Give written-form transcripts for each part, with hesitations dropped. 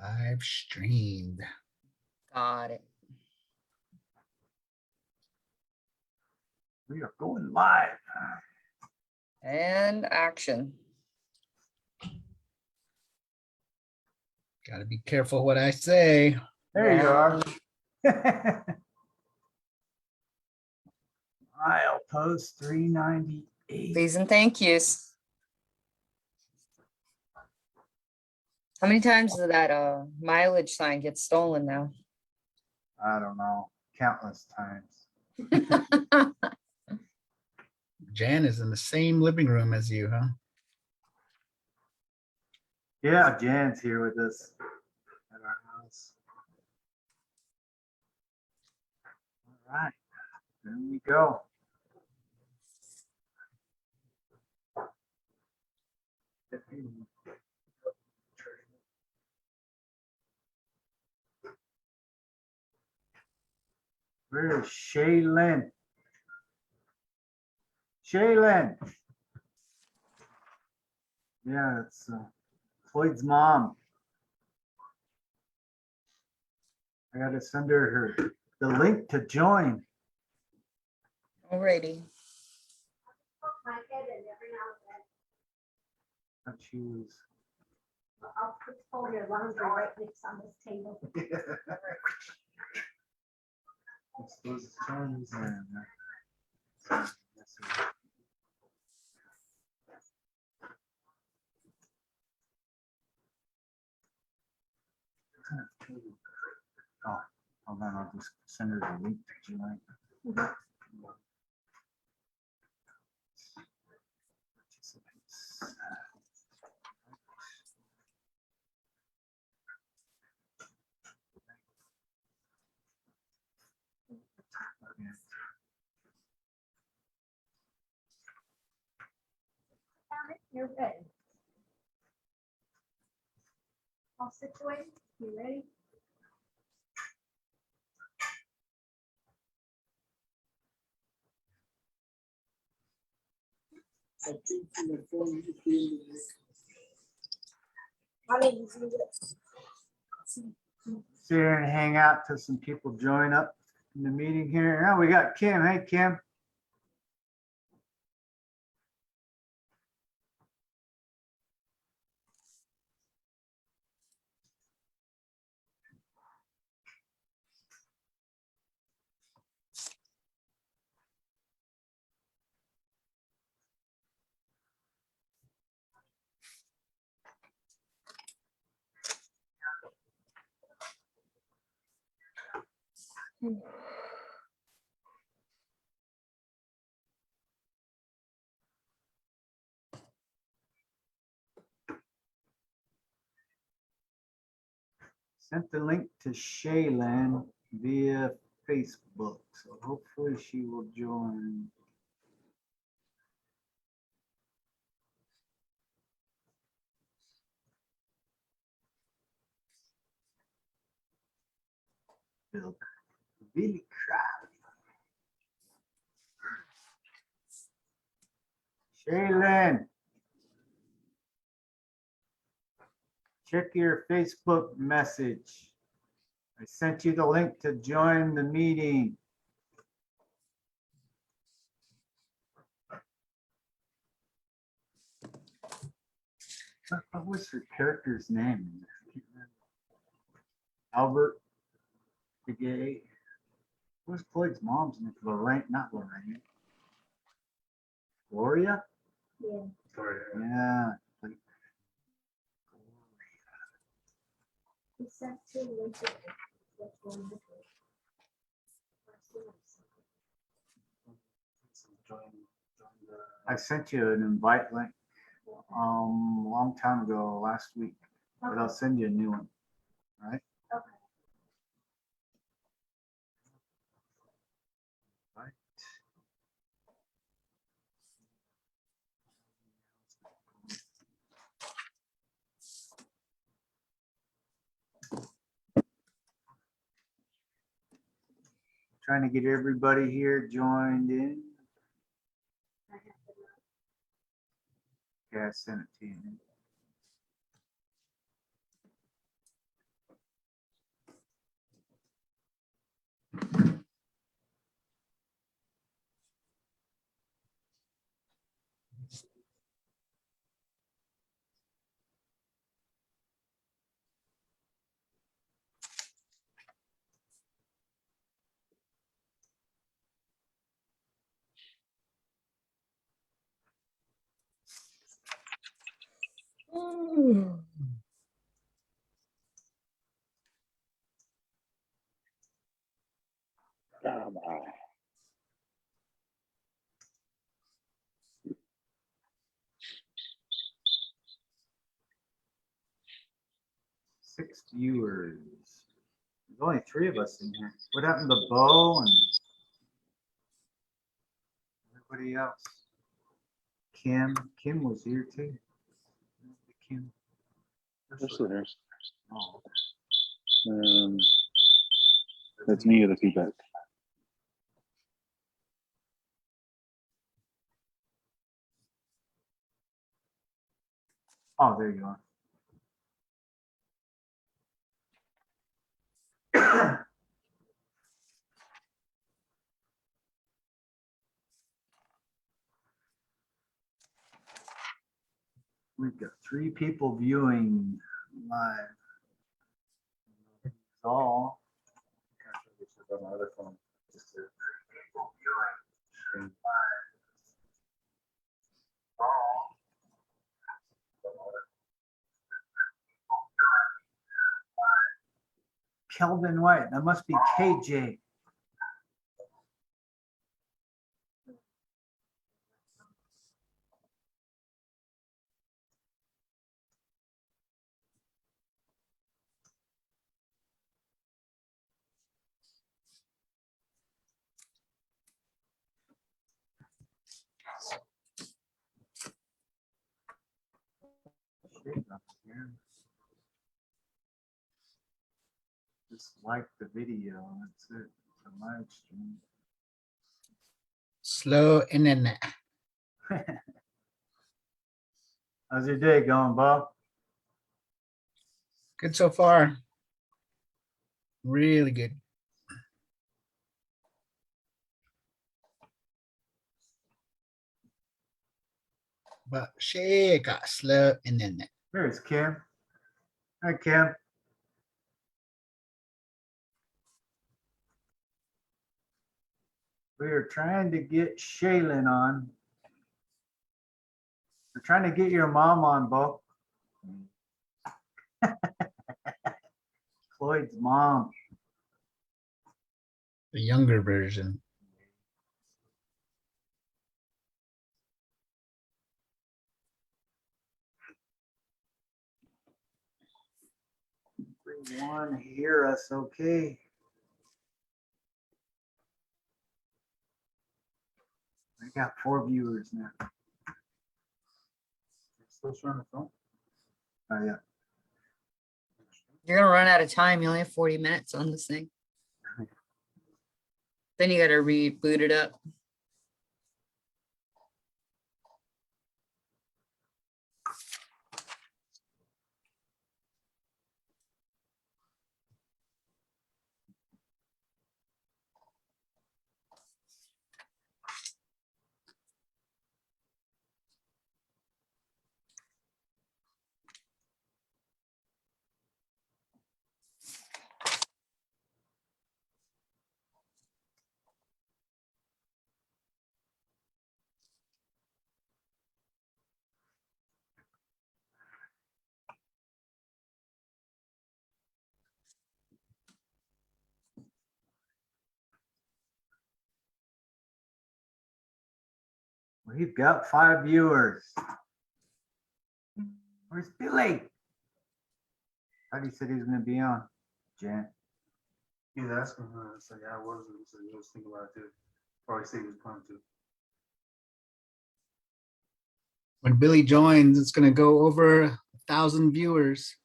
Live streamed. Got it. We are going live. And action. Got to be careful what I say. There you are. Milepost 398. Please and thank yous. How many times did that mileage sign get stolen now? I don't know. Countless times. Jan is in the same living room as you, huh? Yeah, Jan's here with us at our house. All right, there we go. Where is Shaylin? Shaylin. Yeah, it's Floyd's mom. I gotta send her the link to join. Alrighty. My head in every now and But she was. then. I'll put fold your laundry right next on this table. What's those terms in there? Oh, hold on, I'll just send her the link to join. Found it, you're ready. All situated, you ready? Sit here and hang out till some people join up in the meeting here. Oh, we got Kim. Hey, Kim. Sent the link to Shaylin via Facebook, so hopefully she will join. Billy Crab. Shaylin. Check your Facebook message. I sent you the link to join the meeting. What was her character's name? Albert the Gay. What was Floyd's mom's name? Lorraine, not Lorraine. Gloria? Yeah. Yeah. Like, He sent two links. Which one is it? I sent you an invite link a long time ago, last week, but I'll send you a new one. All right? Okay. Right. Trying to get everybody here joined in. I have to know. Yeah, I sent it to you. Oh, my. Six viewers. There's only three of us in here. What happened to Bo and everybody else? Kim. Kim was here too. Kim. Listeners. Oh, That's me with the feedback. oh, there you are. We've got three people viewing live. That's all. On my other phone. Just three people viewing live. All. Kelvin White, that must be KJ. Just like the video, that's it. The live stream. Slow internet. How's your day going, Bob? Good so far. Really good. But she got slow internet. There's Kim. Hi, Kim. We are trying to get Shaylin on. We're trying to get your mom on, Bo. Floyd's mom. The younger version. Everyone hear us okay? I got 4 viewers now. Still showing the phone? Oh, yeah. You're gonna run out of time. You only have 40 minutes on this thing. Then you gotta reboot it up. We've got 5 viewers. Where's Billy? Thought he said he was gonna be on. Jan. He's asking her, so yeah, I was, so he was thinking about it too. Or he said he was planning to. When Billy joins, it's gonna go over 1,000 viewers.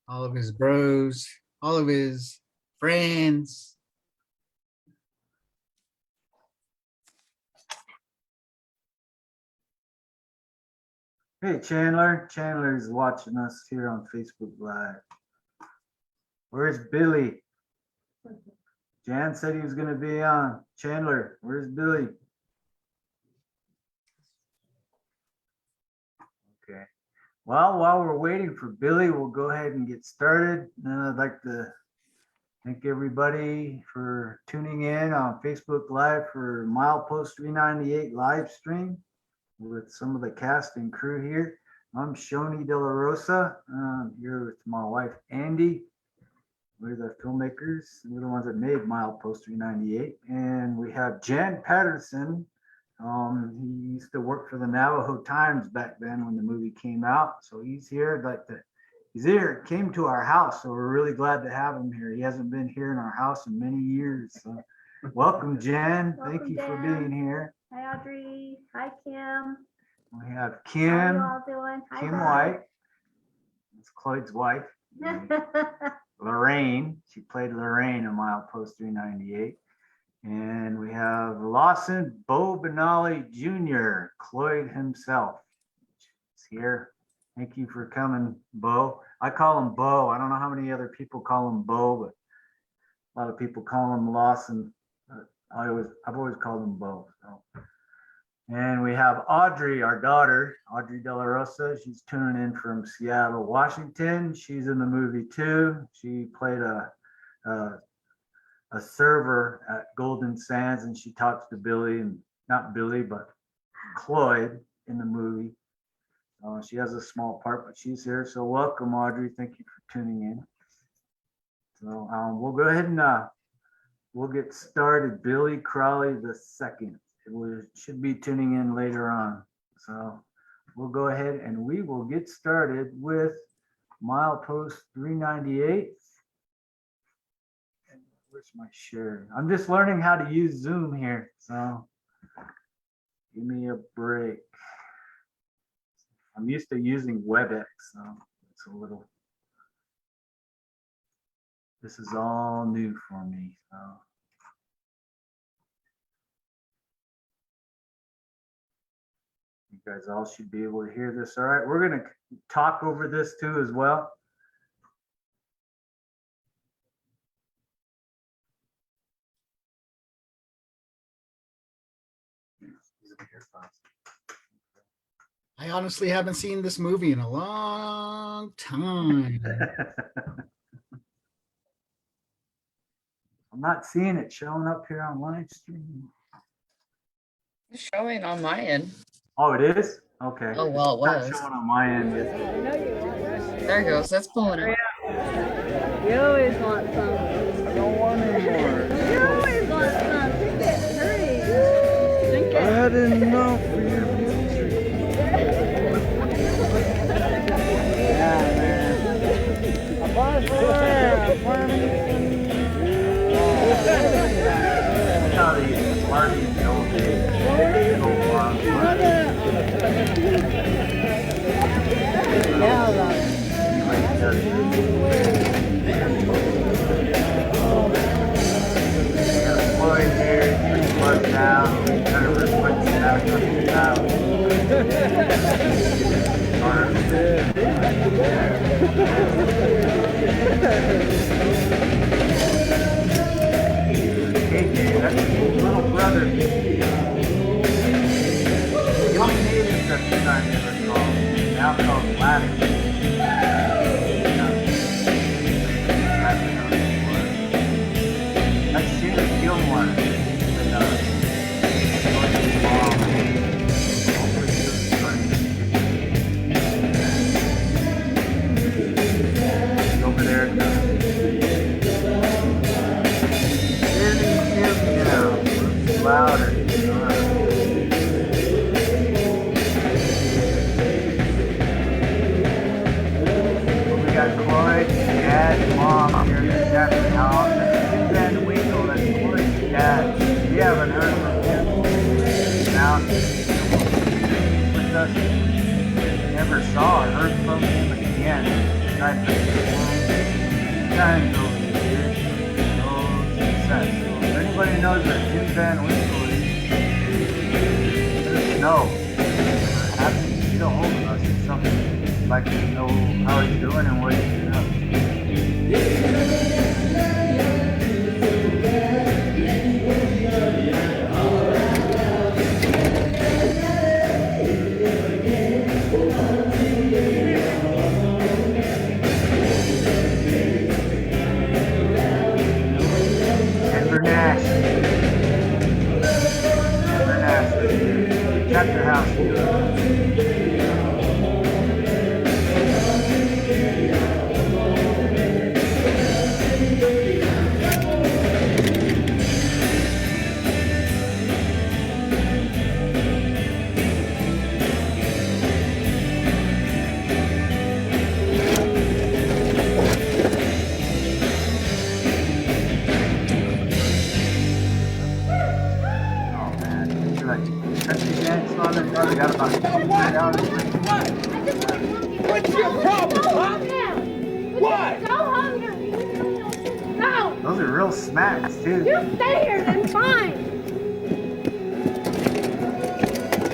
All of his bros, all of his friends. Hey, Chandler. Chandler's watching us here on Facebook Live. Where's Billy? Jan said he was gonna be on. Chandler, where's Billy? Okay. Well, while we're waiting for Billy, we'll go ahead and get started. I'd like to thank everybody for tuning in on Facebook Live for Milepost 398 live stream with some of the cast and crew here. I'm Shoni De La Rosa. I'm here with my wife, Andy. We're the filmmakers. We're the ones that made Milepost 398. And we have Jen Patterson. He used to work for the Navajo Times back then when the movie came out. So he's here. He's here, came to our house. So we're really glad to have him here. He hasn't been here in our house in many years. So welcome, Jen. Thank you for being here. Hi, Audrey. Hi, Kim. We have How are Kim, you all doing? Hi, Kim Beth. White. It's Cloyd's wife. Lorraine. She played Lorraine in Milepost 398. And we have Lawson Bo Benali Jr., Cloyd himself. He's here. Thank you for coming, Bo. I call him Bo. I don't know how many other people call him Bo, but a lot of people call him Lawson. I've always called him Bo. So. And we have Audrey, our daughter, Audrey De La Rosa. She's tuning in from Seattle, Washington. She's in the movie too. She played a server at Golden Sands, and she talks to Billy, and not Billy, but Cloyd in the movie. She has a small part, but she's here. So welcome, Audrey. Thank you for tuning in. So we'll go ahead and we'll get started. Billy Crowley the second. Should be tuning in later on. So we'll go ahead and we will get started with Milepost 398. Where's my share? I'm just learning how to use Zoom here, so give me a break. I'm used to using WebEx, so it's a little. This is all new for me, so. You guys all should be able to hear this. All right, we're gonna talk over this too as well. I honestly haven't seen this movie in a long time. I'm not seeing it showing up here on live stream. It's showing on my end. Oh, it is? Okay. Oh, well, it It's was. not showing on my end yet. There it goes. That's pulling it. You always want some. I don't want anymore. You always want some. Drink it. Hurry. Drink I it. had enough for your music. Yeah, man. I bought it for That's how they used to party in the old days. So, Floyd here, plugged down, kind of reflects back on his house. KJ, that's his little brother. Young natives at the time they were called, now called Latin. That's Sheena Gilmore. And, Lloyd's mom. Hopefully she was trying to over there. Hear me now. Louder. We got Cloyd, Dad, Mom here in the Jackson house. And Van Winkle, that's Cloyd's dad. We haven't heard from him. Now, with us, never saw or heard from him again. Tried to times over the years. No success. So if anybody knows where Jim Van Winkle is, let us know. We're happy to get a hold of us or something. We'd like to know how he's doing and what he's doing. What? I just want to What's your problem, huh? Why? Go home. No. Those are real smacks too. You stay here, then fine.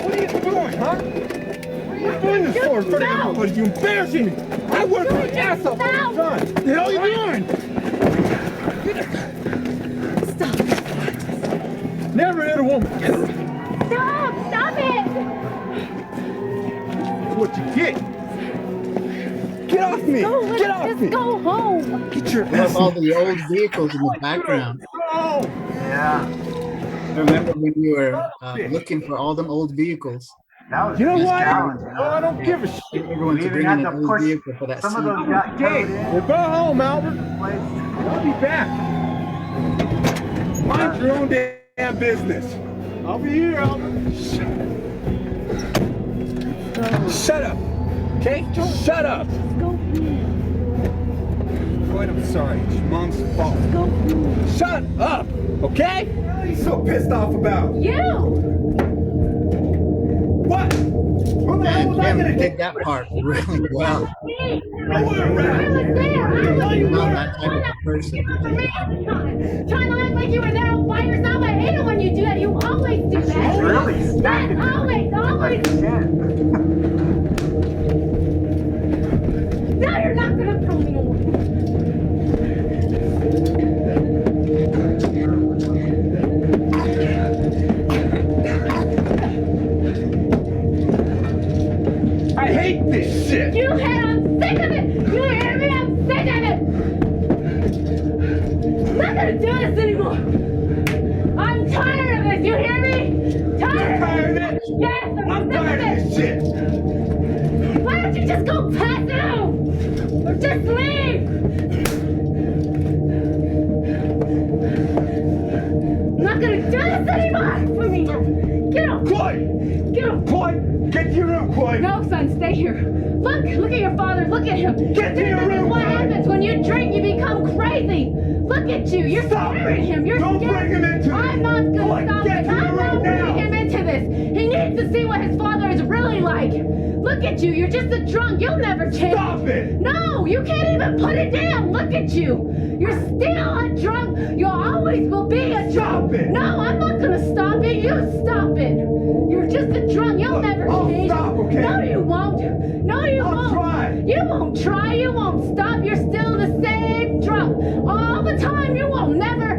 What are you doing, huh? What are you doing this for in front of everybody? You embarrassing me. I work my ass off for my son. What the hell are you doing? Stop. Never hit a woman. Stop it. That's what you get. Get off me. Get off me. Go home. Get your What ass about all the old vehicles in the background? Oh, Yeah, Remember when you were looking for all them old vehicles? that was you a know big what? challenge. Oh, I don't give a shit. Everyone We to even bring had in to an old push vehicle for that some of scene. those got Okay, towed well, in. go home, Albert. Place. I'll be back. Mind your own damn business. I'll be here, Albert. Shut up. Okay? Just shut up. Floyd, I'm sorry. It's your mom's fault. Shut up. Okay? What are you so pissed off about? You. What? What the hell And was I Kim gonna did do? that part really well. Me. I were a rat. I was there. I was You're not that type of person. for me all the time. Trying to act like you were there all by yourself. I hate it when you do that. You always do that. She's really Yes, stacking always. like a chin. Now you're not gonna tell me no more. I hate this shit. You hear? I'm sick of it. You hear me? I'm sick of it. I'm not gonna do this anymore. I'm tired of this. You hear me? Tired. Tired of it? Yes, I'm tired of this shit. Why don't you just go pass out? Or just leave? I'm not gonna do this anymore for me. Get up. Cloyd! Get up. Cloyd! Get to your room, Cloyd! No, son, stay here. Look at your father. Look at him. Get to your This is room, what Cloyd. happens when you drink. You become crazy. Look at you. You're Stop scaring it. him. You're Don't scaring bring him into I'm this. not gonna Cloyd, stop get it. to your I'm not room bringing now. him into this. He needs to see what his father is really like. Look at you. You're just a drunk. You'll never change. Stop it! No, you can't even put it down. Look at you. You're still a drunk. You always will be a drunk. Stop it. No, I'm not gonna stop it. You stop it. You're just a drunk. You'll Look, never I'll change. stop, okay? No, you won't. No, you I'll won't. try. You won't try. You won't stop. You're still the same drunk. All the time. You will never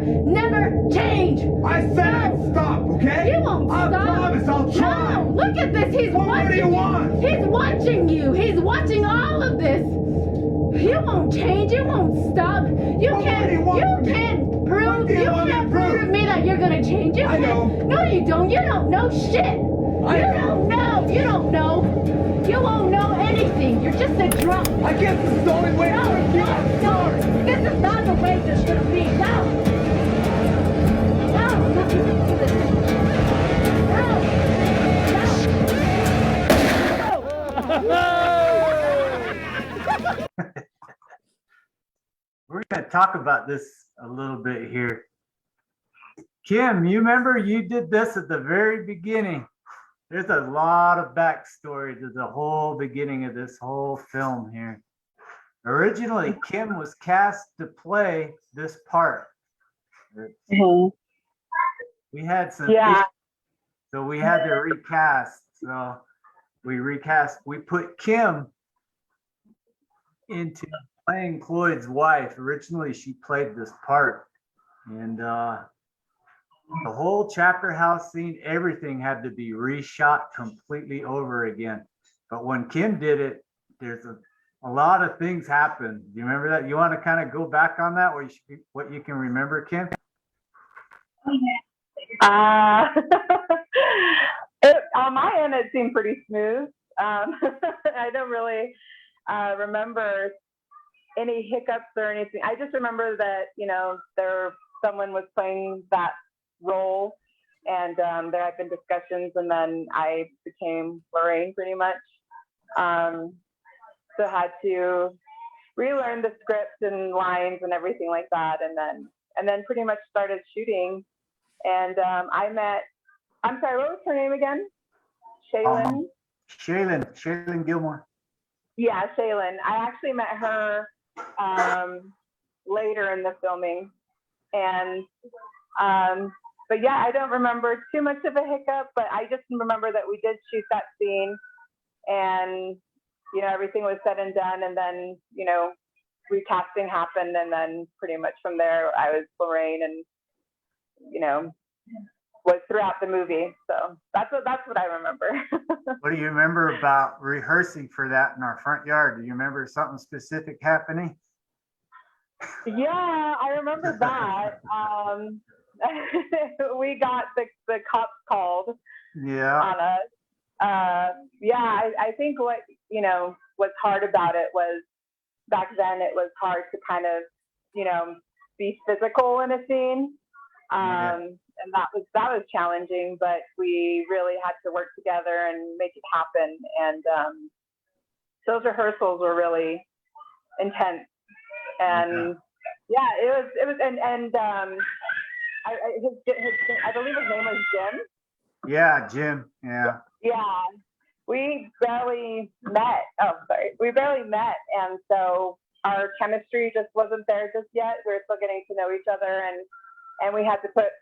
change. I said I'd stop, okay? You won't I stop. promise I'll try. No, look at this. He's Well, watching what do you want? He's watching you. He's watching all of this. You won't change. You won't stop. You Well, can't. what do you want from me? Can't prove. What do you want me to can't prove? prove to me that you're gonna change. You I can't. know. No, you don't. You don't know shit. I You know. don't know. You don't know. You won't know anything. You're just a drunk. I guess this is the only way No, I'm gonna be. no, I'm no. sorry. This is not the way this should be. No. No, I'm not gonna do this. We're gonna talk about this a little bit here. Kim, you remember you did this at the very beginning. There's a lot of backstory to the whole beginning of this whole film here. Originally, Kim was cast to play this part. We had some issues, so we had to recast. So we put Kim into playing Cloyd's wife. Originally, she played this part. And the whole chapter house scene, everything had to be reshot completely over again. But when Kim did it, there's a lot of things happened. Do you remember that? You want to kind of go back on that, what you can remember, Kim? On my end, it seemed pretty smooth. I don't really remember any hiccups or anything. I just remember that, someone was playing that role, and there had been discussions, and then I became Lorraine pretty much. So had to relearn the script and lines and everything like that, and then pretty much started shooting. And I met, I'm sorry, what was her name again? Shaylin? Shaylin Gilmore. Yeah, Shaylin. I actually met her later in the filming, and but yeah, I don't remember too much of a hiccup, but I just remember that we did shoot that scene, and everything was said and done, and then recasting happened, and then pretty much from there I was Lorraine, and was throughout the movie. So that's what I remember. What do you remember about rehearsing for that in our front yard? Do you remember something specific happening? Yeah, I remember that. We got the cops called Yeah. on us. Yeah, I think what's hard about it was back then it was hard to kind of be physical in a scene. And that was challenging, but we really had to work together and make it happen. And those rehearsals were really intense. And yeah, it was, and I believe his name was Jim. Yeah, Jim. Yeah. Yeah, we barely met. Oh, sorry, we barely met, and so our chemistry just wasn't there just yet. We were still getting to know each other, and we had to put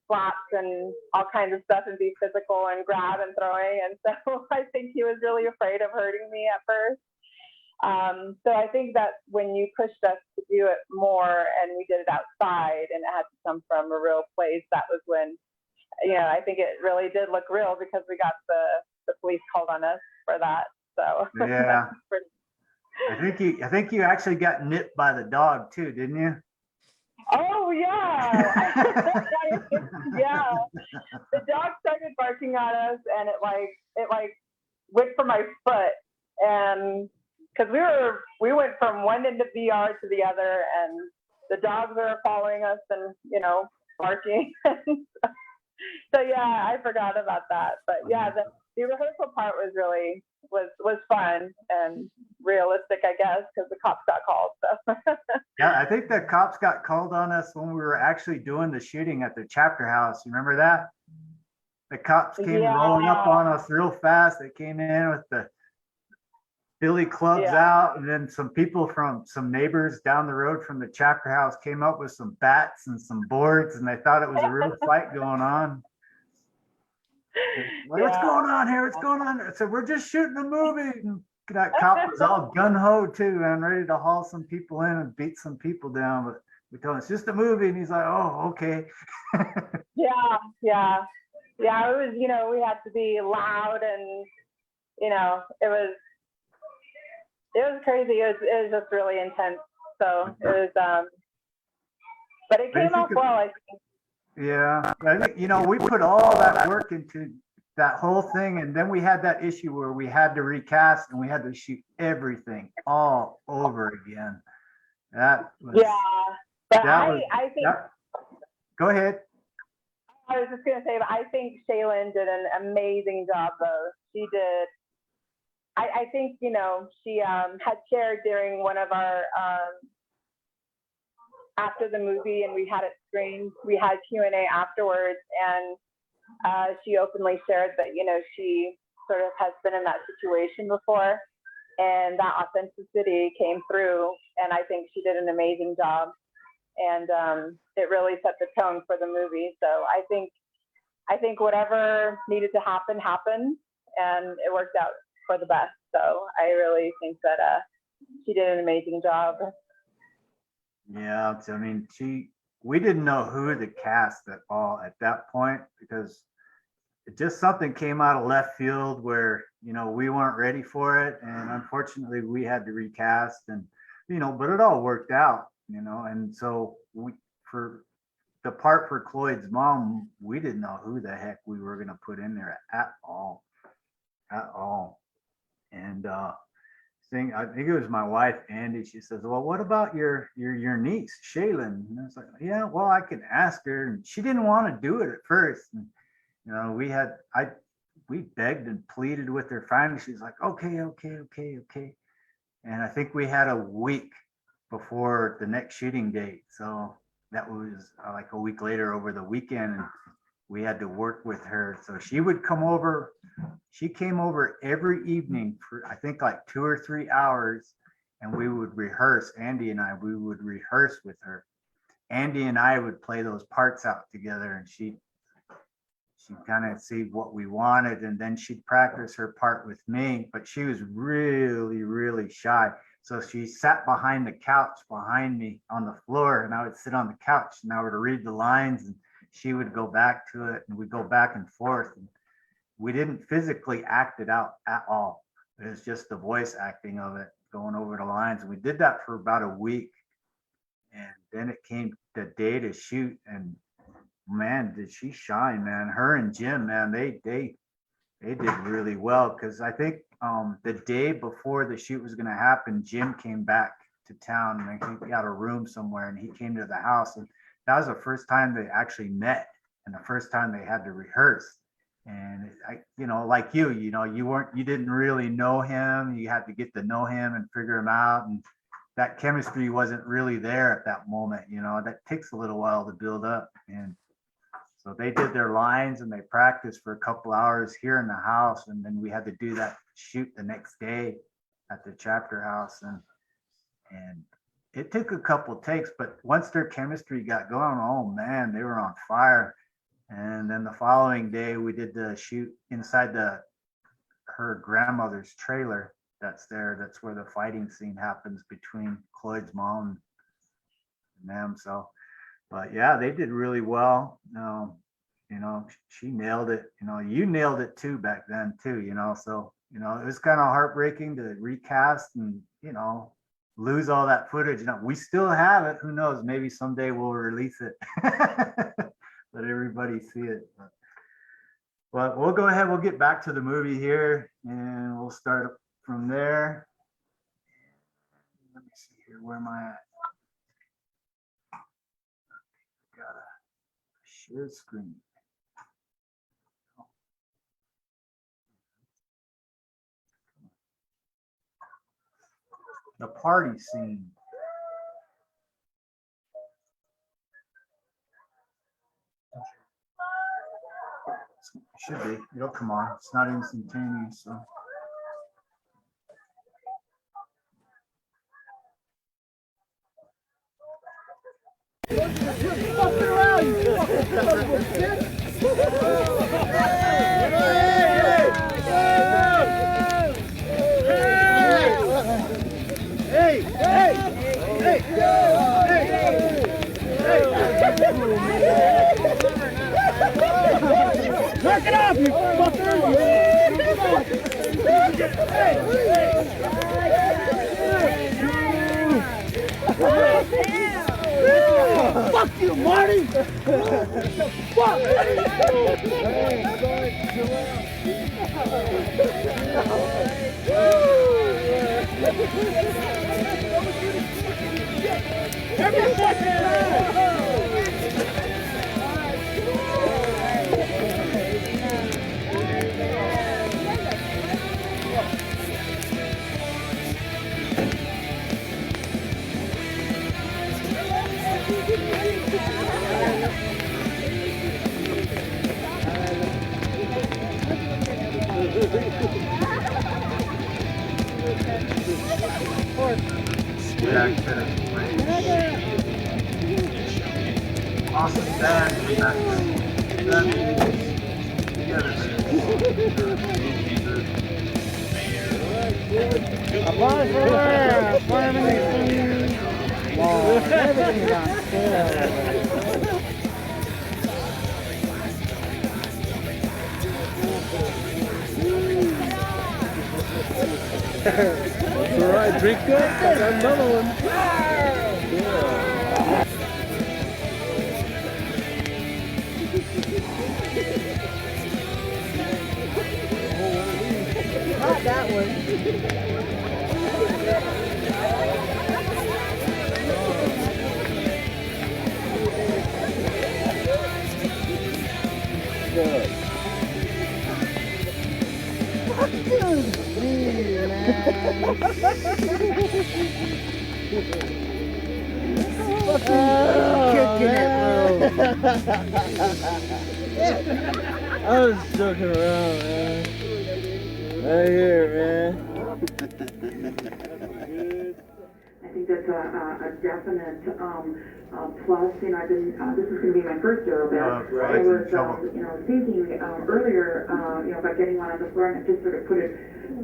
slaps and all kinds of stuff and be physical and grab and throwing. And so I think he was really afraid of hurting me at first. So I think that when you pushed us to do it more and we did it outside and it had to come from a real place, that was when, I think it really did look real because we got the police called on us for that. So Yeah. I think you actually got nipped by the dog too, didn't you? Oh yeah. Yeah. The dog started barking at us and it went for my foot, and because we went from one end of the yard to the other, and the dogs were following us and barking. So yeah, I forgot about that. But yeah, the rehearsal part was really was fun and realistic, I guess, because the cops got called. So Yeah, I think the cops got called on us when we were actually doing the shooting at the chapter house. You remember that? The cops came rolling up on us real fast. They came in with the billy clubs out, and then some people from some neighbors down the road from the chapter house came up with some bats and some boards, and they thought it was a real fight going on. What's going on here? What's going on? I said, we're just shooting a movie. And that cop was all gun-ho too, and ready to haul some people in and beat some people down. But we told him it's just a movie, and he's like, oh, okay. Yeah. It was, we had to be loud, and it was crazy. It was just really intense. So it was, but it came off well, I think. Yeah, I think, we put all that work into that whole thing, and then we had that issue where we had to recast and we had to shoot everything all over again. That was, but I think. Go ahead. I was just gonna say, but I think Shaylin did an amazing job, though. She did. I think she had shared during one of our after the movie, and we had it screened. We had Q&A afterwards, and she openly shared that she sort of has been in that situation before, and that authenticity came through. And I think she did an amazing job, and it really set the tone for the movie. So I think whatever needed to happen happened, and it worked out for the best. So I really think that she did an amazing job. Yeah, I mean, we didn't know who to cast at all at that point, because it just something came out of left field where, we weren't ready for it. And unfortunately we had to recast, and, but it all worked out, and so for the part for Cloyd's mom, we didn't know who the heck we were going to put in there at all. And, I think it was my wife, Andy. She says, well, what about your niece, Shaylin? And I was like, yeah, well, I can ask her. And she didn't want to do it at first. And, we begged and pleaded with her. Finally, she's like, okay. And I think we had a week before the next shooting date. So that was like a week later over the weekend. And we had to work with her. So she would come over. She came over every evening for I think like 2 or 3 hours, and we would rehearse. Andy and I, we would rehearse with her. Andy and I would play those parts out together, and she'd kind of see what we wanted, and then she'd practice her part with me. But she was really, really shy. So she sat behind the couch behind me on the floor, and I would sit on the couch and I would read the lines, and she would go back to it, and we'd go back and forth. And we didn't physically act it out at all. It was just the voice acting of it, going over the lines. And we did that for about a week. And then it came the day to shoot, and man, did she shine, man. Her and Jim, man, they did really well, because I think the day before the shoot was going to happen, Jim came back to town, and I think he had a room somewhere, and he came to the house, and that was the first time they actually met and the first time they had to rehearse. And I, like you didn't really know him. You had to get to know him and figure him out, and that chemistry wasn't really there at that moment. That takes a little while to build up. And so they did their lines and they practiced for a couple hours here in the house, and then we had to do that shoot the next day at the chapter house, and it took a couple takes, but once their chemistry got going, oh man, they were on fire. And then the following day we did the shoot inside her grandmother's trailer that's there. That's where the fighting scene happens between Cloyd's mom and them. So, but yeah, they did really well. She nailed it. You nailed it too back then too, so, it was kind of heartbreaking to recast and, lose all that footage. We still have it. Who knows? Maybe someday we'll release it. Let everybody see it. But we'll go ahead. We'll get back to the movie here, and we'll start from there. Let me see here. Where am I at? Got a share screen. The party scene. It should be. It'll come on. It's not instantaneous, so. Fucking around, you fucking son of a bitch! Hey! Knock it off, you fucker! Fuck you, Marty! Fuck! Every fucking time! Awesome band. Applause for her. Everything's on sale. That's all right, drink up. Got another one. Yeah. Not that one. Kicking it, bro. I was joking around, man. Right here, man. I think that's a definite plus. You know, this is going to be my first aerobic. I was, thinking earlier, about getting one on the floor, and I just sort of put it,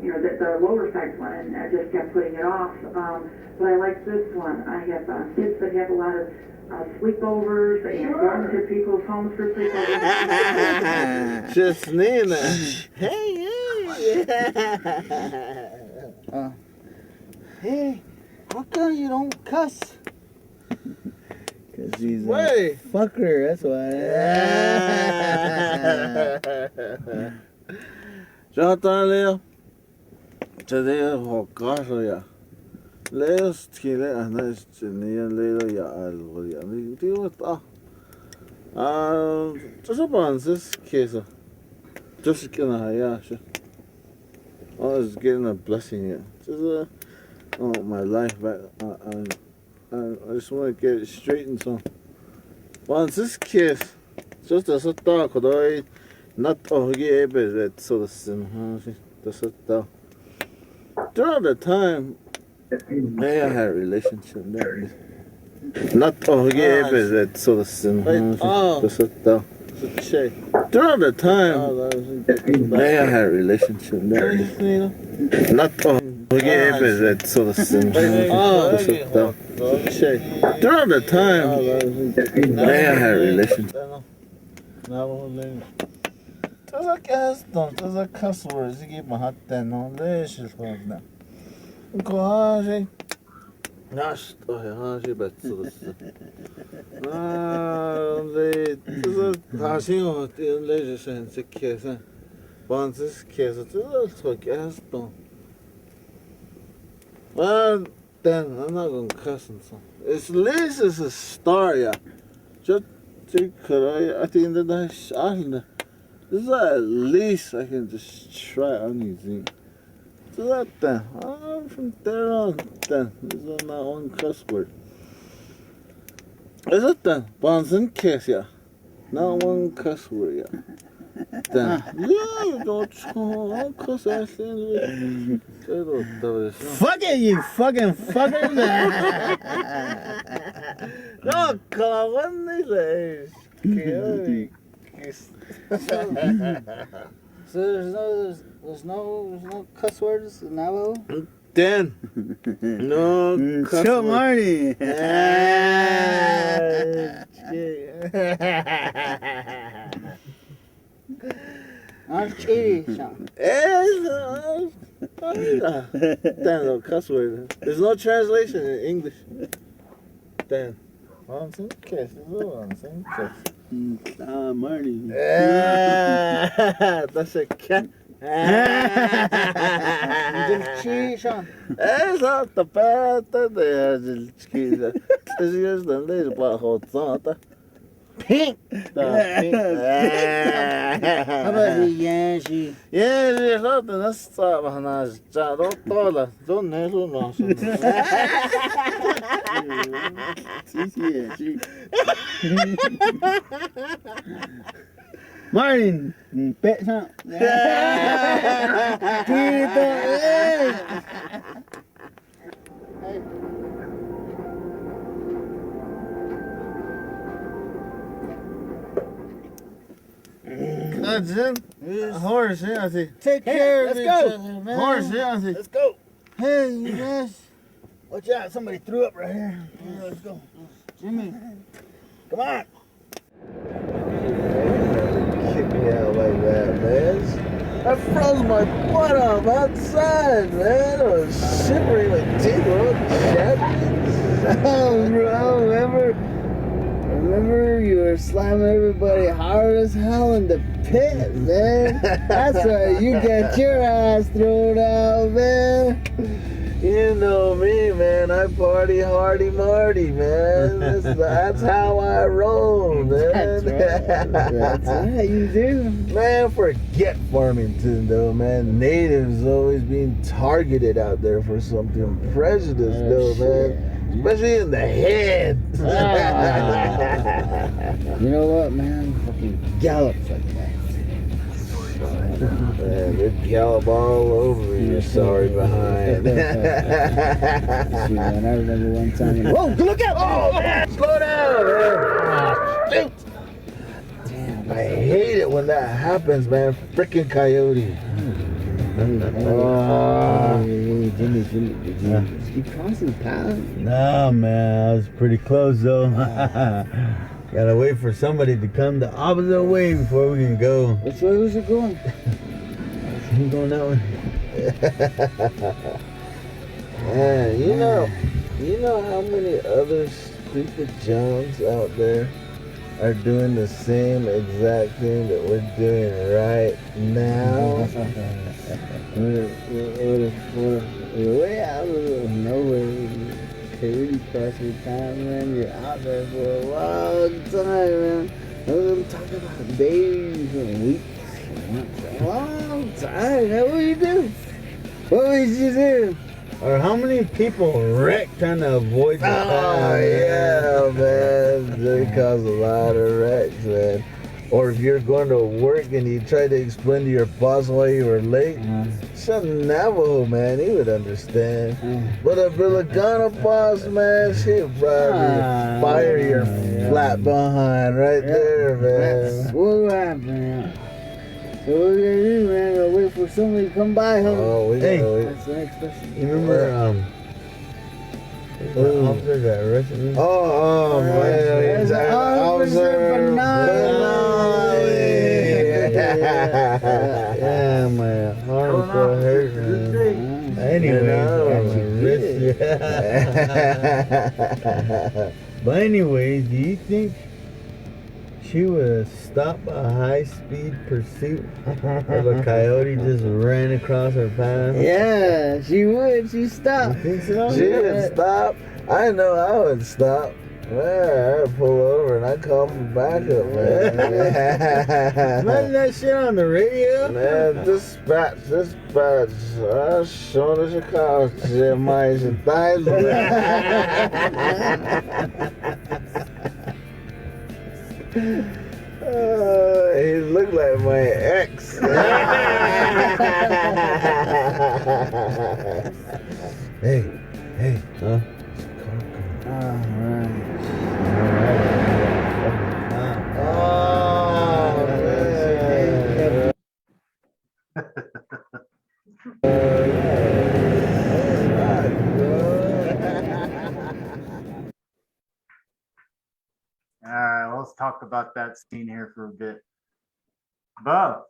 the lower side one, and I just kept putting it off. But I like this one. I have kids that have a lot of sleepovers and going to people's homes for sleepovers. Just Nina. Hey. Hey, how come you don't cuss? Cause he's a fucker, that's why. Jonathan Leo. Today Hokasoya. Leo's Tile and that's Nia Leo Ya Algoria. Do you what? Just about this case. Just gonna Hayasha. I was getting a blessing here. Just my life back. I just want to get it straightened. So, once this case, just as a thought, could I not get it so the sin, just a thought. Throughout the time, I had a relationship there. Not get it so the sin, just a thought. Throughout the time, I had a relationship there. Not get it so the sin, just a thought. Throughout the time, I had a relationship. There's a cuss words. You keep my hot then on this is for them. Go on, Nash, oh, she bet so this. There's a hashing of the legislation to kiss. Once this kiss, it's a gas don't. Well, then I'm not gonna cuss and so. At least it's a star, yeah. Just I think that this is at least I can just try anything. So that then, from there on, then, this is not one cuss word. Is it then? Bonson kiss, yeah. Not one cuss word, yeah. Then, yeah, you don't cuss ass in. Fuck it, you fucking fucker. No, come on, these So there's no cuss words in Navajo? Dan. No cuss Show words. Marty. I'm cheating, Sean. Dan, no cuss word. There's no translation in English. Dan. Onsen kiss. Onsen kiss. Marty. That's a cat. Just cheat, Sean. It's not the bad that they are just kids. It's just the little part hot santa. Pink. How about the Yashi? Yeah, not the next time. I'm not don't know. Martin, bet Sean. That's it. Horse, yeah, I think. Take care of each other, man. Horse, yeah, I think. Let's go. Hey, you guys. Watch out, somebody threw up right here. Yeah, let's go. Jimmy. Come on. Kick me out like that, man. I froze my butt off outside, man. I was shivering, my teeth were all shattered. Oh, bro, remember you were slamming everybody hard as hell in the pit, man. That's why you got your ass thrown out, man. You know me, man. I party hardy Marty, man. That's how I roll, man. That's right. That's right, you do. Man, forget Farmington, though, man. Natives always being targeted out there for something. Prejudice, though, man. especially in the head. You know what, man? Fucking gallops like that. Man, they gallop all over your sorry behind. Shoot, man, I remember one time. Whoa, look out! Oh man, slow down, man. Ah, shoot. Damn, I hate it when that happens, man. Freaking coyote. Hey, Jimmy, did you cross his path? No, man, I was pretty close though. Gotta wait for somebody to come the opposite way before we can go. Which way was it going? I'm going that way. Man, you know how many other stupid Johns out there are doing the same exact thing that we're doing right now? We're way out of nowhere. Coyote crossing time, man. You're out there for a long time, man. I'm talking about days and weeks. A long time. That's what you do. What would you do? Or how many people wreck trying to avoid the Oh yeah, man. They cause a lot of wrecks, man. Or if you're going to work and you try to explain to your boss why you were late, some Navajo man, he would understand. But a Vilagana boss, man, she'd probably fire your flat behind right there, man. What happened? So what we gonna do, man? Gotta wait for somebody to come by, huh? Oh, we Hey. gotta wait. That's the next question. You remember the officer that arrested me? Oh, man. There's an officer Yeah, my arm still hurt, man. Anyway, but anyways, do you think she would stop a high-speed pursuit if a coyote just ran across her path? Yeah, she would. She stopped. You think so? She would stop. I know I would stop. Man, I'd pull over and I'd call for backup, man. Imagine that shit on the radio. Man, dispatch. Showing us your car. Shit, my thighs. He looked like my ex. Hey, Huh? oh, man. All right, well, let's talk about that scene here for a bit. Bub.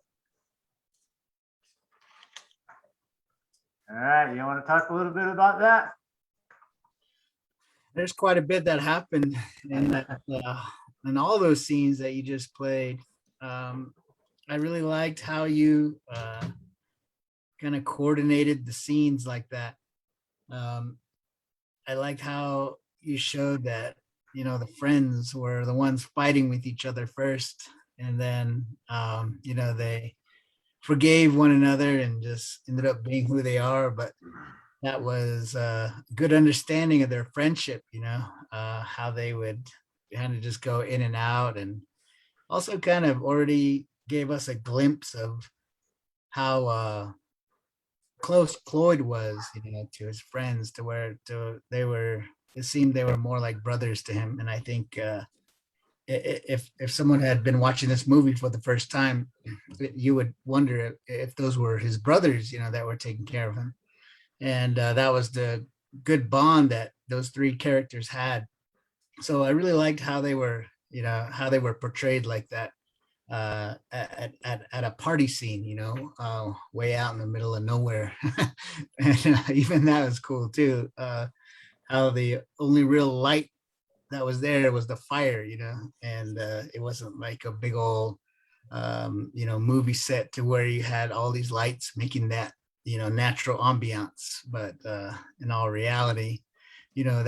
All right, you want to talk a little bit about that? There's quite a bit that happened in that, in all those scenes that you just played. I really liked how you kind of coordinated the scenes like that. I liked how you showed that, you know, the friends were the ones fighting with each other first, and then you know, they forgave one another and just ended up being who they are. But that was a good understanding of their friendship, you know, how they would kind of just go in and out, and also kind of already gave us a glimpse of how close Cloyd was, you know, to his friends, to where it seemed they were more like brothers to him. And I think if someone had been watching this movie for the first time, you would wonder if those were his brothers, you know, that were taking care of him. And that was the good bond that those three characters had. So I really liked how they were, you know, how they were portrayed like that at a party scene, you know, way out in the middle of nowhere. And even that was cool too. How the only real light that was there was the fire, you know, and it wasn't like a big old, you know, movie set to where you had all these lights making that, you know, natural ambiance. But in all reality, you know,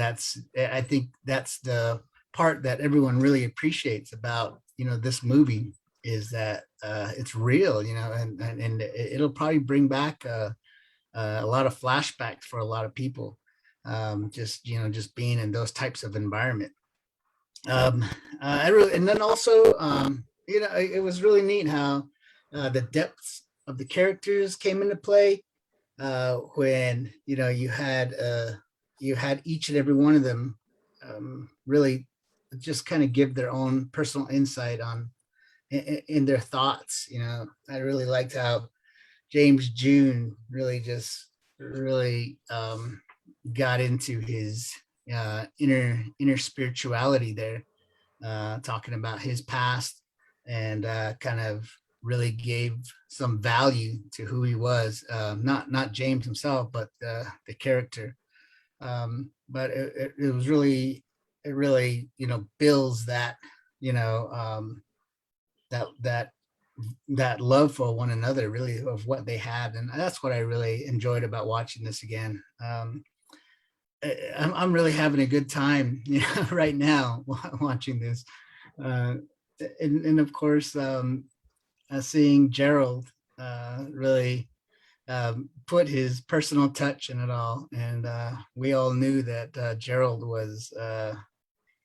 I think that's the part that everyone really appreciates about, you know, this movie, is that it's real, you know, and it'll probably bring back a lot of flashbacks for a lot of people. just just being in those types of environment. I really, and then also, it was really neat how the depths of the characters came into play when you had each and every one of them really just kind of give their own personal insight on in their thoughts. I really liked how James June really got into his inner spirituality there, talking about his past, and kind of really gave some value to who he was, not James himself, but the character. But it was really, it really builds that that that that love for one another, really, of what they had. And that's what I really enjoyed about watching this again. I'm really having a good time right now watching this, and of course, seeing Gerald really put his personal touch in it all. And we all knew that Gerald was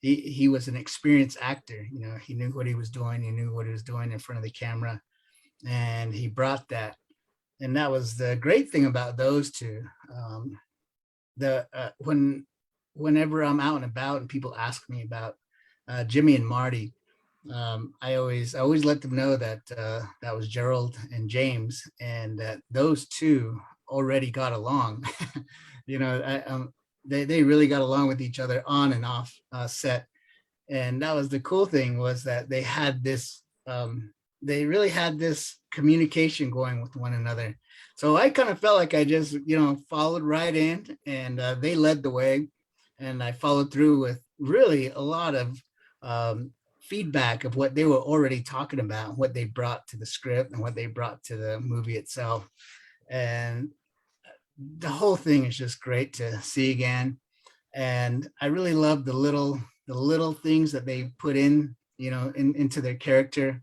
he was an experienced actor. He knew what he was doing. He knew what he was doing in front of the camera, and he brought that. And that was the great thing about those two. Whenever I'm out and about and people ask me about Jimmy and Marty, I always let them know that that was Gerald and James, and that those two already got along. They really got along with each other on and off set. And that was the cool thing, was that they had this they really had this communication going with one another. So I kind of felt like I just followed right in, and they led the way, and I followed through with really a lot of feedback of what they were already talking about, what they brought to the script and what they brought to the movie itself. And the whole thing is just great to see again. And I really love the little things that they put into their character,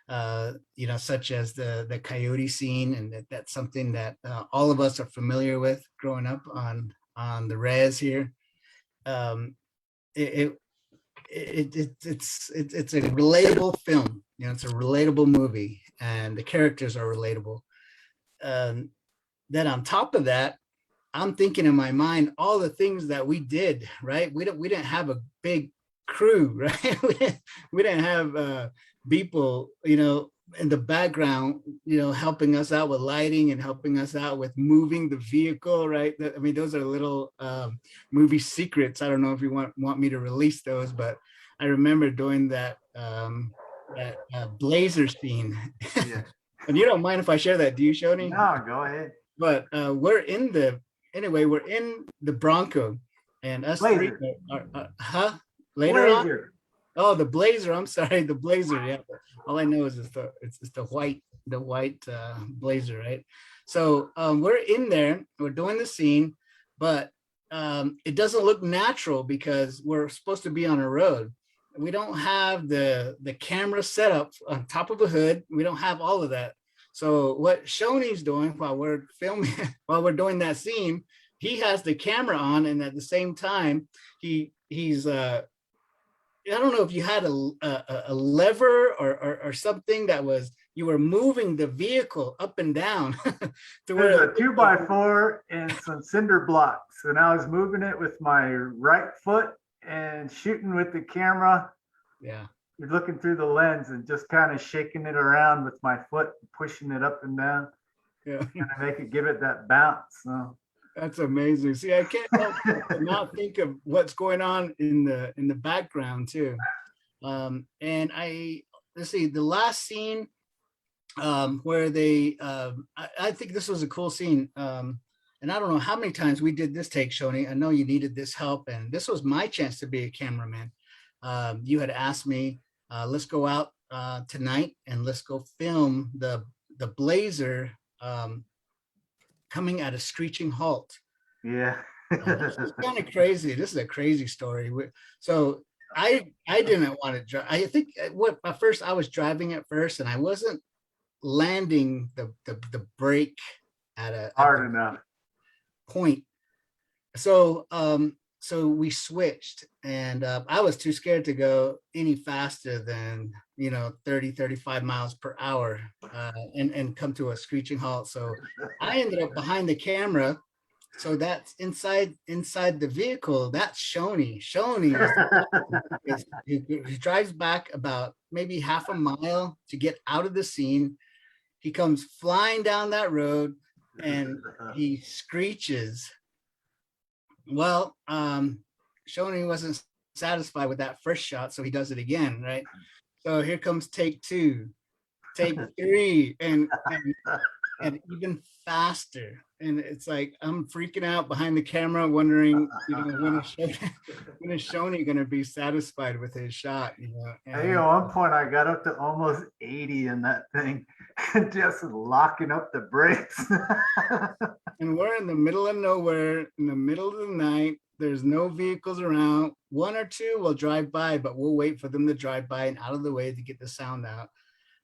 such as the coyote scene. And that's something that all of us are familiar with growing up on the res here. It's a relatable film. It's a relatable movie, and the characters are relatable. Then on top of that, I'm thinking in my mind all the things that we did, right? We didn't have a big crew, right? we didn't have people, in the background, helping us out with lighting and helping us out with moving the vehicle, right? I mean, those are little movie secrets. I don't know if you want me to release those, but I remember doing that blazer scene. Yeah. And you don't mind if I share that, do you, Shoni? No, go ahead. But we're in the Bronco, and us three are later Blazer. on. Oh, the Blazer. I'm sorry, the Blazer. Yeah. All I know is it's the white Blazer, right? So we're in there, we're doing the scene, but it doesn't look natural because we're supposed to be on a road. We don't have the camera set up on top of a hood. We don't have all of that. So what Shoni's doing while we're filming, while we're doing that scene, he has the camera on, and at the same time, he's I don't know if you had a lever or something that was, you were moving the vehicle up and down. There's a 2x4 and some cinder blocks, and I was moving it with my right foot and shooting with the camera. Yeah. You're looking through the lens and just kind of shaking it around with my foot, pushing it up and down. Yeah. And give it that bounce. So. That's amazing. See, I can't help but not think of what's going on in the background too. And let's see, the last scene where they, I think this was a cool scene. And I don't know how many times we did this take, Shoni. I know you needed this help, and this was my chance to be a cameraman. You had asked me, let's go out tonight and let's go film the Blazer coming at a screeching halt. Yeah. This is kind of crazy. This is a crazy story. So I didn't want to drive. I think at first I was driving at first, and I wasn't landing the brake at a hard enough point. So we switched, and I was too scared to go any faster than 30-35 miles per hour, and come to a screeching halt. So I ended up behind the camera. So that's inside the vehicle. That's Shoney. Shoney he drives back about maybe half a mile to get out of the scene. He comes flying down that road, and he screeches. Well, Shoney wasn't satisfied with that first shot, so he does it again, right? So here comes take two, take three, and even faster. And it's like I'm freaking out behind the camera, wondering, when is Shoney going to be satisfied with his shot? Hey, at one point I got up to almost 80 in that thing, just locking up the brakes. And we're in the middle of nowhere, in the middle of the night. There's no vehicles around. One or two will drive by, but we'll wait for them to drive by and out of the way to get the sound out.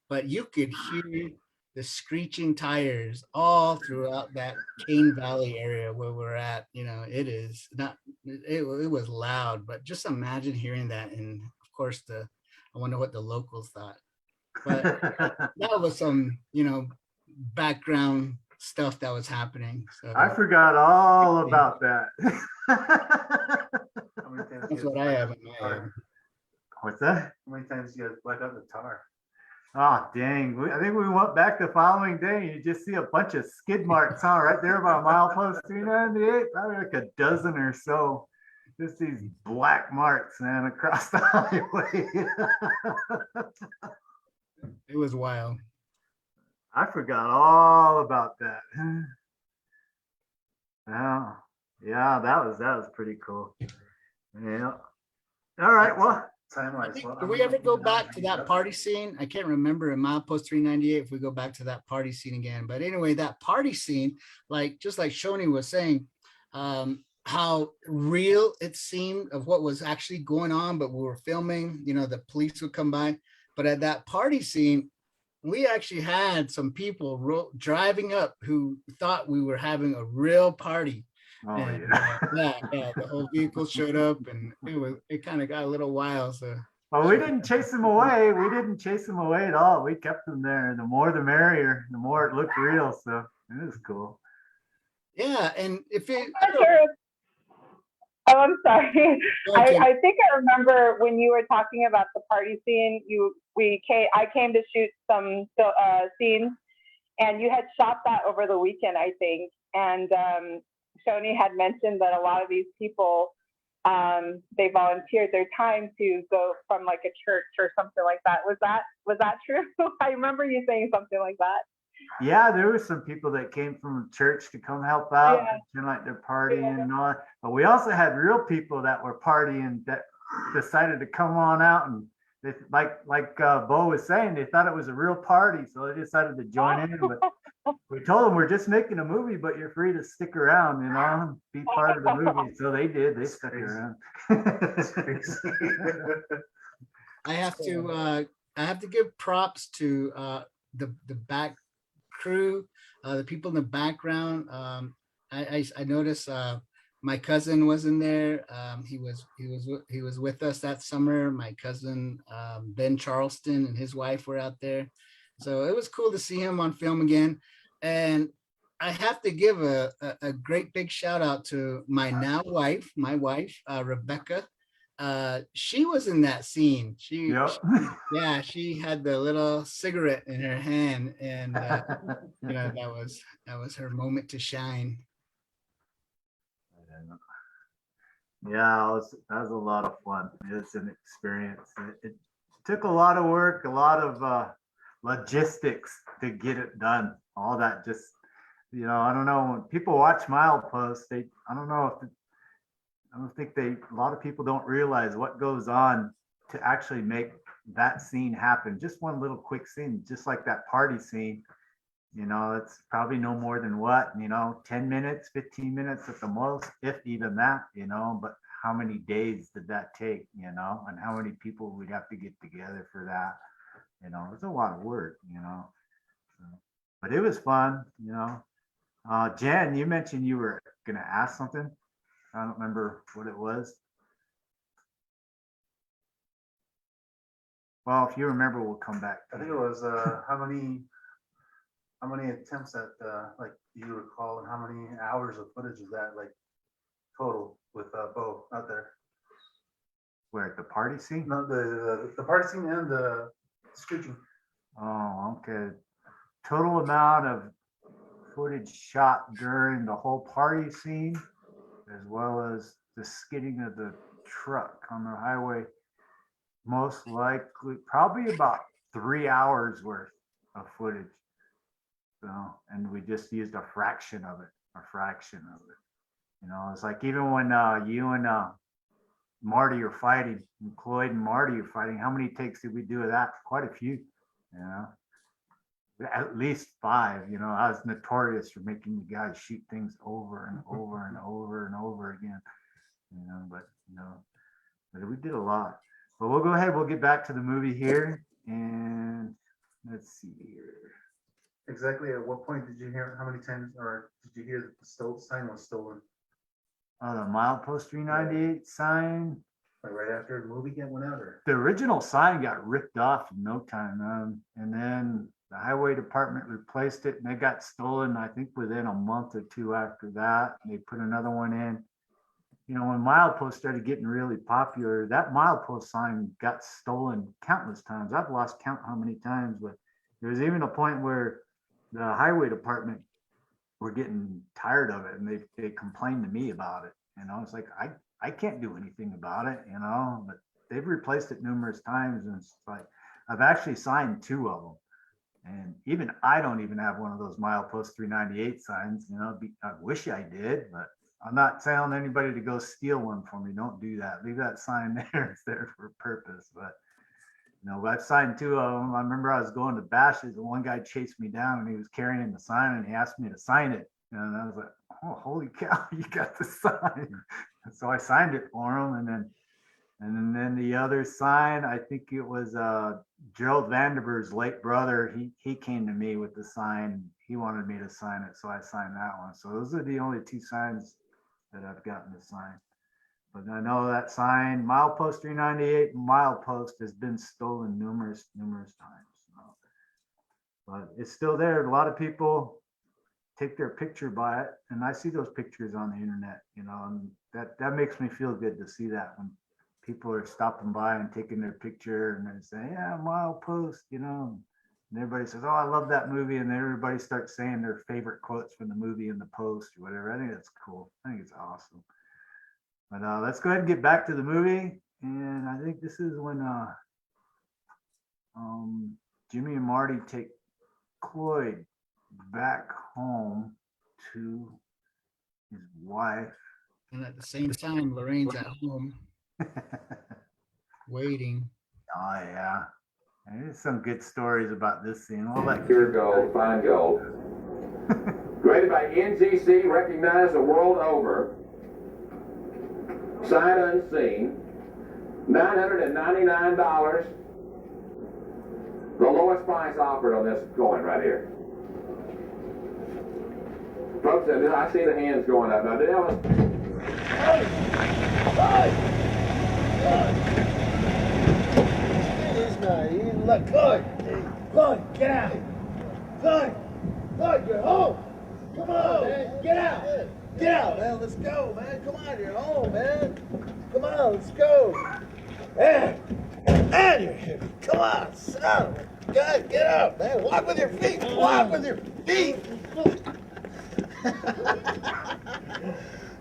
But you could hear the screeching tires all throughout that Cane Valley area where we're at. It is not, it was loud, but just imagine hearing that. And of course, I wonder what the locals thought. But that was some, background stuff that was happening. So I forgot all about that. that's what I have in my head. What's that? How many times you guys black out the tar? Oh, dang. I think we went back the following day and you just see a bunch of skid marks, huh? Right there about milepost 398, probably like a dozen or so. Just these black marks, man, across the highway. It was wild. I forgot all about that. Oh, yeah, that was pretty cool. Yeah. All right, well. Did we ever go back to that party scene? I can't remember in milepost 398 if we go back to that party scene again. But anyway, that party scene, just like Shoney was saying, how real it seemed of what was actually going on, but we were filming, the police would come by. But at that party scene, we actually had some people driving up who thought we were having a real party. Oh, And, yeah. The whole vehicle showed up, and it kind of got a little wild. So, well, we didn't chase them away. We didn't chase them away at all. We kept them there. The more, the merrier. The more it looked real. So it was cool. Yeah, and if it. Oh, I'm sorry. I think I remember when you were talking about the party scene. I came to shoot some scenes, and you had shot that over the weekend, I think. And Shoney had mentioned that a lot of these people, they volunteered their time to go from like a church or something like that. Was that true? I remember you saying something like that. Yeah, there were some people that came from church to come help out, Yeah. like they're partying and all that. But we also had real people that were partying that decided to come on out, and they, like Bo was saying, they thought it was a real party, so they decided to join in. But we told them we're just making a movie, but you're free to stick around, be part of the movie. So they did. They stuck around. I have to give props to the back crew, the people in the background. I noticed my cousin was in there. He was with us that summer. My cousin Ben Charleston and his wife were out there, so it was cool to see him on film again. And I have to give a great big shout out to my wife, Rebecca. She was in that scene. She had the little cigarette in her hand, and that was her moment to shine. Yeah, that was a lot of fun. It's an experience. It took a lot of work, a lot of logistics to get it done. All that just, I don't know, when people watch Milepost, I don't think a lot of people don't realize what goes on to actually make that scene happen. Just one little quick scene, just like that party scene. It's probably no more than 10 minutes, 15 minutes at the most, if even that, but how many days did that take, and how many people we'd have to get together for that, it's a lot of work, so, but it was fun, Jen, you mentioned you were going to ask something. I don't remember what it was. Well, if you remember, we'll come back. I think it was how many attempts at like do you recall, and how many hours of footage is that like total with Bo out there? Where at the party scene? No, the party scene and the screeching. Oh, okay. Total amount of footage shot during the whole party scene, as well as the skidding of the truck on the highway. Most likely, probably about 3 hours worth of footage. So, and we just used a fraction of it. You know, it's like even when you and Marty are fighting, and Cloyd and Marty are fighting, how many takes did we do of that? Quite a few, you know. At least 5, you know. I was notorious for making the guys shoot things over and over and over and over again, you know, but we did a lot. But we'll go ahead, we'll get back to the movie here, and let's see here. Exactly at what point did you hear, how many times, or did you hear that the sign was stolen? Oh, the milepost 398 sign. Like right after the movie went out, or? The original sign got ripped off in no time, and then the highway department replaced it, and it got stolen, I think, within a month or 2 after that. They put another one in. You know, when milepost started getting really popular, that milepost sign got stolen countless times. I've lost count how many times, but there was even a point where the highway department were getting tired of it, and they complained to me about it. You know, it's like, I can't do anything about it, you know, but they've replaced it numerous times, and it's like, I've actually signed 2 of them. And even I don't even have one of those milepost 398 signs, you know. I wish I did, but I'm not telling anybody to go steal one for me. Don't do that. Leave that sign there. It's there for a purpose. But, you know, I've signed 2 of them. I remember I was going to Bashes, and one guy chased me down, and he was carrying the sign, and he asked me to sign it. And I was like, oh, holy cow, you got the sign. So I signed it for him. And then the other sign, I think it was Gerald Vanderveer's late brother. He came to me with the sign. He wanted me to sign it, so I signed that one. So those are the only 2 signs that I've gotten to sign. But I know that sign, milepost 398 milepost, has been stolen numerous times. So, but it's still there. A lot of people take their picture by it, and I see those pictures on the internet, you know, and that makes me feel good to see that when people are stopping by and taking their picture, and they say, yeah, milepost, you know, and everybody says, oh, I love that movie, and then everybody starts saying their favorite quotes from the movie in the post or whatever. I think that's cool. I think it's awesome. But let's go ahead and get back to the movie. And I think this is when Jimmy and Marty take Cloyd back home to his wife. And at the same time, Lorraine's at home waiting. Oh, yeah. And there's some good stories about this scene. We'll let Pure gold, fine gold. Graded by NGC, recognized the world over. Sight unseen. $999. The lowest price offered on this coin right here. Folks, I see the hands going up. Now, Look, Cloyd, get out. Cloyd, you're home. Come on, man, get out. Get out, man, let's go, man. Come on, you're home, man. Come on, let's go. Man, you're here. Come on, son. God, get out, man. Walk with your feet. Walk with your feet.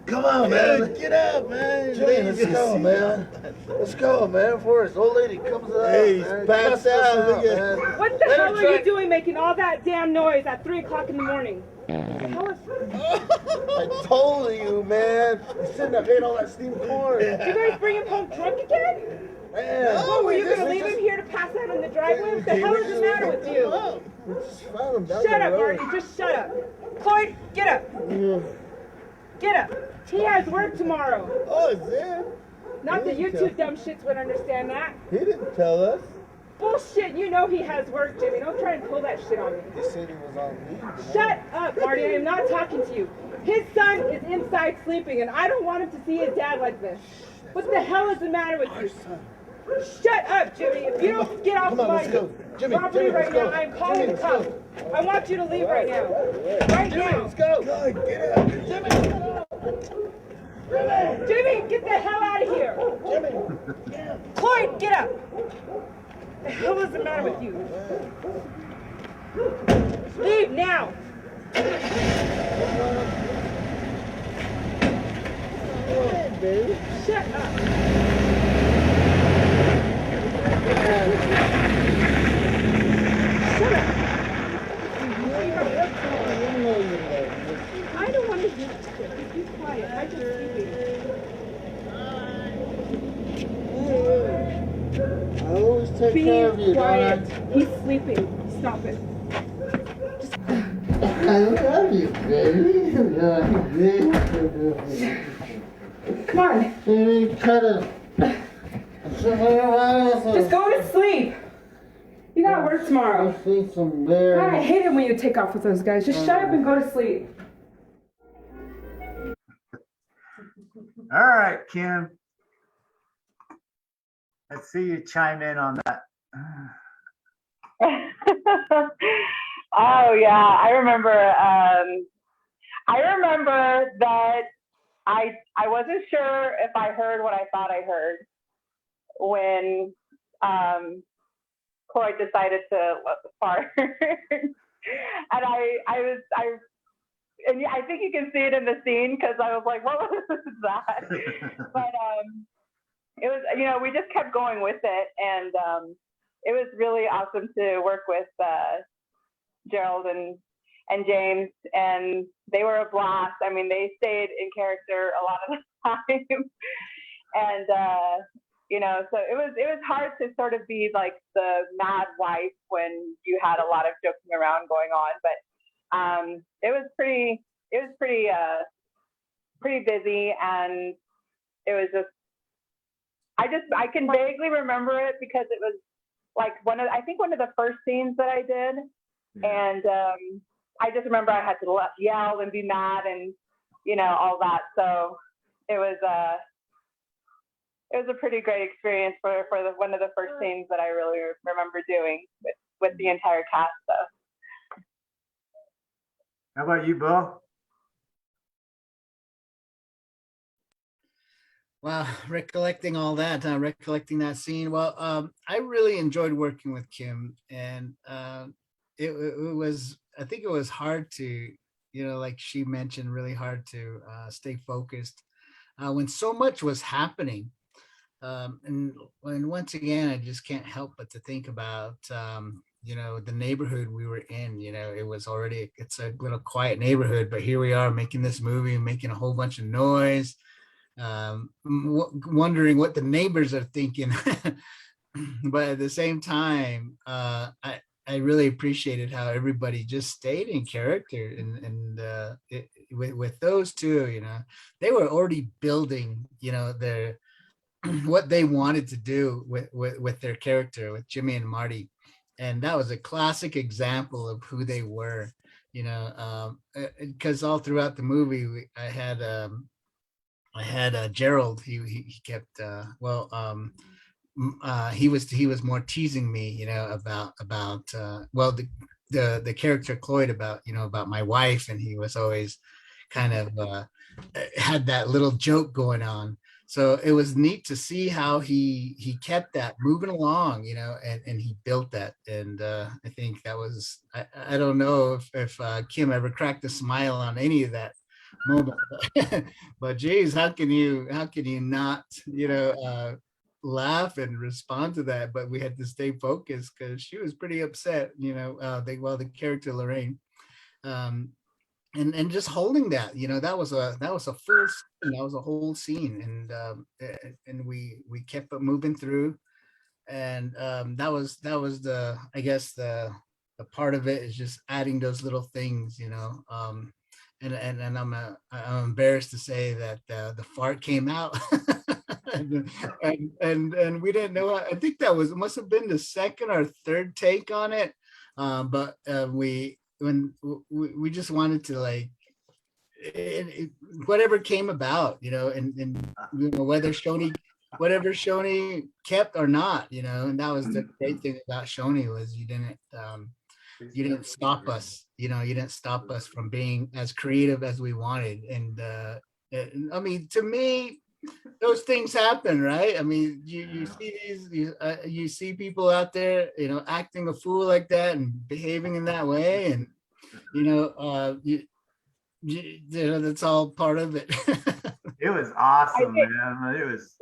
Come on, man. Get out, man. Let's go, man. Let's go, man. Before this old lady comes out. Hey, he's passed out, man. What the hell are you doing making all that damn noise at 3 o'clock in the morning? I told you, man. You shouldn't have ate all that steamed corn. Did you guys bring him home drunk again? Man. Oh, were you going to leave him here to pass out in the driveway? What the hell is the matter with you? Shut up, Marty. Just shut up. Cloyd, get up. Get up. He has work tomorrow. Oh, is there? Not that you 2 dumb shits would understand that. He didn't tell us. Bullshit. You know he has work, Jimmy. Don't try and pull that shit on me. He said he was on leave. Shut up, Marty. I am not talking to you. His son is inside sleeping, and I don't want him to see his dad like this. What the hell is the matter with you? Shut up, Jimmy. If you don't get off my property right now, I'm calling the cops. I want you to leave right now. Right now. Let's go. Get up. Jimmy, get the hell out of here. Cloyd, get up. What the hell is the matter with you? Leave now. Shut up. Shut up. I don't want to hear it. Be quiet. I just sleeping. I always take care of you, Be quiet. don't He's sleeping. Stop it. I love you, baby. Come on. Baby, cut it. Just go to sleep. You gotta work tomorrow. See some bears. God, I hate it when you take off with those guys. Just shut up and go to sleep. All right, Kim. Let's see you chime in on that. Oh yeah, I remember. I remember that I wasn't sure if I heard what I thought I heard when Cloyd decided to let the fart, and and I think you can see it in the scene because I was like, what was that? But it was, you know, we just kept going with it, and it was really awesome to work with Gerald and James, and they were a blast. I mean, they stayed in character a lot of the time, and you know, so it was hard to sort of be like the mad wife when you had a lot of joking around going on, but it was pretty busy, and it was just I can vaguely remember it because it was like one of the first scenes that I did. Yeah. And I just remember I had to yell and be mad and, you know, all that. So it was a pretty great experience for one of the first scenes that I really remember doing with the entire cast. So. How about you, Bo? Wow, recollecting all that, recollecting that scene. Well, I really enjoyed working with Kim, and it was, I think it was hard to, you know, like she mentioned, really hard to stay focused when so much was happening. And once again, I just can't help but to think about, you know, the neighborhood we were in. You know, it's a little quiet neighborhood, but here we are making this movie, making a whole bunch of noise. Wondering what the neighbors are thinking. But at the same time, I really appreciated how everybody just stayed in character, and with those two, you know, they were already building, you know, their what they wanted to do with their character, with Jimmy and Marty, and that was a classic example of who they were, you know, because all throughout the movie, I had Gerald. He kept he was more teasing me, you know, about well, the character Cloyd, about, you know, about my wife, and he was always kind of had that little joke going on. So it was neat to see how he kept that moving along, you know, and he built that. And I think that was, I don't know if Kim ever cracked a smile on any of that moment. But geez, how can you not, you know, laugh and respond to that? But we had to stay focused because she was pretty upset, you know. The character Lorraine, and just holding that, you know, that was a full scene, that was a whole scene, and we kept it moving through, and that was the, I guess, the part of it is just adding those little things, you know. And I'm embarrassed to say that the fart came out, and we didn't know. I think it must have been the second or third take on it, but we just wanted to, like, whatever came about, and whatever Shoney kept or not, and that was the great thing about Shoney was you didn't stop us, you didn't stop us from being as creative as we wanted. And I mean, to me, those things happen, right? I mean, you see you see people out there, acting a fool like that and behaving in that way, and that's all part of it. It was awesome, man. It was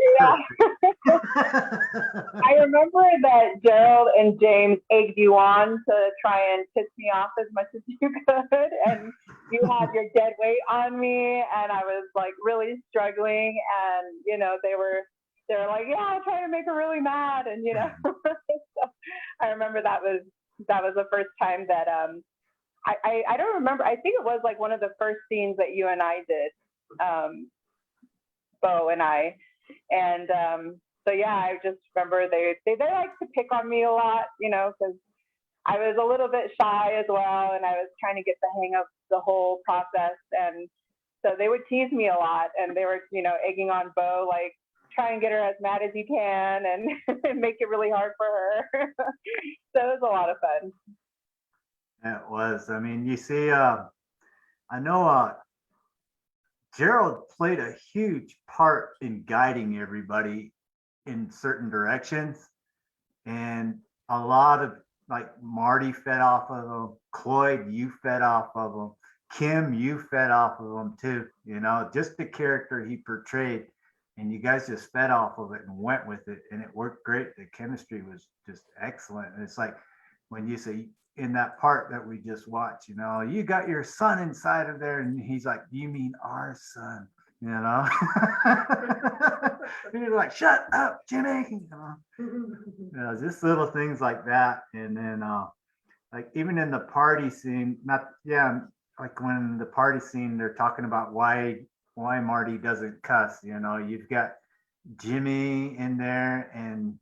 I remember that Gerald and James egged you on to try and piss me off as much as you could, and you had your dead weight on me, and I was like really struggling, and they were like, yeah, I'm trying to make her really mad, and so I remember that was the first time that I don't remember. I think it was like one of the first scenes that you and I did, Bo and I, and so yeah, I just remember they like to pick on me a lot, because I was a little bit shy as well, and I was trying to get the hang of the whole process, and so they would tease me a lot, and they were egging on Bo, like try and get her as mad as you can, and make it really hard for her. So it was a lot of fun. It was. I mean, you see, I know Gerald played a huge part in guiding everybody in certain directions. And a lot of, like, Marty fed off of him. Cloyd, you fed off of him. Kim, you fed off of him too. Just the character he portrayed. And you guys just fed off of it and went with it. And it worked great. The chemistry was just excellent. And it's like when you say, in that part that we just watched, you got your son inside of there, and he's like, you mean our son, You're like, shut up, Jimmy. Just little things like that. And then like even in the party scene, like when the party scene, they're talking about why Marty doesn't cuss. You've got Jimmy in there, and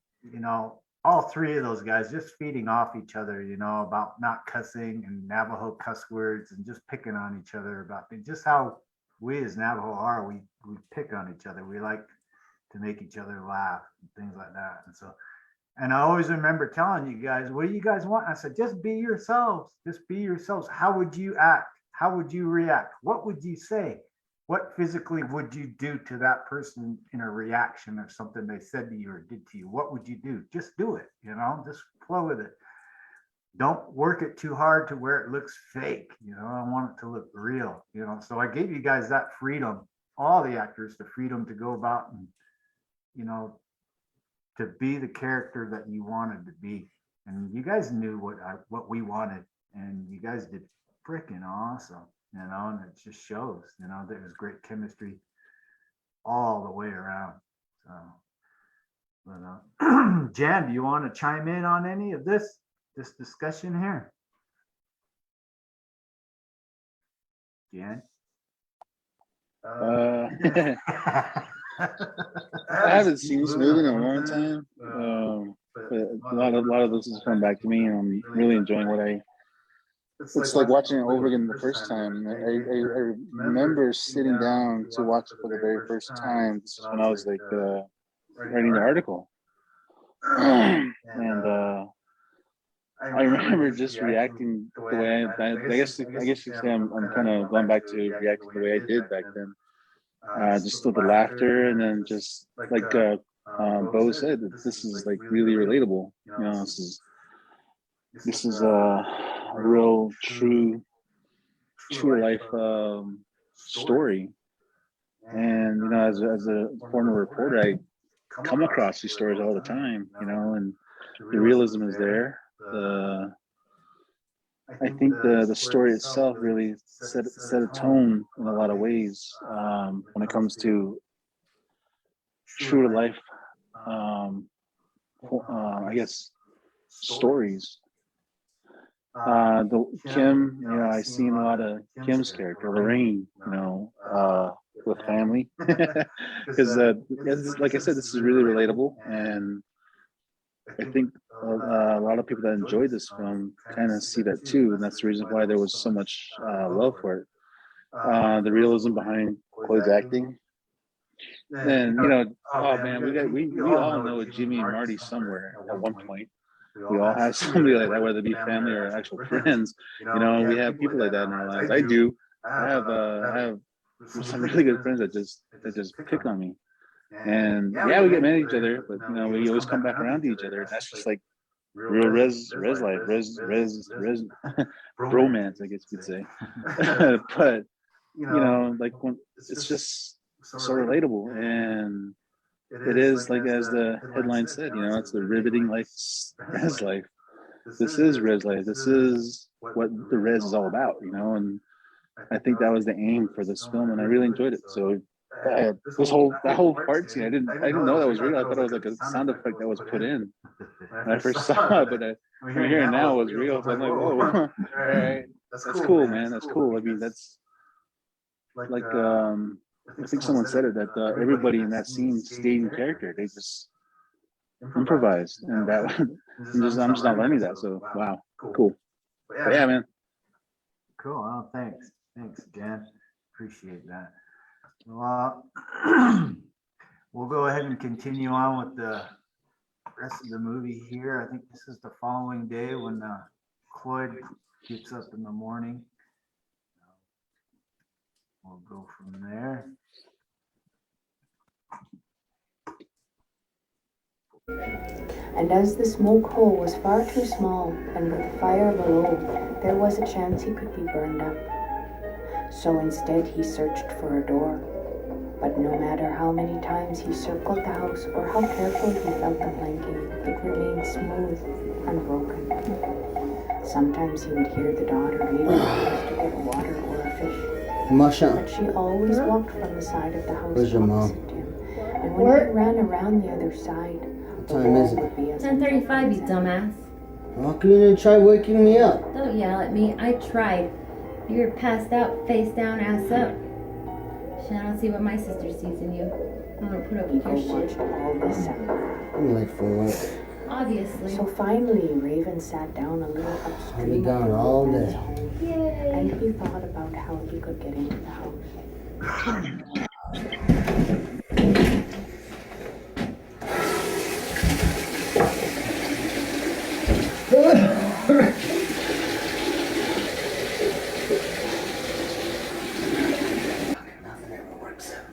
all three of those guys just feeding off each other, about not cussing and Navajo cuss words, and just picking on each other about things. Just how we as Navajo are, we pick on each other. We like to make each other laugh and things like that. And I always remember telling you guys, what do you guys want? I said, just be yourselves. Just be yourselves. How would you act? How would you react? What would you say? What physically would you do to that person in a reaction or something they said to you or did to you? What would you do? Just do it, just flow with it. Don't work it too hard to where it looks fake. I want it to look real, So I gave you guys that freedom, all the actors, the freedom to go about and, to be the character that you wanted to be. And you guys knew what we wanted, and you guys did freaking awesome. And it just shows, there was great chemistry all the way around. So, but Jan, do you want to chime in on any of this discussion here? Jan? I haven't seen this movie in a long time, but a lot of this has come back to me, and I'm really enjoying what it's like watching it over again the first time. I remember sitting down to watch it for the very first time when I was like writing the article, and I remember just reacting the way I guess you say I'm kind of going back to reacting the way I did back then. Just with the laughter, and then just like Bo said, this is like really relatable. This is a real true life story. And as a former reporter, I come across these stories all the time. And the realism is there. I think the story itself really set a tone in a lot of ways when it comes to true to life, I guess, stories. The Kim, I seen a lot of Kim's character, Lorraine, with family, because like I said, this is really relatable, and I think a lot of people that enjoyed this film kind of see that too, and that's the reason why there was so much love for it. the realism behind Chloe's acting. And oh man, we all know Jimmy and Marty somewhere at one point. We all have somebody like that, whether it be family or actual friends. We have people like that in our lives. I do. I have some really good friends that just pick on me. And yeah, we get mad at each other, but we always come back around to each other. And that's just like real res life, res bromance, I guess you could say. But like when it's just so relatable, and it is like as the headline said, it's the riveting life, res life. This is res life. This is what the res is all about, and I think that was the aim for this film, and I really enjoyed it. So that whole part scene, I didn't know that was real. I thought it was like a sound effect that was put in when I first saw it, but I'm hearing now it was real. So I'm like, whoa, all right, that's cool, man. That's cool. I mean, that's like I think someone said it that everybody in that scene stayed in character. They just improvised, and that I'm just not learning that. So wow, cool. But yeah, man. Cool. Oh, thanks, Jen. Appreciate that. Well, we'll go ahead and continue on with the rest of the movie here. I think this is the following day when Cloyd gets up in the morning. We'll go from there. And as the smoke hole was far too small, and with the fire below, there was a chance he could be burned up. So instead he searched for a door. But no matter how many times he circled the house or how careful he felt the planking, it remained smooth, unbroken. Sometimes he would hear the daughter leaving the house to get water or a fish. Masha. But she always walked from the side of the house Where's your mom? opposite him. And when he ran around the other side, what time is it? 10:35, you dumbass. How come you didn't try waking me up? Don't yell at me. I tried. You were passed out, face down, ass up. Shit, I don't see what my sister sees in you. I'm gonna put up with your shit. all this. I'm late for work. Obviously. So finally, Raven sat down a little I'll upstream. be gone all day. And he thought about how he could get into the house. Nothing ever works out.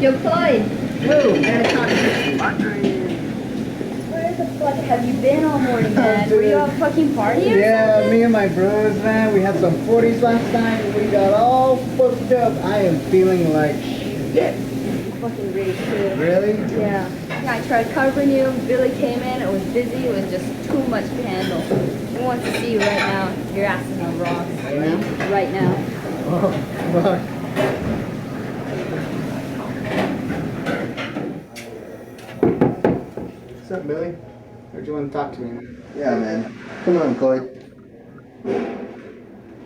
Yo, Clyde. Whoa, I gotta talk to you. Where the fuck have you been all morning, man? Were you out fucking partying? Yeah, me and my bros, man, we had some 40s last night. We got all fucked up. I am feeling like shit. Fucking rage too. Really? Yeah. Yeah, I tried covering you. Billy came in. It was busy. It was just too much to handle. He wants to see you right now. Your ass is on rocks. Right now? Right now. Oh, fuck. What's up, Billy? Where'd you want to talk to me? Yeah, man. Come on, Cloyd.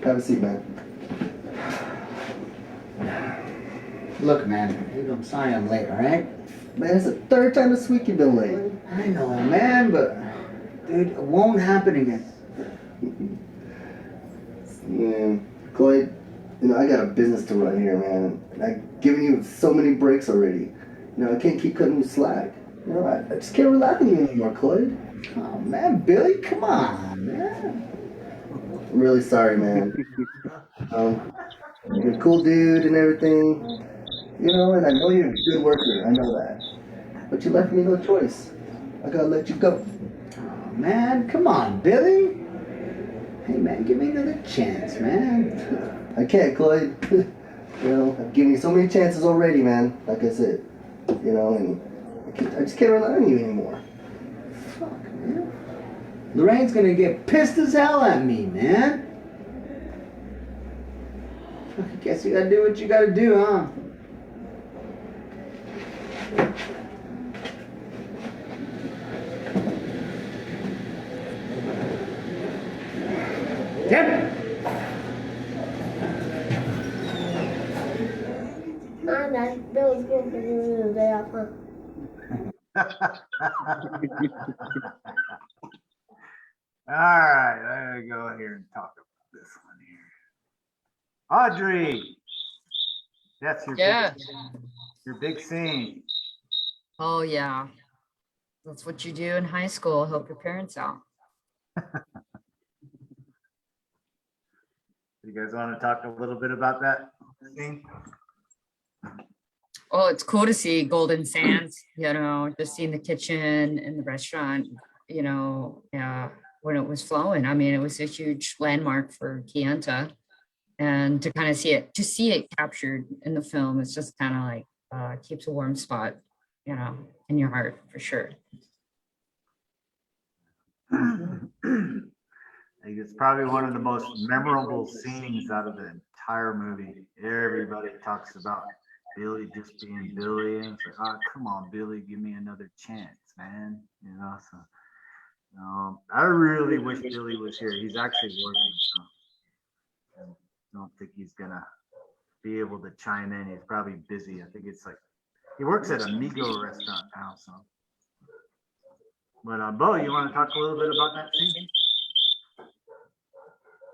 Have a seat, man. Look, man, dude, I'm sorry I'm late, alright? Man, it's the third time this week you've been late. I know, man, but dude, it won't happen again. Yeah, Cloyd, I got a business to run here, man. I've given you so many breaks already. I can't keep cutting you slack. I just can't rely on you anymore, Cloyd. Oh man, Billy, come on, man. I'm really sorry, man. You're a cool dude and everything, you know, and I know you're a good worker. I know that. But you left me no choice. I gotta let you go. Oh, man, come on, Billy. Hey, man, give me another chance, man. I can't, Clyde. You know, I've given you so many chances already, man. Like I said, you know, and I just can't rely on you anymore. Fuck, man. Lorraine's gonna get pissed as hell at me, man. I guess you gotta do what you gotta do, huh? Yep. Billy's going to give me the day off, huh? All right, I'm gonna go here and talk about this one here. Audrey, that's your big scene. Oh yeah. That's what you do in high school. Help your parents out. You guys want to talk a little bit about that scene? Oh, it's cool to see Golden Sands, you know, just seeing the kitchen and the restaurant, you know, when it was flowing. I mean, it was a huge landmark for Kayenta. And to kind of see it captured in the film, it's just kind of like keeps a warm spot, you know, in your heart for sure. I think it's probably one of the most memorable scenes out of the entire movie. Everybody talks about Billy just being Billy, and it's like, oh, come on, Billy, give me another chance, man. You know, so I really wish Billy was here. He's actually working, so I don't think he's gonna be able to chime in. He's probably busy. I think it's like he works at a Migo restaurant now, so. But Bo, you want to talk a little bit about that scene?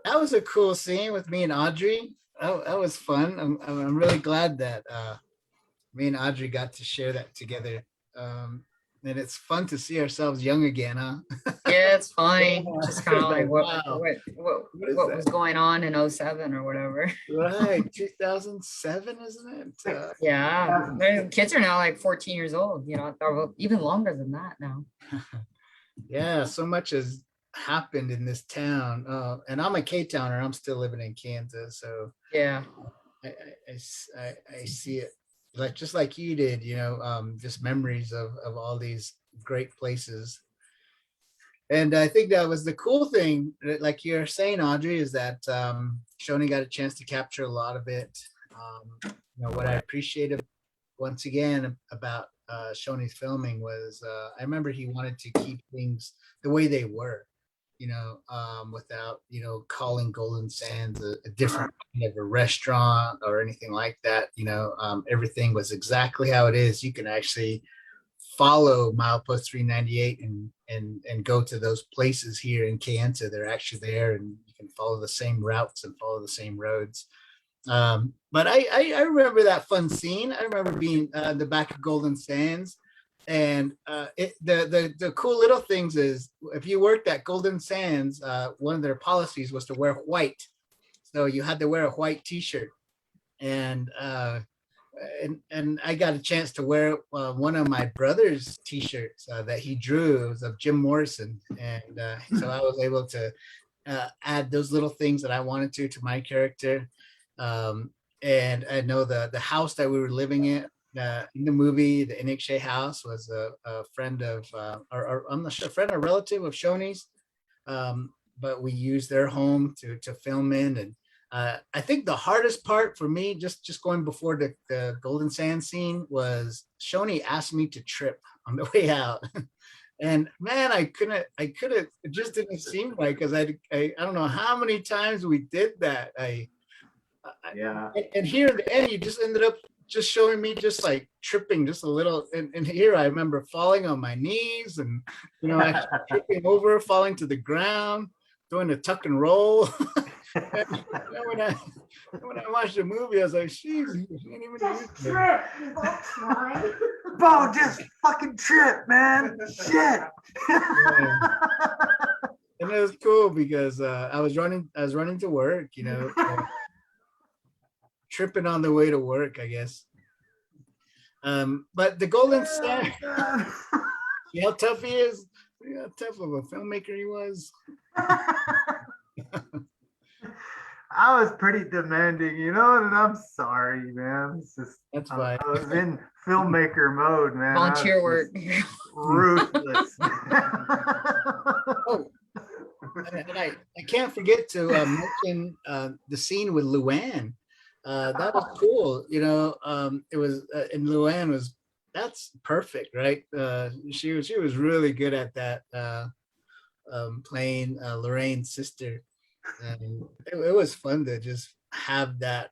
That was a cool scene with me and Audrey. That was fun. I'm really glad that me and Audrey got to share that together. And it's fun to see ourselves young again, huh? Yeah, it's funny. Just kind of like what was going on in 07 or whatever. Right, 2007, isn't it? Yeah, kids are now like 14 years old, you know, or even longer than that now. Yeah, so much has happened in this town. And I'm a K-Towner. I'm still living in Kansas, so yeah, I see it like just like you did, you know, just memories of all these great places. And I think that was the cool thing, like you're saying, Audrey, is that Shoni got a chance to capture a lot of it. You know, what I appreciated once again about Shoni's filming was I remember he wanted to keep things the way they were, you know, without, you know, calling Golden Sands a different kind of a restaurant or anything like that. You know, everything was exactly how it is. You can actually follow milepost 398 and go to those places here in Kayenta. They're actually there, and you can follow the same routes and follow the same roads. But I remember that fun scene. I remember being the back of Golden Sands, and the cool little things is if you worked at Golden Sands, one of their policies was to wear white, so you had to wear a white T-shirt, and I got a chance to wear one of my brother's T-shirts that he drew. It was of Jim Morrison, and so I was able to add those little things that I wanted to my character. And I know the house that we were living in the movie, the Inikshe house, was a friend of, or I'm not sure, a friend or relative of Shoni's, but we used their home to film in. And I think the hardest part for me, just going before the Golden Sand scene, was Shoni asked me to trip on the way out. And man, I couldn't, it just didn't seem right, because I don't know how many times we did that. And here in the end, you just ended up just showing me just like tripping just a little. And here I remember falling on my knees and, you know, actually tripping over, falling to the ground, doing a tuck and roll. And when I watched the movie, I was like, "Jeez, you ain't even just trip, Bo, just fucking trip, man, shit." And it was cool because I was running to work, tripping on the way to work, I guess. But the Golden Star, see how tough he is? See how tough of a filmmaker he was? I was pretty demanding, and I'm sorry, man. It's just That's fine. I was in filmmaker mode, man. Volunteer work. Ruthless. Oh, and I can't forget to mention the scene with Luann. That was cool. It was and Luann was that's perfect, right? She was really good at that, playing Lorraine's sister, and it was fun to just have that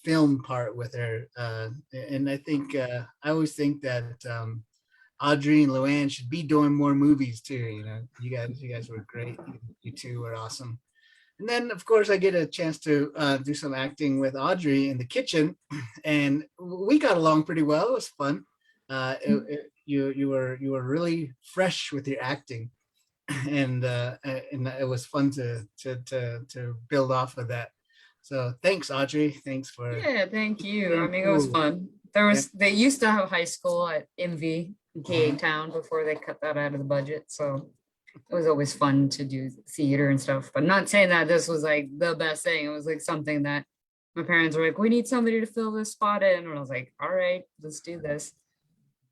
film part with her. And I think I always think that Audrey and Luann should be doing more movies too. You guys were great. You two were awesome. And then, of course, I get a chance to do some acting with Audrey in the kitchen, and we got along pretty well. It was fun. You were really fresh with your acting, and it was fun to build off of that. So thanks, Audrey. Thanks for. Yeah, thank you. I mean, it was fun. They used to have high school at MV in KA Town before they cut that out of the budget. So it was always fun to do theater and stuff, but not saying that this was like the best thing. It was like something that my parents were like, we need somebody to fill this spot in. And I was like, all right, let's do this.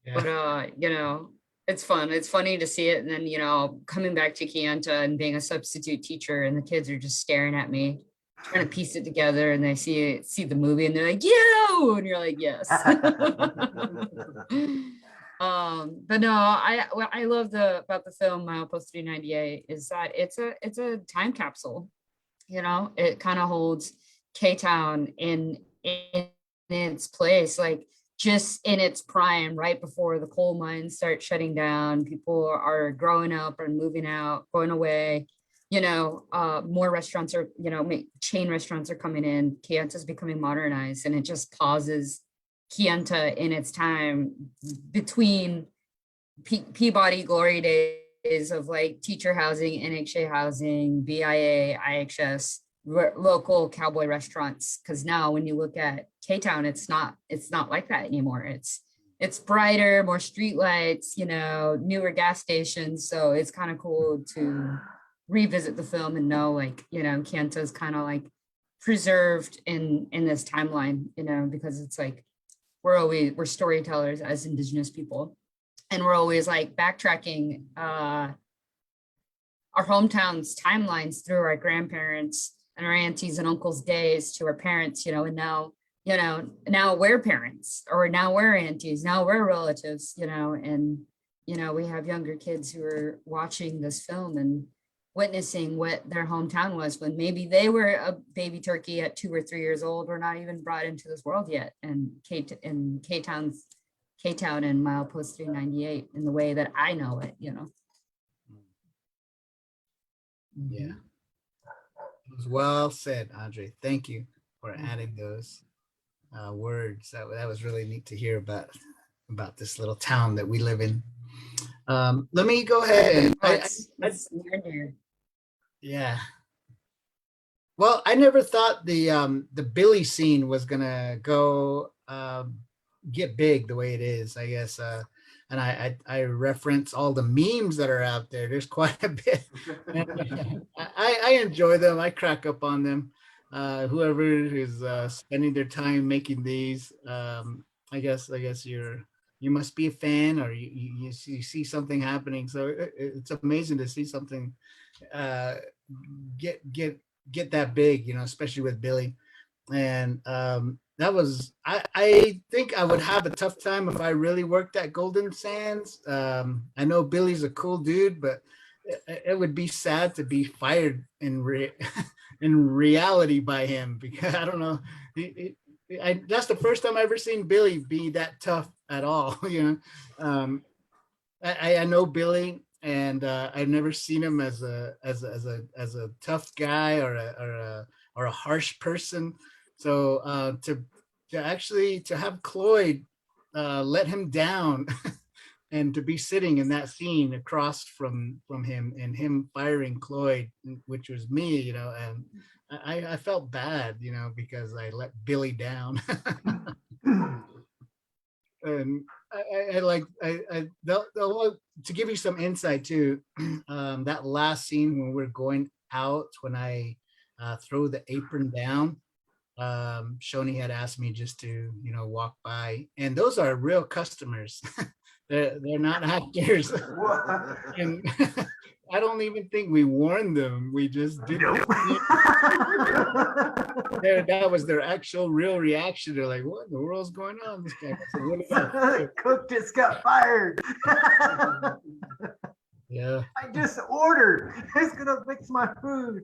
Yeah. But, it's fun. It's funny to see it. And then, coming back to Kianta and being a substitute teacher, and the kids are just staring at me, trying to piece it together, and they see the movie and they're like, "You," and you're like, "Yes." But no, I love about the film Milepost 398 is that it's a time capsule. It kind of holds K-Town in its place, like just in its prime, right before the coal mines start shutting down. People are growing up and moving out, going away. More restaurants are, chain restaurants are coming in. Kianta is becoming modernized, and it just pauses Kianta in its time between Peabody glory days of like teacher housing, NHA housing, BIA, IHS, local cowboy restaurants. Because now when you look at K-Town, it's not like that anymore. It's brighter, more street lights, newer gas stations. So it's kind of cool to revisit the film and know, like, Kianta is kind of like preserved in this timeline, because it's like we're storytellers as Indigenous people, and we're always like backtracking our hometowns timelines through our grandparents and our aunties and uncles' days to our parents, and now we're parents, or now we're aunties, now we're relatives, and we have younger kids who are watching this film and witnessing what their hometown was when maybe they were a baby turkey at 2 or 3 years old, or not even brought into this world yet. And K-Town and Milepost 398 in the way that I know it, Yeah. It was well said, Andre. Thank you for adding those words. That was really neat to hear about this little town that we live in. Let me go ahead and yeah. Well, I never thought the Billy scene was gonna go get big the way it is, I guess. And I reference all the memes that are out there. There's quite a bit. I enjoy them. I crack up on them. Whoever is spending their time making these, I guess you must be a fan, or you see something happening. So it's amazing to see something get that big, especially with Billy. And that was I think I would have a tough time if I really worked at Golden Sands. I know Billy's a cool dude, but it would be sad to be fired in reality by him, because I don't know. That's the first time I've ever seen Billy be that tough at all. I know Billy, and I've never seen him as a tough guy or a harsh person. So to have Cloyd let him down and to be sitting in that scene across from him and him firing Cloyd, which was me, you know, and I felt bad, you know, because I let Billy down. And to give you some insight too, that last scene when we're going out, when I throw the apron down, Shoni had asked me just to, you know, walk by, and those are real customers. they're not actors. And I don't even think we warned them. We just did. That was their actual real reaction. They're like, "What in the world's going on?" This guy. Cook just got fired. Yeah. I just ordered. It's gonna fix my food.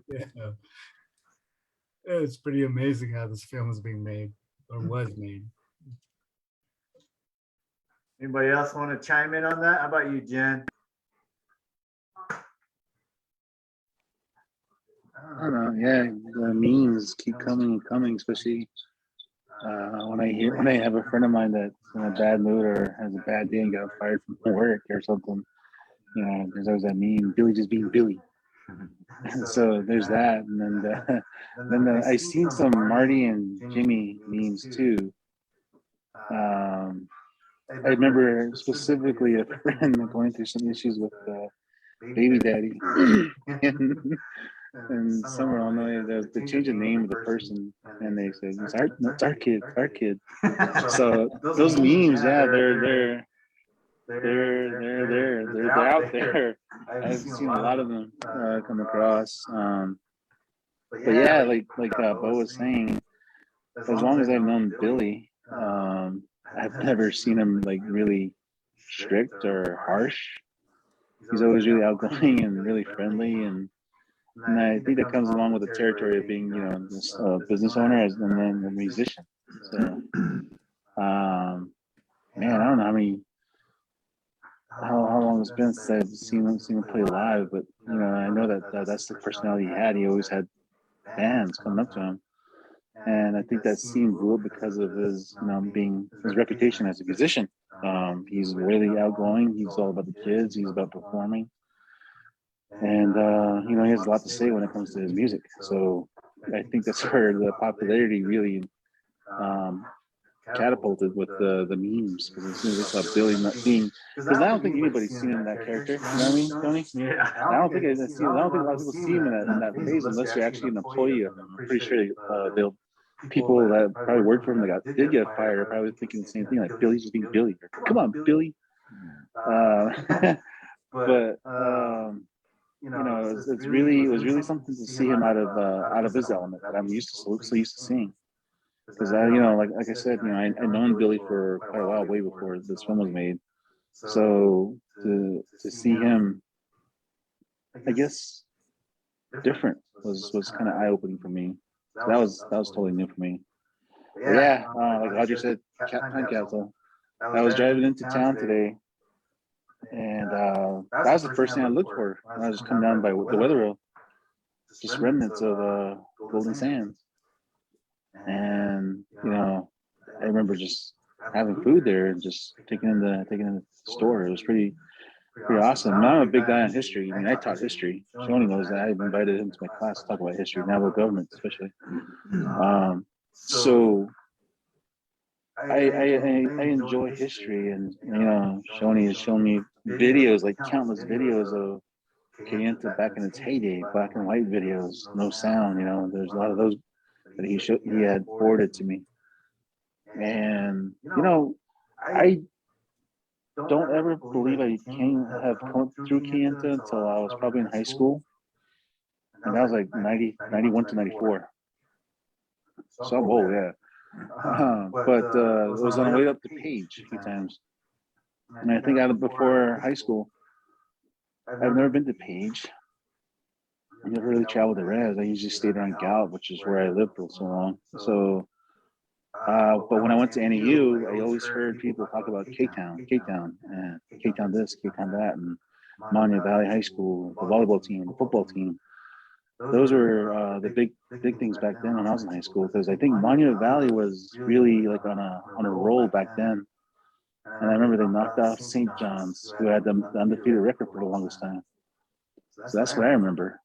Yeah. It's pretty amazing how this film is being made or was made. Anybody else want to chime in on that? How about you, Jen? I don't know. Yeah, the memes keep coming and coming, especially when I have a friend of mine that's in a bad mood or has a bad day and got fired from work or something. You know, there's always that meme, Billy just being Billy. So there's that, and then I've seen some Marty and Jimmy memes too. I remember specifically a friend going through some issues with baby daddy, and somewhere along the way they changed the name of the person, and they said it's our kid, our kid. So those memes, yeah, they're out there. I've seen a lot of them come across. But yeah, like Bo was saying, as long as I've known Billy, I've never seen him like really strict or harsh. He's always really outgoing and really friendly, and I think that comes along with the territory of being, you know, this business owner and then a musician. So, man, I don't know how long it's been since I've seen him play live, but you know, I know that's the personality he had. He always had fans coming up to him, and I think that scene blew up because of his, you know, being his reputation as a musician. He's really outgoing. He's all about the kids. He's about performing, and you know, he has a lot to say when it comes to his music. So I think that's where the popularity really catapulted with the memes, because as soon as I saw Billy not being, because I don't think anybody's seen him in that character. You know what I mean, Tony? Yeah. I don't think a lot of people see him in that phase unless you're actually an employee of him. I'm pretty sure they'll people that probably worked for him that did get fired are probably thinking the same thing, like Billy's just being Billy. Come on, Billy. But you know, it was really something to see him out of his element that I'm so used to seeing. Because you know, like I said, you know, I known Billy for quite a while, way before this film was made. So to see him, I guess, different was kind of eye opening for me. So that was totally new for me. But yeah, like Roger said, time capsule. I was driving into town today, and that was the first thing I looked for when I was coming down by the weather wheel. Just remnants of Golden Sands. And you know, I remember just having food there and just taking in the store. It was pretty awesome. Now I'm a big guy on history. I mean, I taught history. Shoni knows that. I've invited him to my class to talk about history, national government especially. So I enjoy history, and you know, Shoni has shown me videos, like countless videos of Kayenta back in its heyday, black and white videos, no sound. You know, there's a lot of those that he had forwarded to me. And you know, I don't ever believe I have come through Kayenta until I was probably in high school, and that was like 91 to 94. So I'm old, yeah. But it was on the way up to Page a few times, and I think before high school, I've never been to Page. I never really traveled to Res. I usually stayed around Gallup, which is where I lived for so long. So, but when I went to NEU, I always heard people talk about K-Town, and K-Town this, K-Town that, and Monument Valley High School, the volleyball team, the football team. Those were the big things back then when I was in high school, because I think Monument Valley was really like on a roll back then. And I remember they knocked off St. John's, who had the undefeated record for the longest time. So that's what I remember.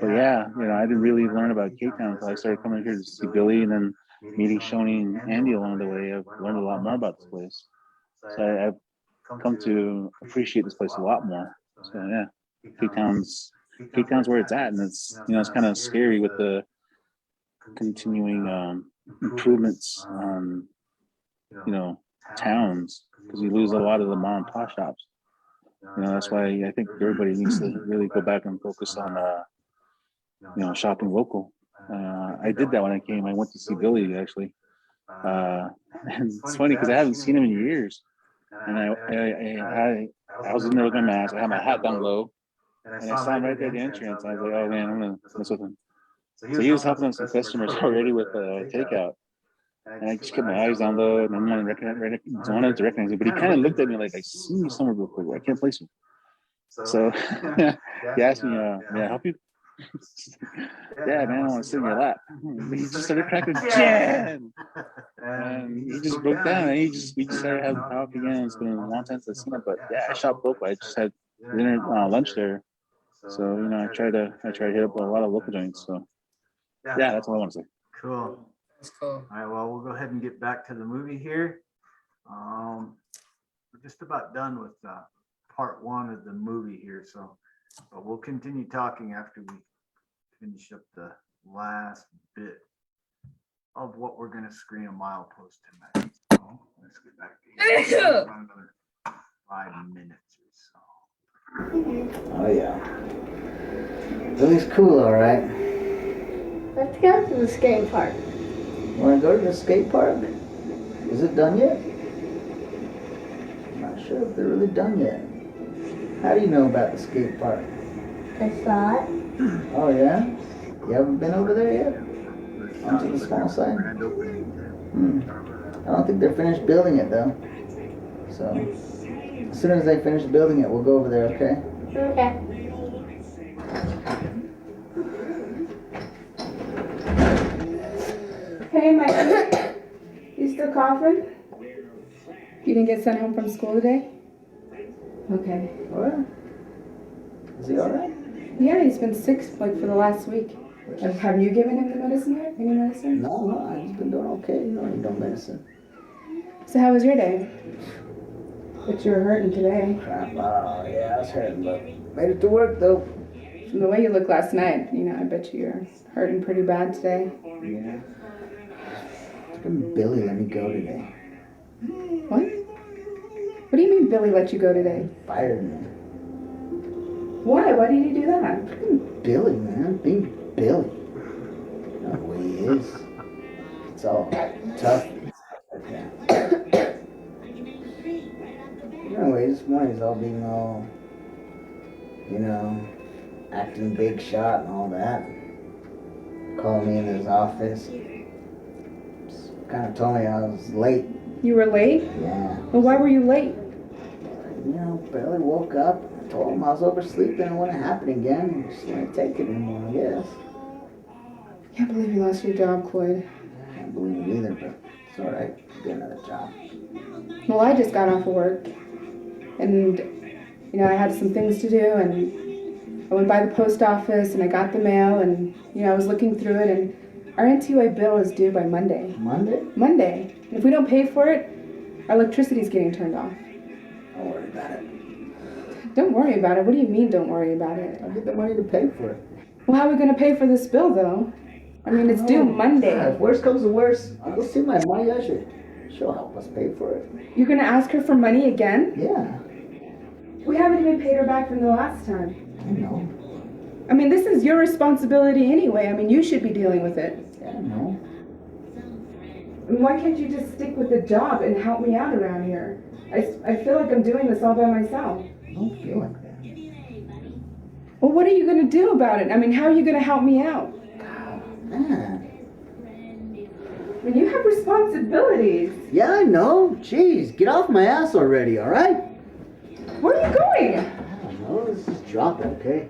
But yeah, I didn't really learn about Cape Town until I started coming here to see Billy, and then meeting Shoni and Andy along the way. I've learned a lot more about this place. So I've come to appreciate this place a lot more. So yeah, Cape Town's where it's at, and it's kind of scary with the continuing improvements on towns, because you lose a lot of the mom and pop shops. That's why I think everybody needs to really go back and focus on shopping local. I did that when I came. I went to see Billy actually, and it's funny because I haven't seen him in years. And I was in there with my mask. I had my hat down low, and I saw him right there at the entrance. I was like, oh man, I'm gonna mess with him. So he was helping us some customers already with takeout. And I just kept my eyes down low, and I wanted to recognize him. But he kind of looked at me like, I see you somewhere real quick. I can't place you. So he asked me, may I help you? Yeah, man, I want to sit in your lap. He just started cracking jam. And he just broke down, and we just started having talk again. It's been a long time since I've seen him, but yeah, I shop local. I just had dinner, lunch there. So, I try to hit up a lot of local joints. So yeah, that's all I want to say. Cool. That's cool. All right, well, we'll go ahead and get back to the movie here. We're just about done with part one of the movie here, but we'll continue talking after we finish up the last bit of what we're going to screen a milepost tonight. So let's get back to here. Another 5 minutes or so. Oh yeah. Billy's cool, all right. Let's go to the skate park. Want to go to the skate park? Is it done yet? I'm not sure if they're really done yet. How do you know about the skate park? I saw it. Oh yeah? You haven't been over there yet? Onto the small side? I don't think they're finished building it though. So, as soon as they finish building it, we'll go over there, okay? Okay. Hey, Mikey. You still coughing? You didn't get sent home from school today? Okay. What? Is he alright? Yeah, he's been sick for the last week. Have you given him the medicine yet? Any medicine? No, he's been doing okay. You know, he don't medicine. So how was your day? But you were hurting today. Oh, yeah, I was hurting, but made it to work though. From the way you looked last night, I bet you're hurting pretty bad today. Yeah. Billy let me go today. What? What do you mean Billy let you go today? Fired me. Why? Why did you do that? Billy, man. Being Billy. You know who he is. It's all tough. Anyways, this morning he's all being all, acting big shot and all that. Calling me in his office. Kind of told me I was late. You were late? Yeah. Well, why were you late? Barely woke up. I told him I was oversleeping and it wouldn't happen again. I just didn't take it anymore, I guess. Can't believe you lost your job, Cloyd. I can't believe it either, but it's alright. Get another job. Well, I just got off of work. And, I had some things to do, and I went by the post office and I got the mail, and, I was looking through it, and our NTUA bill is due by Monday. Monday? Monday. And if we don't pay for it, our electricity's getting turned off. Don't worry about it. Don't worry about it? What do you mean, don't worry about it? I'll get the money to pay for it. Well, how are we going to pay for this bill, though? I mean, it's due Monday. Yeah, if worst comes to worst, I'll go see my money usher. She'll help us pay for it. You're going to ask her for money again? Yeah. We haven't even paid her back from the last time. I know. I mean, this is your responsibility anyway. I mean, you should be dealing with it. Yeah, I know. And why can't you just stick with the job and help me out around here? I feel like I'm doing this all by myself. I don't feel like that. Well, what are you going to do about it? I mean, how are you going to help me out? Man. I mean, you have responsibilities. Yeah, I know. Jeez, get off my ass already, alright? Where are you going? I don't know. Let's just drop it, okay?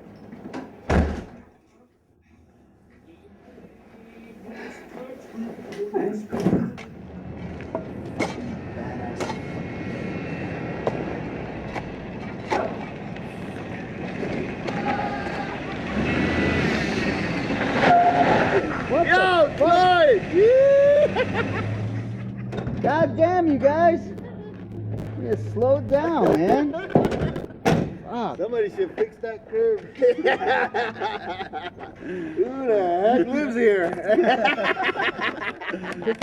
Badass God damn, you guys. You slow down, man. Fuck. Somebody should fix that curb. Who the heck lives here?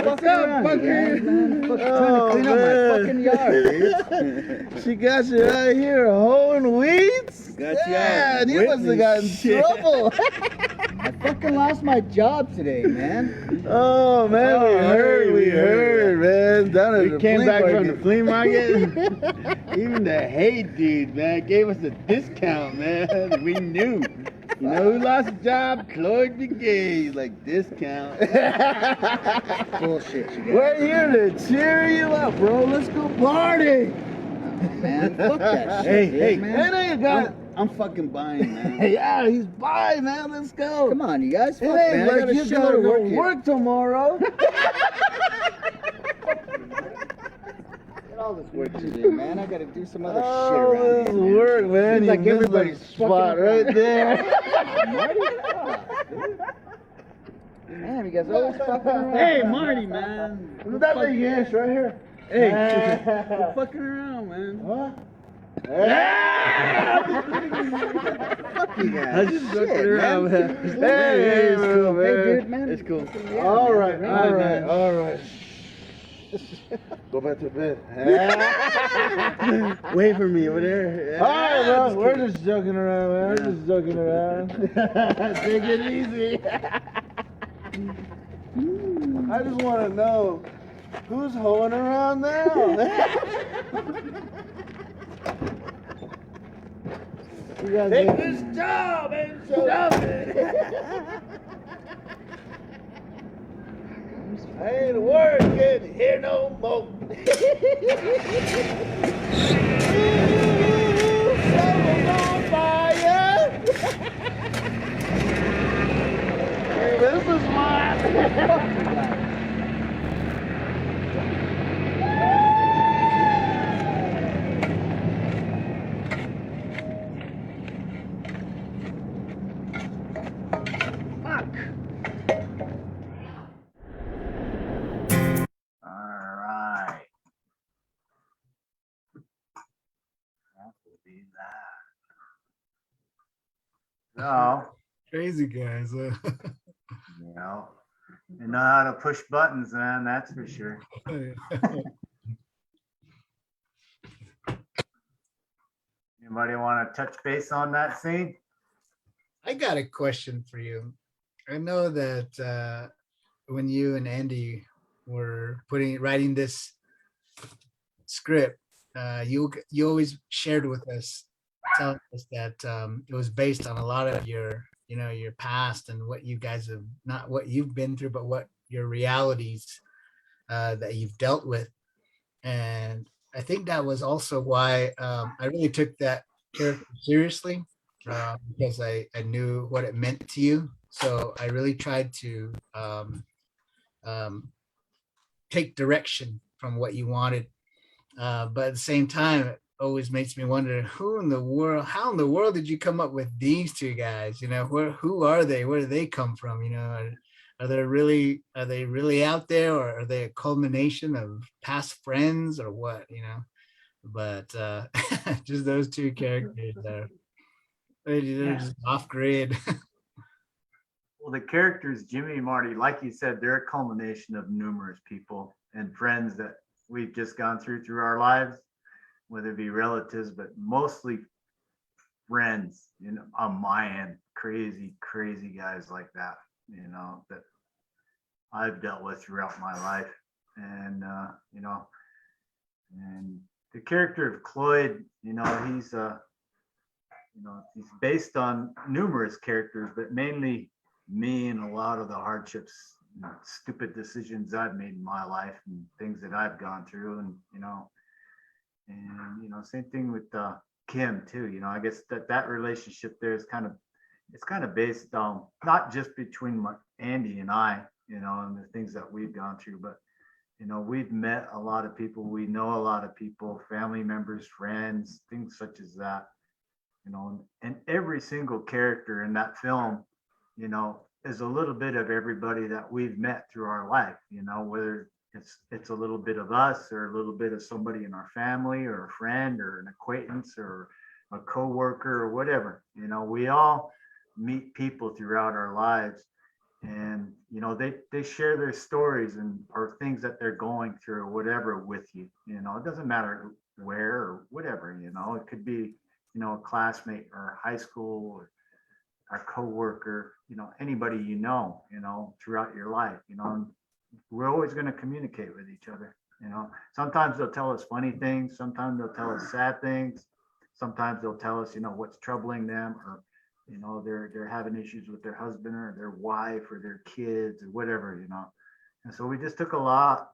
What's up, fucker? Man, fucking trying to clean up my fucking yard, dude. She got you out here hoeing weeds? Got you Yeah, out you must have got in shit. trouble. I fucking lost my job today, man. Oh man, we heard, man. Down at We the came flea back from the market. flea market. Even the hate dude, man, gave us a discount, man. We knew. You know who lost a job? Cloyd McGay. He's like, discount. Bullshit, you guys. We're here to cheer you up, bro. Let's go party. Man, fuck that shit, Hey, dude, hey, man. Hey, you got I'm fucking buying, man. Yeah, he's buying, man. Let's go. Come on, you guys. It Fuck, ain't man. I got like a you shitload gotta of go work here. work tomorrow. Get all this work to do, man. I gotta do some other shit Oh, around this here, man. work, man. Seems You like missed everybody's the spot fucking right there. Marty? Fuck, dude. Damn, you guys always fucking around. Hey, Marty, man. That big ass right here. Hey, we're fucking around, man. What? Fuck you guys. I was just joking Shit, around, man. It's Hey, it's man, cool, man. Hey, dude, man. It's cool. Yeah, All man. right, all right, all right. Go back to bed. Wait for me over there. All right, bro. We're just joking around, man. We're just joking around. Take it easy. I just want to know who's hoeing around now. You guys Take get- this job and shove it. I ain't working here no more. Someone's on fire. Hey, this is mine. All right. That will be that. So, Crazy guys. you know how to push buttons, man, that's for sure. Anybody want to touch base on that scene? I got a question for you. I know that when you and Andy were writing this script, you always shared with us, telling us that it was based on a lot of your past and what you guys have, not what you've been through, but what your realities that you've dealt with. And I think that was also why I really took that character seriously, because I knew what it meant to you. So I really tried to take direction from what you wanted. But at the same time, it always makes me wonder, how in the world did you come up with these two guys? Who are they? Where do they come from? Are they really out there, or are they a culmination of past friends, or what? But just those two characters they're just off grid. Well, the characters, Jimmy and Marty, like you said, they're a culmination of numerous people and friends that we've just gone through our lives, whether it be relatives, but mostly friends, on my end, crazy guys like that, that I've dealt with throughout my life. And, and the character of Cloyd, he's based on numerous characters, but mainly me and a lot of the hardships, stupid decisions I've made in my life and things that I've gone through. And, same thing with Kim too. I guess that relationship there is kind of based on not just between Andy and I, and the things that we've gone through, but we've met a lot of people, we know a lot of people, family members, friends, things such as that, and every single character in that film, is a little bit of everybody that we've met through our life, whether it's a little bit of us or a little bit of somebody in our family or a friend or an acquaintance or a coworker or whatever. You know, we all meet people throughout our lives, and you know they share their stories and or things that they're going through or whatever with you. You know, it doesn't matter where or whatever. You know, it could be, you know, a classmate or high school or a coworker. You know, anybody you know throughout your life. You know, and we're always going to communicate with each other. You know, sometimes they'll tell us funny things, sometimes they'll tell us sad things, sometimes they'll tell us, you know, what's troubling them, or you know, they're having issues with their husband or their wife or their kids or whatever, you know. And so we just took a lot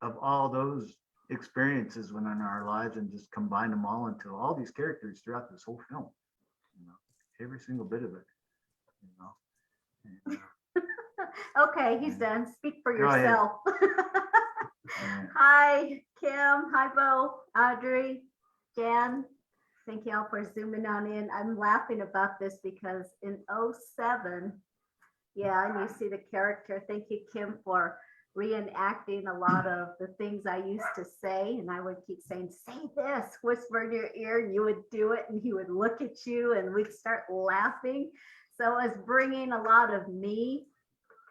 of all those experiences within our lives and just combined them all into all these characters throughout this whole film. You know, every single bit of it. You know. And, Okay, he's done. Speak for Go ahead. yourself. Hi, Kim. Hi, Bo, Audrey, Jan. Thank you all for zooming on in. I'm laughing about this because in '07, yeah, and you see the character. Thank you, Kim, for reenacting a lot of the things I used to say. And I would keep saying, say this, whisper in your ear, and you would do it, and he would look at you, and we'd start laughing. So I was bringing a lot of me,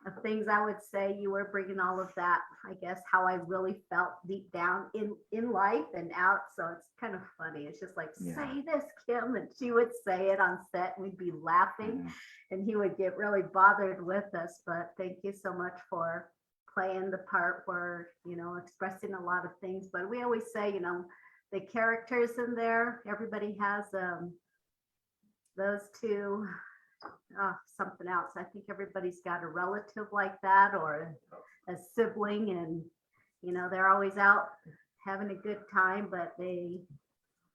of things I would say. You were bringing all of that, I guess, how I really felt deep down in life and out. So it's kind of funny. It's just like, say this, Kim, and she would say it on set, and we'd be laughing, and he would get really bothered with us. But thank you so much for playing the part where, you know, expressing a lot of things. But we always say, you know, the characters in there, everybody has those two. Something else. I think everybody's got a relative like that or a sibling, and you know, they're always out having a good time, but they,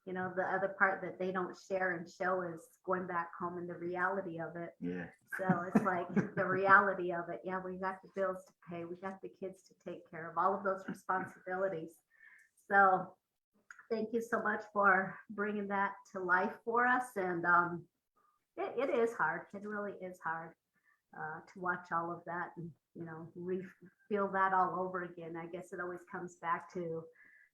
you know, the other part that they don't share and show is going back home and the reality of it. Yeah. So it's like the reality of it. Yeah, we got the bills to pay, we got the kids to take care of, all of those responsibilities. So thank you so much for bringing that to life for us. And it is hard. It really is hard to watch all of that and, you know, feel that all over again. I guess it always comes back to,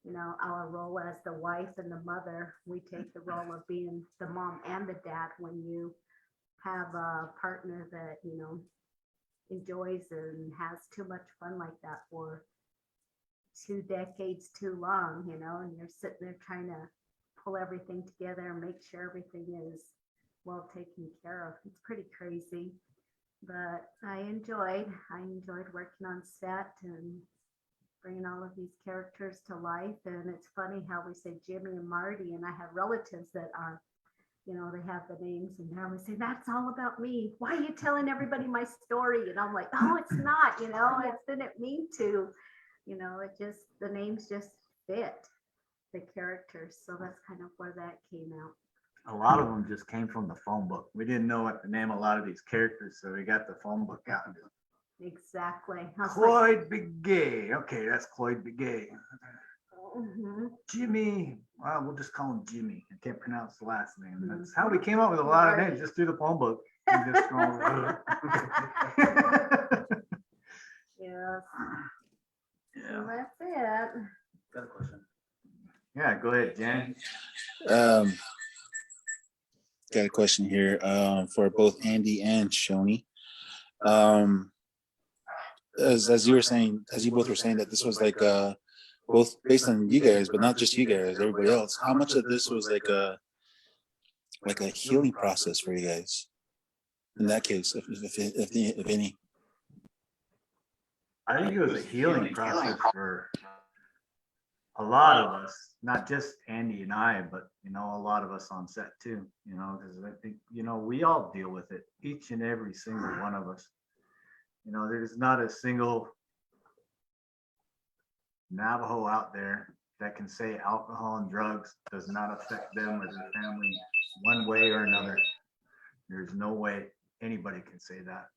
you know, our role as the wife and the mother. We take the role of being the mom and the dad when you have a partner that, you know, enjoys and has too much fun like that for 2 decades too long, you know, and you're sitting there trying to pull everything together and make sure everything is well taken care of. It's pretty crazy, but I enjoyed working on set and bringing all of these characters to life. And it's funny how we say Jimmy and Marty, and I have relatives that are, you know, they have the names, and they always say, that's all about me. Why are you telling everybody my story? And I'm like, oh, it's not, you know, I didn't mean to, you know, it just, the names just fit the characters. So that's kind of where that came out. A lot of them just came from the phone book. We didn't know what to name a lot of these characters, so we got the phone book out. Exactly. Cloyd Begay. Okay, that's Cloyd Begay. Mm-hmm. Jimmy. Well, we'll just call him Jimmy. I can't pronounce the last name. That's how we came up with a lot of names, just through the phone book. And just going, Yes. Yeah. So that's it. Got a question. Yeah, go ahead, Jen. Got a question here for both Andy and Shoni. As you were saying, as you both were saying, that this was like both based on you guys, but not just you guys, everybody else. How much of this was like a healing process for you guys? In that case, if any. I think it was a healing process for a lot of us, not just Andy and I, but, you know, a lot of us on set too, you know, because I think, you know, we all deal with it, each and every single one of us. You know, there's not a single Navajo out there that can say alcohol and drugs does not affect them or their family one way or another. There's no way anybody can say that.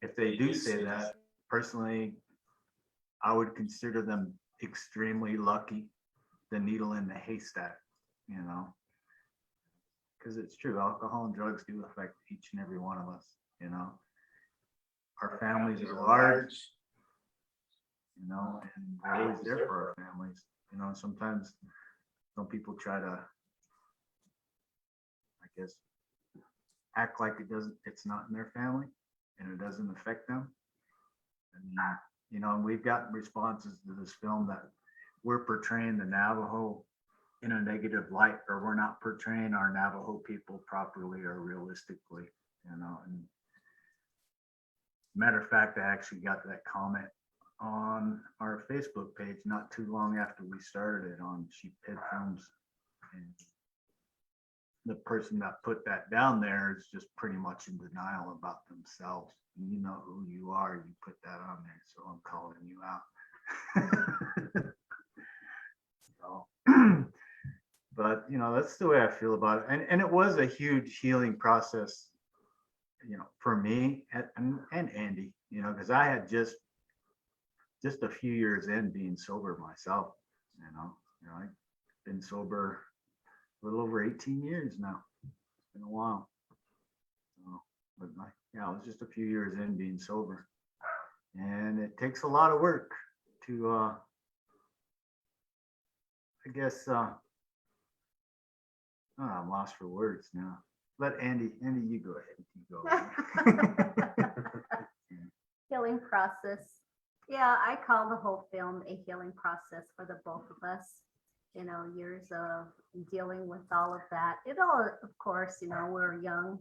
If they do say that, personally, I would consider them extremely lucky, the needle in the haystack, you know, because it's true. Alcohol and drugs do affect each and every one of us, you know. Our families are large. you know, and we're always there for our families. You know, sometimes some people try to, I guess, act like it's not in their family and it doesn't affect them. And, you know, and we've gotten responses to this film that we're portraying the Navajo in a negative light, or we're not portraying our Navajo people properly or realistically, you know. And matter of fact, I actually got that comment on our Facebook page not too long after we started it on Sheephead Films. And the person that put that down there is just pretty much in denial about themselves. And you know who you are, you put that on there, so I'm calling you out. So, but you know, that's the way I feel about it. And it was a huge healing process, you know, for me and Andy, you know, because I had just a few years in being sober myself, you know, I've been sober a little over 18 years now. It's been a while. So, but yeah, it was just a few years in being sober. And it takes a lot of work to, I guess, I'm lost for words now. Let Andy, you go ahead. You go. Healing process. Yeah, I call the whole film a healing process for the both of us. You know, years of dealing with all of that. It all, of course, you know, we're young,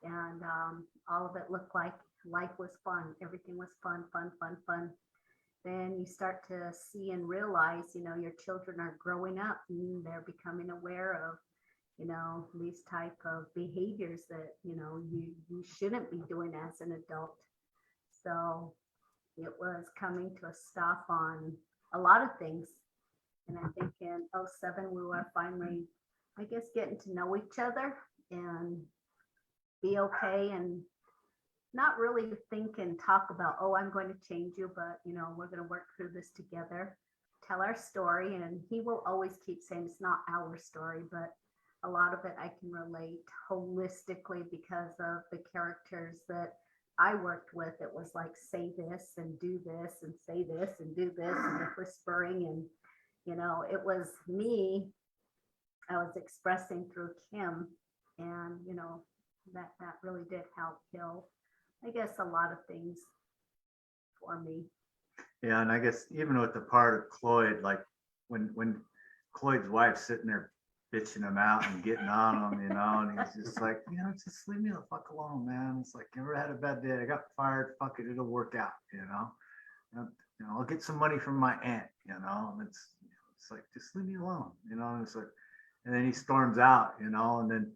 and all of it looked like life was fun. Everything was fun. Then you start to see and realize, you know, your children are growing up and they're becoming aware of, you know, these type of behaviors that, you know, you shouldn't be doing as an adult. So it was coming to a stop on a lot of things. And I think in 07, we were finally, I guess, getting to know each other and be okay, and not really think and talk about, oh, I'm going to change you, but, you know, we're going to work through this together, tell our story. And he will always keep saying it's not our story, but a lot of it I can relate holistically because of the characters that I worked with. It was like, say this and do this and say this and do this, and the whispering. And, you know, it was me, I was expressing through Kim. And, you know, that really did help heal, I guess, a lot of things for me. Yeah, and I guess even with the part of Cloyd, like when Cloyd's wife's sitting there bitching him out and getting on him, you know, and he's just like, you know, just leave me the fuck alone, man. It's like, ever had a bad day? I got fired. Fuck it, it'll work out, you know. You know, I'll get some money from my aunt, you know. And it's like, just leave me alone, you know. And it's like, and then he storms out, you know, and then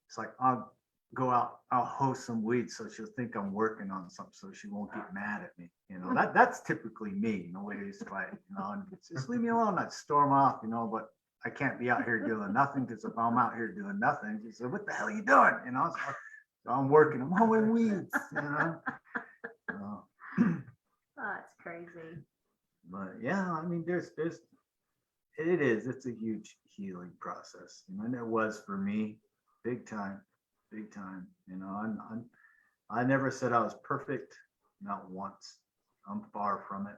it's like, I'll go out, I'll host some weed so she'll think I'm working on something so she won't get mad at me. You know, that's typically me, in the way he's fighting, you know, and just leave me alone. I'd storm off, you know, but I can't be out here doing nothing, because if I'm out here doing nothing, she said, what the hell are you doing? You know, so I'm working, I'm hoeing weeds, you know. So, Oh, it's crazy. but yeah, I mean, it's a huge healing process, you know, and it was for me, big time, you know. I never said I was perfect, not once. I'm far from it.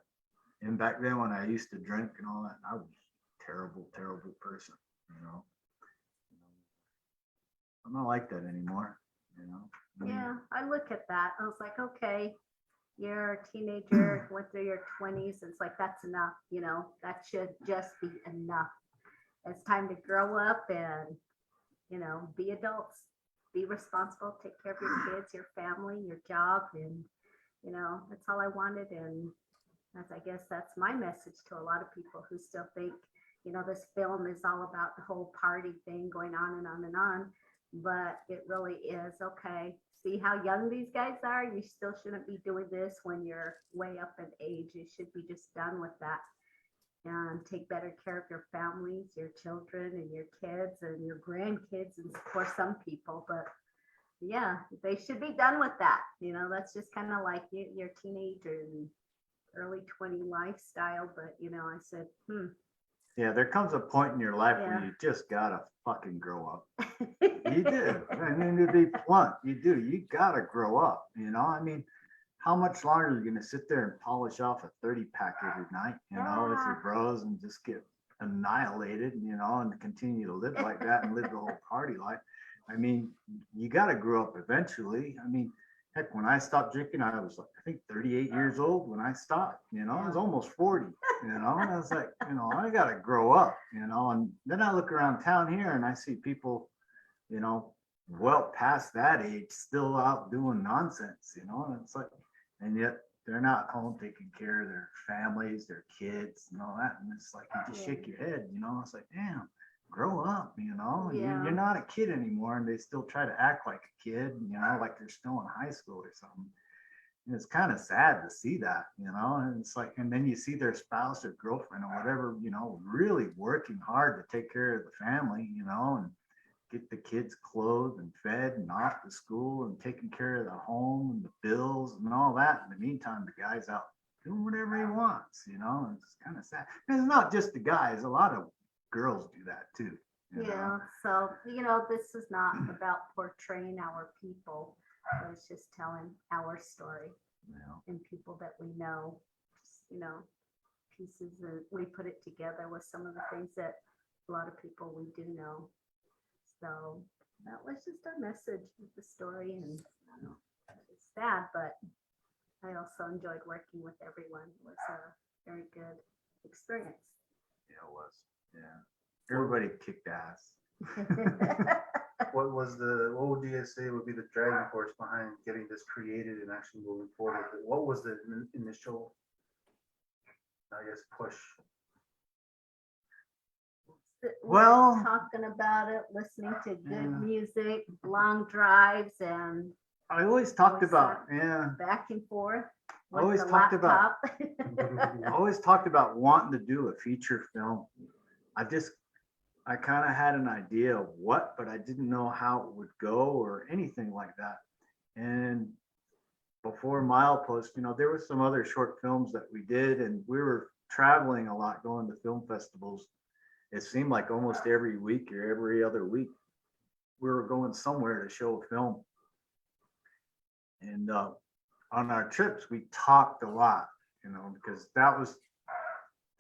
And back then when I used to drink and all that, I was a terrible person, you know. I'm not like that anymore, you know. Yeah, I look at that. I was like, okay, you're a teenager, went through your 20s. It's like, that's enough, you know, that should just be enough. It's time to grow up and, you know, be adults, be responsible, take care of your kids, your family, your job. And, you know, that's all I wanted. And I guess that's my message to a lot of people who still think, you know, this film is all about the whole party thing going on and on and on. But it really is, okay, see how young these guys are? You still shouldn't be doing this when you're way up in age. You should be just done with that and take better care of your families, your children and your kids and your grandkids, and for some people. But yeah, they should be done with that. You know, that's just kind of like your teenager and early 20 lifestyle. But, you know, I said, Yeah, there comes a point in your life Yeah. where you just gotta fucking grow up. You do. I mean, to be blunt, you do. You gotta grow up. You know, I mean, how much longer are you gonna sit there and polish off a 30 pack every night, you know, with your bros and just get annihilated, you know, and continue to live like that and live the whole party life? I mean, you gotta grow up eventually. I mean, heck, when I stopped drinking, I was like, I think 38 years old when I stopped, you know, I was almost 40, you know, and I was like, you know, I gotta grow up, you know, and then I look around town here and I see people, you know, well past that age, still out doing nonsense, you know, and it's like, and yet they're not home taking care of their families, their kids, and all that. And it's like you just shake your head, you know. It's like, damn, grow up, you know. And you're not a kid anymore, and they still try to act like a kid, you know, like they're still in high school or something. And it's kind of sad to see that, you know. And it's like, and then you see their spouse or girlfriend or whatever, you know, really working hard to take care of the family, you know, and get the kids clothed and fed and off to school and taking care of the home and the bills and all that. In the meantime, the guy's out doing whatever he wants, you know, and it's kind of sad. And it's not just the guys, a lot of girls do that too. You know? So, you know, this is not about portraying our people. It's just telling our story and people that we know, just, you know, pieces, and we put it together with some of the things that a lot of people we do know. So that was just our message with the story, and it's sad, but I also enjoyed working with everyone. It was a very good experience. Yeah, it was. Yeah. Everybody kicked ass. What would you guys say would be the driving force behind getting this created and actually moving forward with it? What was the initial, I guess, push? Well, talking about it, listening to good music, long drives, and I always talked about, back and forth. I always talked about, I always talked about wanting to do a feature film. I kind of had an idea of what, but I didn't know how it would go or anything like that. And before Milepost, you know, there were some other short films that we did, and we were traveling a lot, going to film festivals. It seemed like almost every week or every other week, we were going somewhere to show a film. And on our trips, we talked a lot, you know, because that was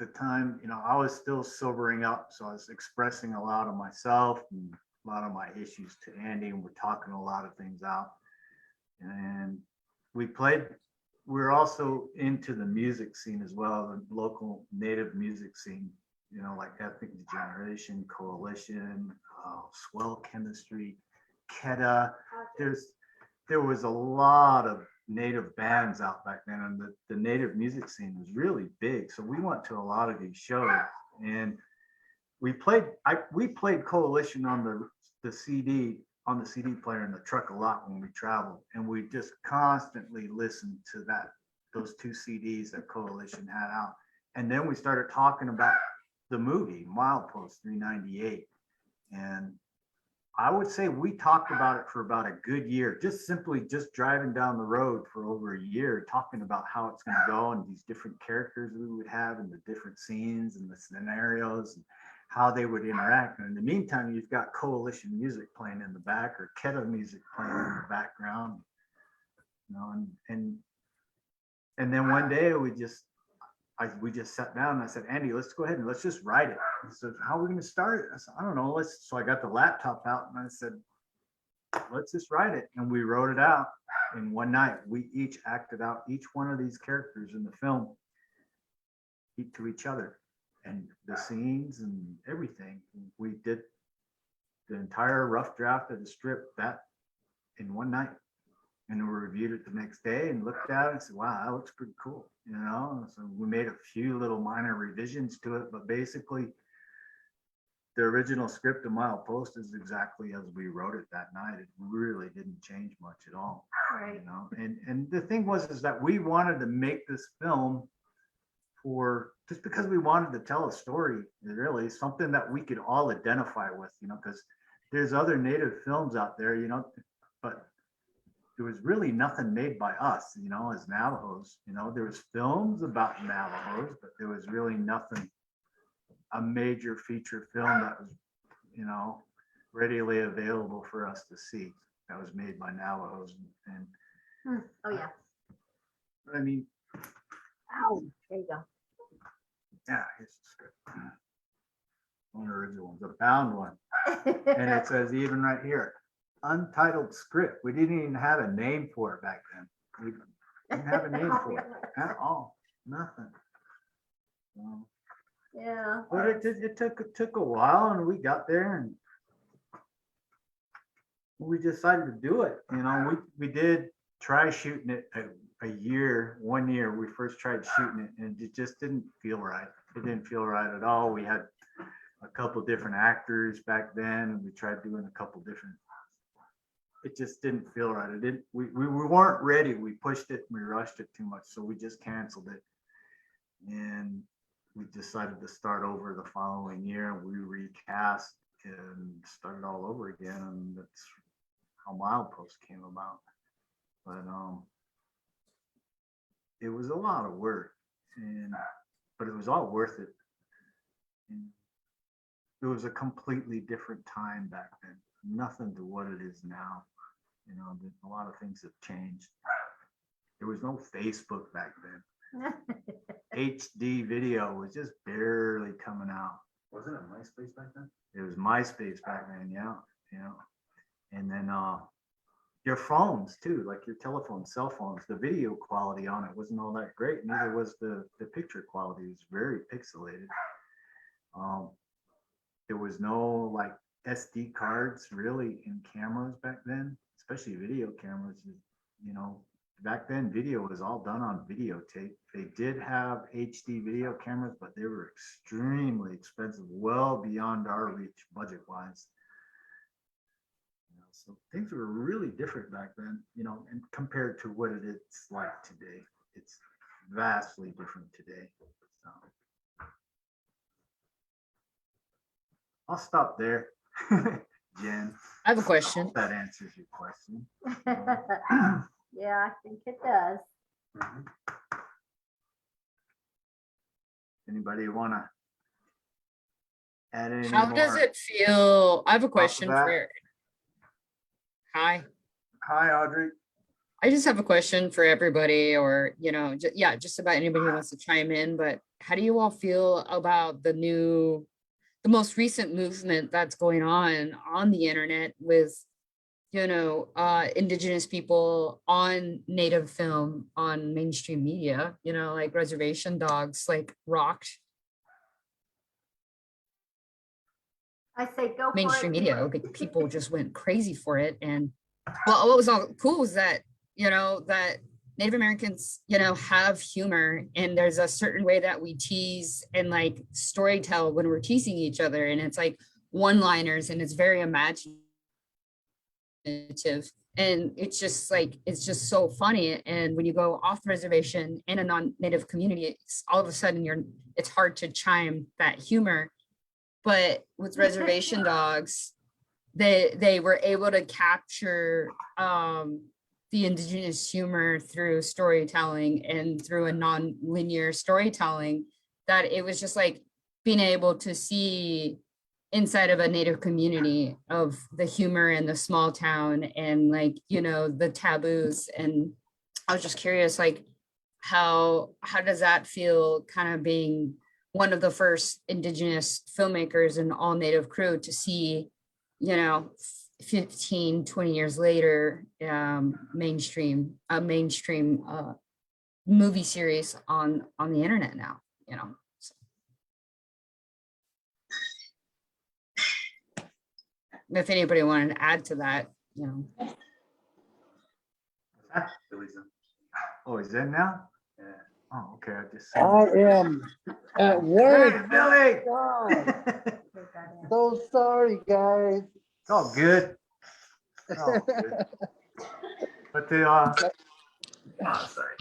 the time, you know, I was still sobering up. So I was expressing a lot of myself and a lot of my issues to Andy, and we're talking a lot of things out. And we were also into the music scene as well, the local native music scene. You know, like Ethnic Degeneration, Coalition, Swell Chemistry, Keta. There was a lot of native bands out back then, and the native music scene was really big. So we went to a lot of these shows, and we played Coalition on the CD player in the truck a lot when we traveled, and we just constantly listened to those two CDs that Coalition had out, and then we started talking about the movie Milepost 398, and I would say we talked about it for about a good year, just driving down the road for over a year, talking about how it's going to go and these different characters we would have and the different scenes and the scenarios and how they would interact. And in the meantime, you've got Coalition music playing in the back or Keta music playing in the background, you know, and then one day we just sat down and I said, Andy, let's go ahead and let's just write it. He said, how are we going to start it? I said, I don't know. So I got the laptop out and I said, let's just write it. And we wrote it out in one night. We each acted out each one of these characters in the film to each other, and the scenes and everything. We did the entire rough draft of the strip that in one night. And we reviewed it the next day and looked at it and said, wow, that looks pretty cool, you know? So we made a few little minor revisions to it, but basically the original script of Milepost is exactly as we wrote it that night. It really didn't change much at all, right? You know? And the thing is that we wanted to make this film just because we wanted to tell a story, really something that we could all identify with, you know, because there's other native films out there, you know, but there was really nothing made by us, you know, as Navajos. You know, there was films about Navajos, but there was really nothing, a major feature film that was, you know, readily available for us to see that was made by Navajos. And oh yeah, But I mean, Ow, there you go. yeah, here's the script. One original one's a bound one. And it says even right here, untitled script. We didn't even have a name for it back then. We didn't have a name for it at all. Nothing. So, Yeah. but it took a while, and we got there, and we decided to do it. You know, we did try shooting it a year, 1 year. We first tried shooting it, and it just didn't feel right. It didn't feel right at all. We had a couple different actors back then, and we tried doing a couple different. It just didn't feel right. It didn't. We weren't ready. We pushed it. We rushed it too much, so we just canceled it. And we decided to start over the following year, and we recast and started all over again, and that's how Milepost came about. But it was a lot of work, but it was all worth it. And it was a completely different time back then, nothing to what it is now. You know, a lot of things have changed. There was no Facebook back then. HD video was just barely coming out. Wasn't it MySpace back then? It was MySpace back then, yeah. And then your phones too, like your telephone, cell phones, the video quality on it wasn't all that great. Neither was the picture quality. It was very pixelated. There was no like SD cards really in cameras back then, especially video cameras. You know, back then video was all done on videotape. They did have HD video cameras, but they were extremely expensive, well beyond our reach budget wise. So things were really different back then, you know, and compared to what it is like today. It's vastly different today. So I'll stop there. Jen. I have a question. Hope that answers your question. Yeah, I think it does. Anybody want to add any How more? does it feel? I have a question for. Hi. Hi, Audrey. I just have a question for everybody, or, you know, just about anybody who wants to chime in. But how do you all feel about the most recent movement that's going on the internet with, you know, Indigenous people on Native film, on mainstream media, you know, like Reservation Dogs, like rocked I say go mainstream for it. media. Like people just went crazy for it. And well, what was all cool was that, you know, that Native Americans, you know, have humor, and there's a certain way that we tease and like storytell when we're teasing each other. And it's like one-liners, and it's very imaginative. And it's just like, it's just so funny. And when you go off the reservation in a non-Native community, all of a sudden it's hard to chime that humor. But with Reservation Dogs, they were able to capture the Indigenous humor through storytelling and through a non-linear storytelling, that it was just like being able to see inside of a Native community of the humor and the small town and like, you know, the taboos. And I was just curious, like, how does that feel, kind of being one of the first Indigenous filmmakers and all Native crew to see, you know, 15, 20 years later, mainstream movie series on the internet now, you know. So. If anybody wanted to add to that, you know. Oh, is that now? Yeah. Oh, okay. I just. I am at work. Hey, Billy. God. So sorry, guys. It's all good. It's all good. But sorry.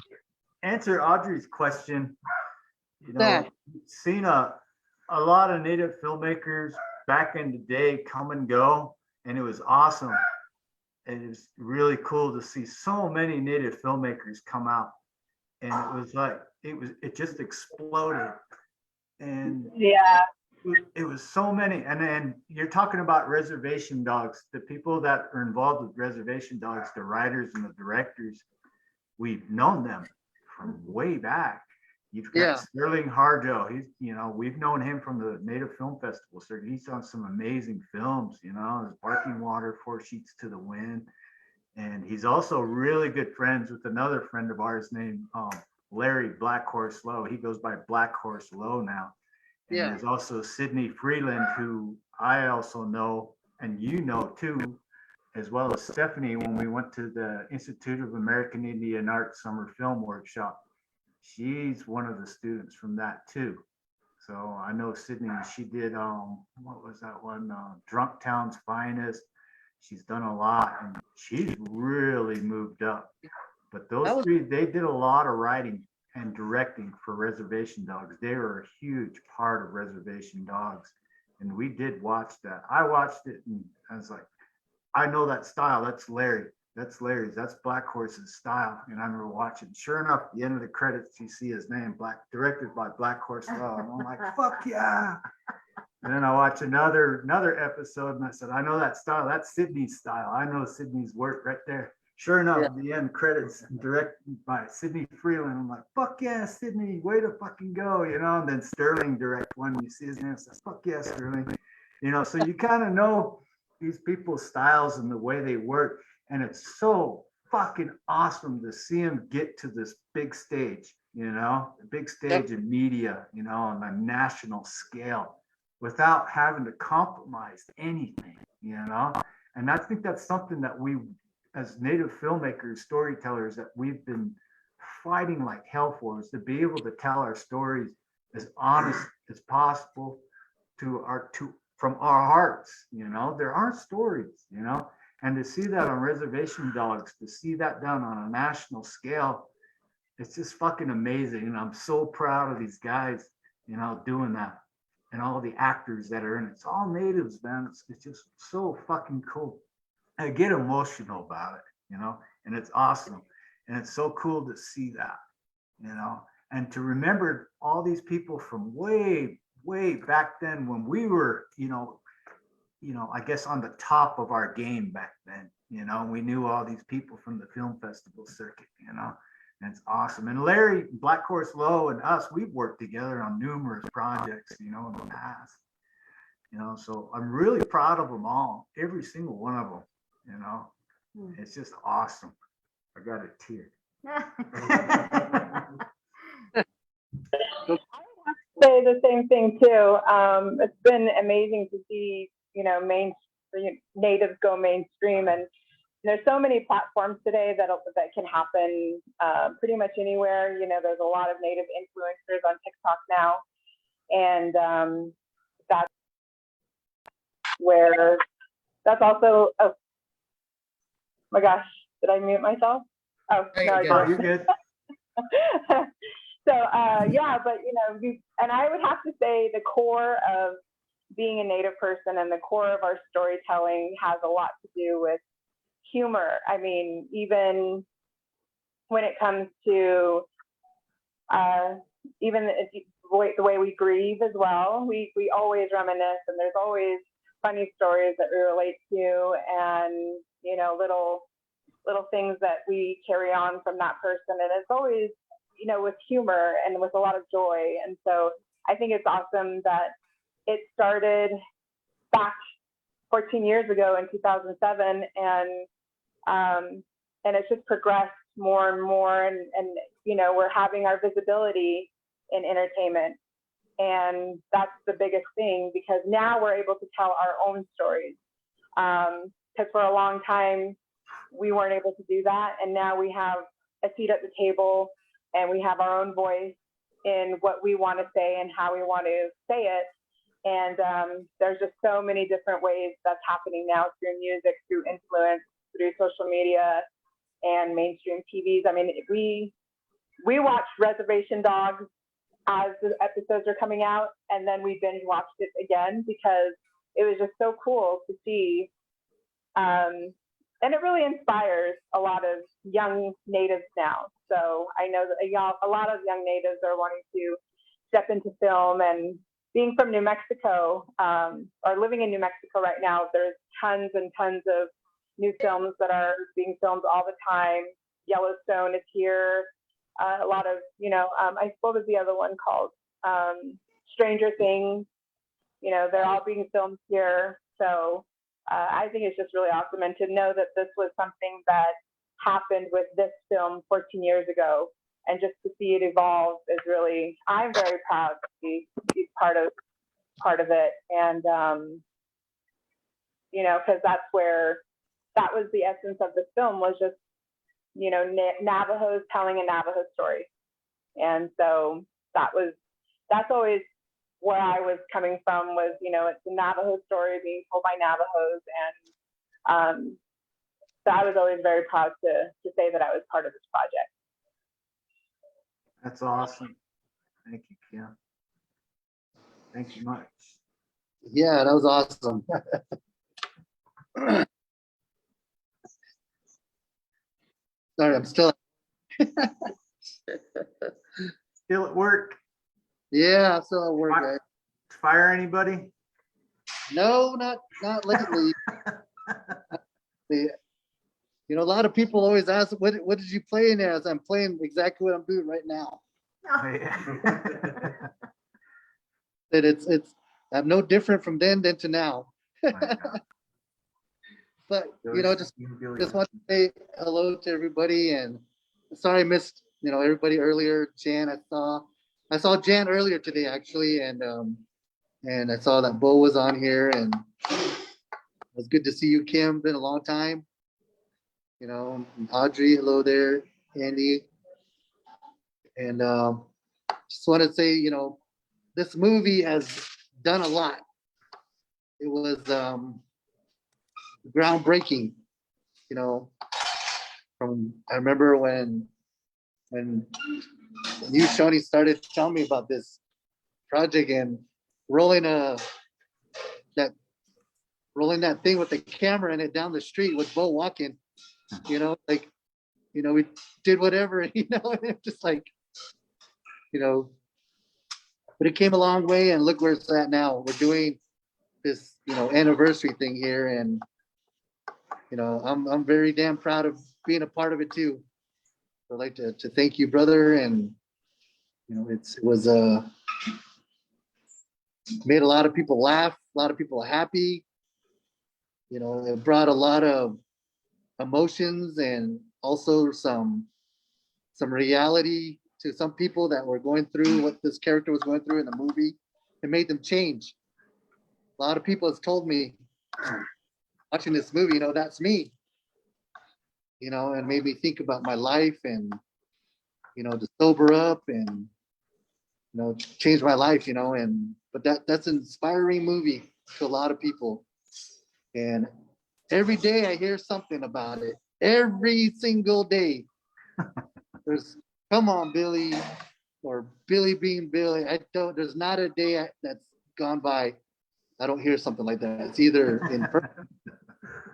Answer Audrey's question. You know, seen a lot of Native filmmakers back in the day come and go, and it was awesome. And it was really cool to see so many Native filmmakers come out, and it was like it just exploded. And yeah, it was so many. And then you're talking about Reservation Dogs, the people that are involved with Reservation Dogs, the writers and the directors, we've known them from way back. You've got Sterling Harjo. He's, we've known him from the Native Film Festival circuit. He's done some amazing films, there's Barking Water, Four Sheets to the Wind. And he's also really good friends with another friend of ours named Larry Black Horse Lowe. He goes by Black Horse Lowe now. And there's also Sydney Freeland, who I also know, and too, as well as Stephanie, when we went to the Institute of American Indian Art Summer Film Workshop. She's one of the students from that too. So I know Sydney, she did, what was that one? Drunk Town's Finest. She's done a lot and she's really moved up. But those three, they did a lot of writing and directing for Reservation Dogs. They were a huge part of Reservation Dogs. And we did watch that. I watched it and I was like, I know that style. That's Larry. That's Larry's. That's Black Horse's style. And I remember watching. Sure enough, at the end of the credits, you see his name, directed by Black Horse Law. And I'm like, fuck yeah. And then I watched another episode and I said, I know that style. That's Sydney's style. I know Sydney's work right there. Sure enough, at the end credits, directed by Sydney Freeland. I'm like, fuck yeah, Sydney, way to fucking go, And then Sterling direct one. You see his name, says, fuck yeah, Sterling. So you kind of know these people's styles and the way they work. And it's so fucking awesome to see them get to this big stage, the big stage in media, on a national scale without having to compromise anything, And I think that's something that we, as Native filmmakers, storytellers, that we've been fighting like hell for, is to be able to tell our stories as honest as possible from our hearts, There aren't stories, And to see that on Reservation Dogs, to see that done on a national scale, it's just fucking amazing. And I'm so proud of these guys, doing that. And all the actors that are in it. It's all natives, man. It's just so fucking cool. I get emotional about it, and it's awesome. And it's so cool to see that, and to remember all these people from way, way back then when we were, I guess on the top of our game back then, we knew all these people from the film festival circuit, and it's awesome. And Larry, Black Horse Lowe, and us, we've worked together on numerous projects, in the past, so I'm really proud of them all, every single one of them, It's just awesome. I got a tear. Say the same thing too. It's been amazing to see, natives go mainstream, and there's so many platforms today that can happen pretty much anywhere. There's a lot of native influencers on TikTok now, and that's also. Oh my gosh, did I mute myself? Oh no, you're good. So but and I would have to say the core of being a Native person and the core of our storytelling has a lot to do with humor. I mean, even when it comes to even the way we grieve as well, we always reminisce, and there's always funny stories that we relate to, and little things that we carry on from that person, and it's always with humor and with a lot of joy. And so I think it's awesome that it started back 14 years ago in 2007, and it's just progressed more and more, and we're having our visibility in entertainment, and that's the biggest thing, because now we're able to tell our own stories, because for a long time we weren't able to do that, and now we have a seat at the table, and we have our own voice in what we want to say and how we want to say it. And there's just so many different ways that's happening now, through music, through influence, through social media, and mainstream TVs. I mean, we watch Reservation Dogs as the episodes are coming out, and then we binge watched it again because it was just so cool to see. And it really inspires a lot of young natives now. So I know that a lot of young natives are wanting to step into film, and being from New Mexico, or living in New Mexico right now, there's tons and tons of new films that are being filmed all the time. Yellowstone is here. a lot of, what was the other one called? Stranger Things. They're all being filmed here. So I think it's just really awesome. And to know that this was something that happened with this film 14 years ago, and just to see it evolve is really, I'm very proud to be part of it. And, because that's where, that was the essence of the film, was just, Navajos telling a Navajo story. And so that's always where I was coming from, was, it's a Navajo story being told by Navajos. And so I was always very proud to say that I was part of this project. That's awesome. Thank you, Kim. Thank you much. Yeah, that was awesome. Sorry, I'm still Still at work? Yeah, I'm still at work, guys. Fire anybody? No, not lately. A lot of people always ask, what did you play in as? I'm playing exactly what I'm doing right now. Oh, yeah. That it's I'm no different from then to now. But just want to say hello to everybody, and sorry I missed everybody earlier. Jan, I saw Jan earlier today actually, and I saw that Bo was on here, and it was good to see you, Kim. Been a long time. Audrey, hello there, Andy, and just want to say, this movie has done a lot. It was groundbreaking. I remember when you, Shoni, started telling me about this project and rolling that thing with the camera in it down the street with Bo walking. We did whatever, just like, but it came a long way, and look where it's at now. We're doing this, anniversary thing here, and I'm very damn proud of being a part of it too. I'd like to thank you, brother, and it was made a lot of people laugh, a lot of people happy. It brought a lot of emotions and also some reality to some people that were going through what this character was going through in the movie. It made them change. A lot of people have told me watching this movie, that's me. And made me think about my life and to sober up and change my life, but that's an inspiring movie to a lot of people. And every day I hear something about it. Every single day. There's come on, Billy, or Billy being Billy. There's not a day that's gone by I don't hear something like that. It's either in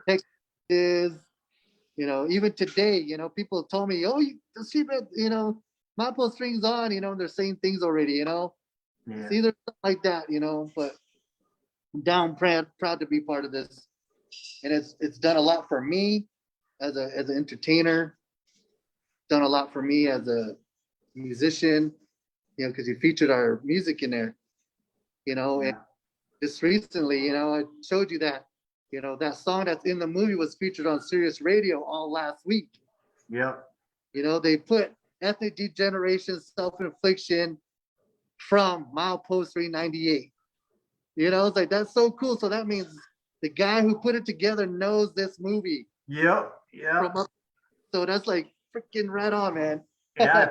text, even today, people told me, oh, the Sheephead, Mapo strings on, they're saying things already, Yeah. It's either something like that, but I'm down proud to be part of this. And it's done a lot for me as an entertainer, done a lot for me as a musician, because you featured our music in there, and just recently, I showed you that, that song that's in the movie was featured on Sirius Radio all last week. Yeah. They put ethnic degeneration, self-infliction from Milepost 398. It's like, that's so cool. So that means the guy who put it together knows this movie. Yep. Yeah. So that's like freaking right on, man. Yeah,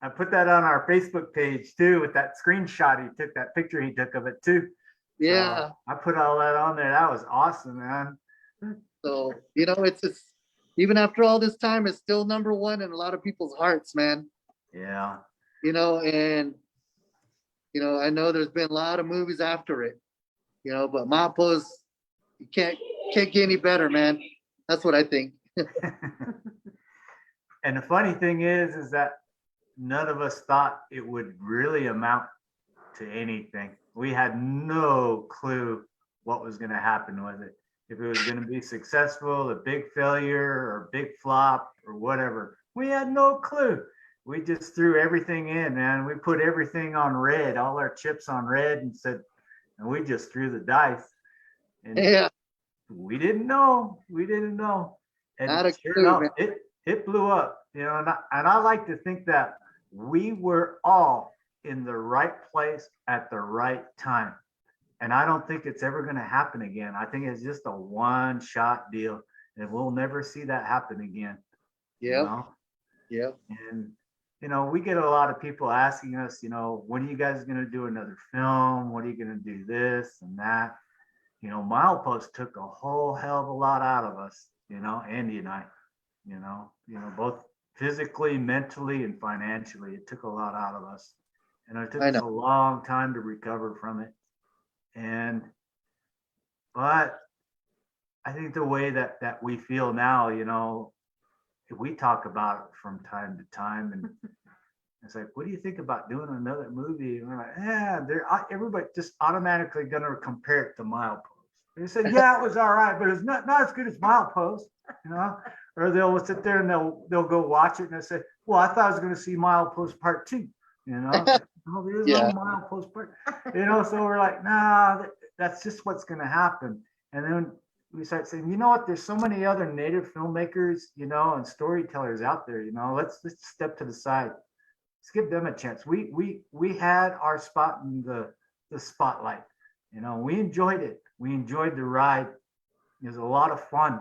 I put that on our Facebook page too, with that screenshot he took, that picture he took of it too. Yeah. So I put all that on there. That was awesome, man. So, it's just, even after all this time, it's still number one in a lot of people's hearts, man. Yeah. And I know there's been a lot of movies after it, but Mapo's, you can't get any better, man. That's what I think. And the funny thing is that none of us thought it would really amount to anything. We had no clue what was going to happen with it. If it was going to be successful, a big failure, or a big flop, or whatever. We had no clue. we just threw everything in, man. We put everything on red, all our chips on red, and said, and we just threw the dice. And Yeah. we didn't know. We didn't know. And Not a sure clue, enough, man. it blew up. You know, and I like to think that we were all in the right place at the right time. And I don't think it's ever going to happen again. I think it's just a one-shot deal, and we'll never see that happen again. Yeah. You know? Yep. And you know, we get a lot of people asking us, you know, when are you guys going to do another film? What are you going to do this and that? You know, Milepost took a whole hell of a lot out of us, you know, Andy and I, you know, both physically, mentally, and financially. It took a lot out of us. And it took us a long time to recover from it. But I think the way that we feel now, you know, we talk about it from time to time, and it's like, what do you think about doing another movie? And we're like, yeah, everybody just automatically gonna compare it to Milepost. They said, yeah, it was all right, but it's not as good as Milepost, you know. Or they'll sit there and they'll go watch it and they say, well, I thought I was gonna see Milepost Part 2, you know. Oh, there's no Milepost Part, you know. So we're like, nah, that's just what's gonna happen. And then we start saying, you know what, there's so many other native filmmakers, you know, and storytellers out there, you know, let's step to the side. Let's give them a chance. We had our spot in the spotlight, you know, we enjoyed it. We enjoyed the ride. It was a lot of fun,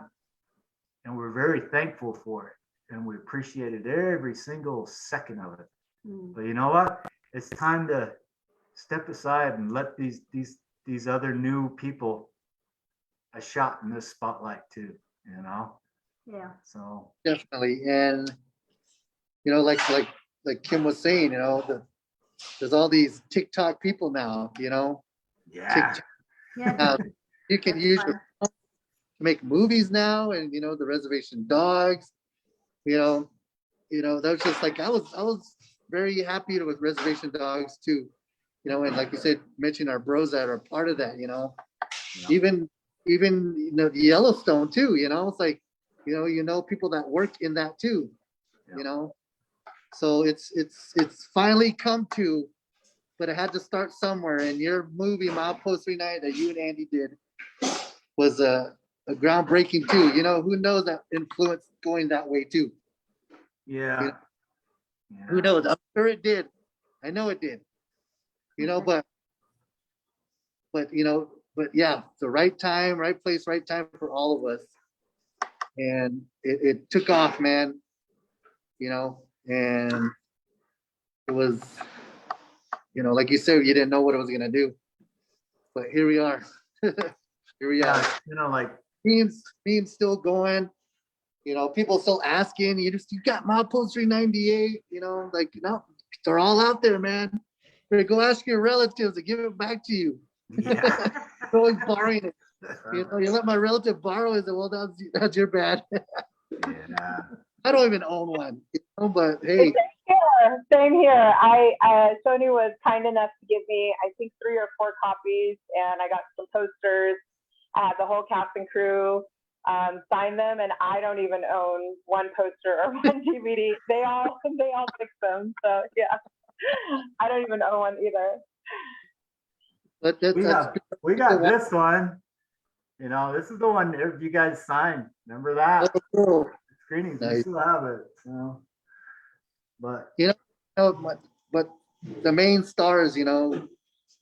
and we're very thankful for it, and we appreciated every single second of it. But you know what? It's time to step aside and let these other new people a shot in this spotlight too, you know. Yeah. So definitely. And you know, like Kim was saying, you know, there's all these TikTok people now, you know. Yeah. You can use your phone to make movies now, and you know, the Reservation Dogs, you know, that was just like I was very happy with Reservation Dogs too, you know. And like you said, mention our bros that are part of that, you know. Even you know, the Yellowstone too, you know. It's like, you know people that work in that too, you know. So it's finally come to, but it had to start somewhere. And your movie Milepost 39 that you and Andy did was a groundbreaking too. You know, who knows that influence going that way too. Yeah. You know? Yeah. Who knows? I'm sure it did. I know it did. You know, but you know, but yeah, the right time, right place, right time for all of us. And it took off, man. You know, and it was, you know, like you said, you didn't know what it was gonna do, but here we are. Here we are. You know, like being still going. You know, people still asking. You got Milepost 398. You know, like, no, they're all out there, man. Better go ask your relatives to give it back to you. Yeah. Always borrowing it. You know, you let my relative borrow it. Well, that's your bad. Yeah. I don't even own one, you know, but hey. Same here. Sony was kind enough to give me, I think, 3 or 4 copies, and I got some posters. I had the whole cast and crew sign them, and I don't even own one poster or one DVD. They all fix them. So yeah, I don't even own one either. But we got this one. You know, this is the one you guys signed. Remember that? Screenings. Nice. We still have it. So. But you know, but the main stars, you know,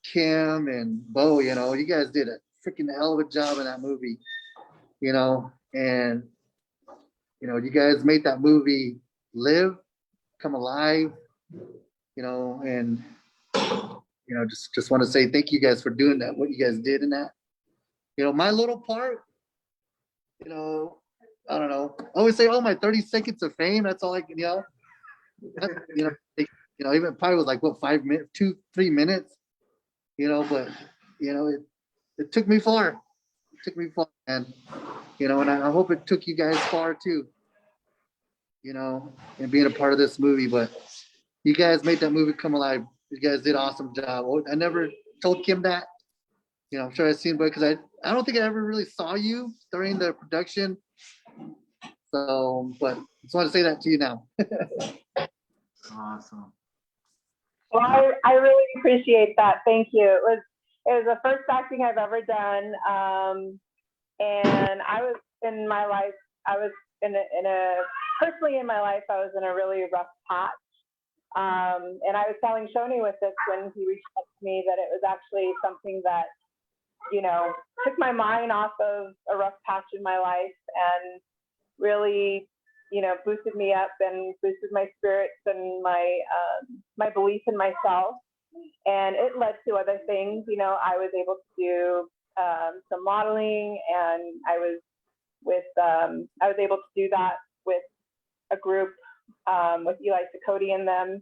Kim and Bo, you know, you guys did a freaking hell of a job in that movie, you know, and you know, you guys made that movie live, come alive, you know, and you know, just want to say thank you guys for doing that, what you guys did in that. You know, my little part, you know, I don't know. I always say, oh, my 30 seconds of fame, that's all I can, you know. You know, even probably was like what 5 minutes, 2-3 minutes, you know, but you know, it took me far. It took me far, and you know, and I hope it took you guys far too, you know, and being a part of this movie. But you guys made that movie come alive. You guys did an awesome job. I never told Kim that, you know. I'm sure I've seen, but because I don't think I ever really saw you during the production. So, but I just want to say that to you now. Awesome. Well, I really appreciate that. Thank you. It was the first acting I've ever done. And I was in my life, I was personally in my life, I was in a really rough patch. And I was telling Shoni with this when he reached out to me that it was actually something that, took my mind off of a rough patch in my life and really, boosted me up and boosted my spirits and my belief in myself. And it led to other things. I was able to do some modeling, and I was able to do that with a group with Eli Sakoti and them,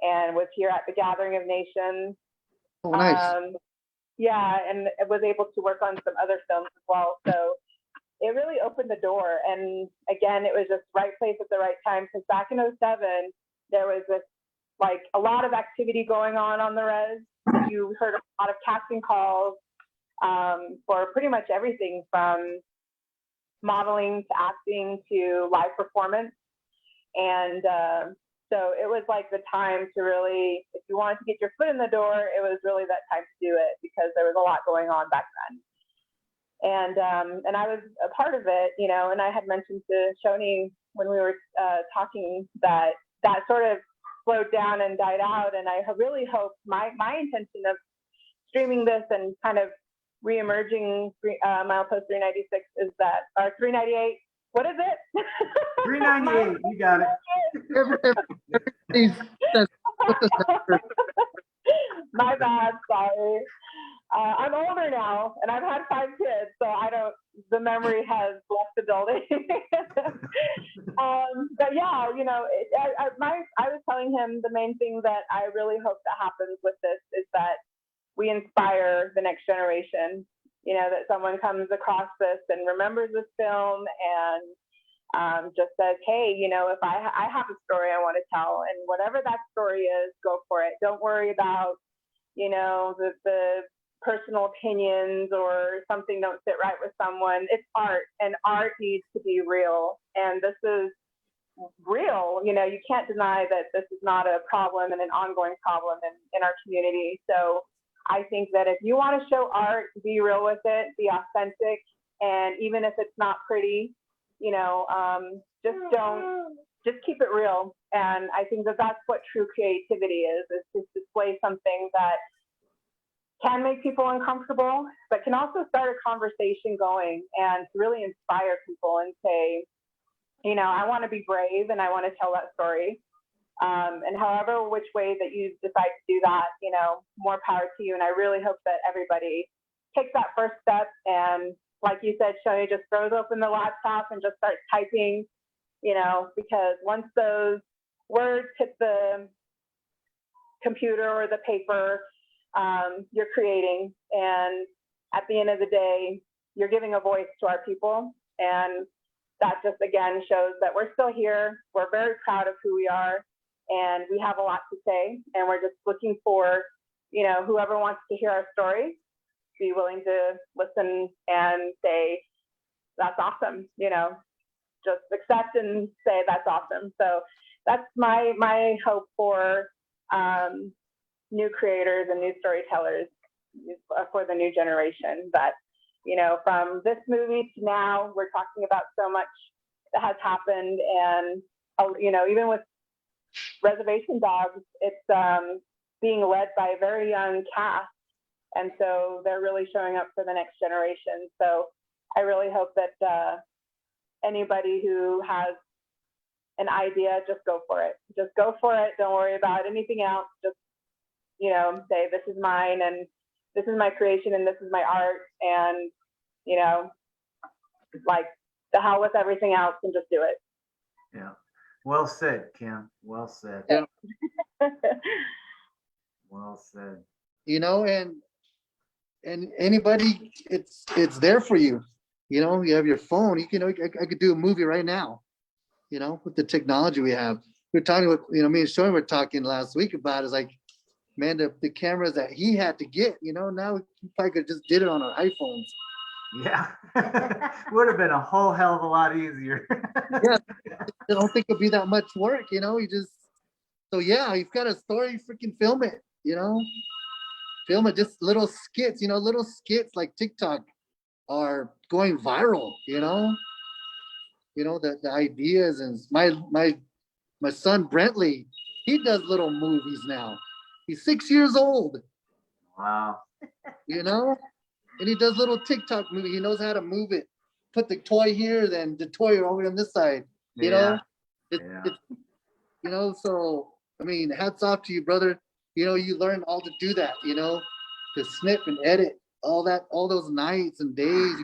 and was here at the Gathering of Nations. Oh, nice. Yeah, and was able to work on some other films as well. So it really opened the door. And again, it was just right place at the right time, because back in 2007, there was this, like, a lot of activity going on the res. You heard a lot of casting calls for pretty much everything from modeling to acting to live performance. And so it was like the time to really, if you wanted to get your foot in the door, it was really that time to do it, because there was a lot going on back then. And I was a part of it, and I had mentioned to Shoni when we were talking that sort of slowed down and died out. And I really hope my intention of streaming this and kind of re-emerging Milepost 396 is that, or 398, what is it? 398, you got it. My bad, sorry. I'm older now, and I've had 5 kids, so the memory has left the building. But yeah, I was telling him the main thing that I really hope that happens with this is that we inspire the next generation, that someone comes across this and remembers this film and just says, hey, if I have a story I want to tell, and whatever that story is, go for it. Don't worry about, the personal opinions or something don't sit right with someone. It's art, and art needs to be real. And this is real. You can't deny that this is not a problem and an ongoing problem in our community. So I think that if you want to show art, be real with it, be authentic. And even if it's not pretty, just keep it real. And I think that that's what true creativity is to display something that can make people uncomfortable, but can also start a conversation going and to really inspire people and say, I want to be brave and I want to tell that story. And however, which way that you decide to do that, more power to you. And I really hope that everybody takes that first step. And like you said, Shoni, just throws open the laptop and just starts typing, because once those words hit the computer or the paper, you're creating. And at the end of the day, you're giving a voice to our people. And that just, again, shows that we're still here. We're very proud of who we are. And we have a lot to say. And we're just looking for, whoever wants to hear our story, be willing to listen and say, that's awesome. Just accept and say, that's awesome. So that's my hope for new creators and new storytellers for the new generation, that, from this movie to now, we're talking about so much that has happened. And, even with Reservation Dogs, it's being led by a very young cast. And so they're really showing up for the next generation. So I really hope that anybody who has an idea, just go for it. Just go for it. Don't worry about anything else. Just, say, this is mine, and this is my creation, and this is my art. And, like, the hell with everything else, and just do it. Yeah. Well said, Kim. Well said. Yeah. Well said. And anybody, it's there for you. You have your phone. I could do a movie right now. With the technology we have. We're talking with, me and Shoni were talking last week about is like, man, the cameras that he had to get. Now he probably could just did it on our iPhones. Yeah. Would have been a whole hell of a lot easier. Yeah. I don't think it'll be that much work. You just So yeah, you've got a story, freaking film it, film it, just little skits, little skits like TikTok are going viral, the ideas. And my son Brentley, he does little movies now. He's 6 years old. Wow. And he does little TikTok movie. He knows how to move it. Put the toy here, then the toy over on this side. So I mean, hats off to you, brother. You learned all to do that, to snip and edit all those nights and days.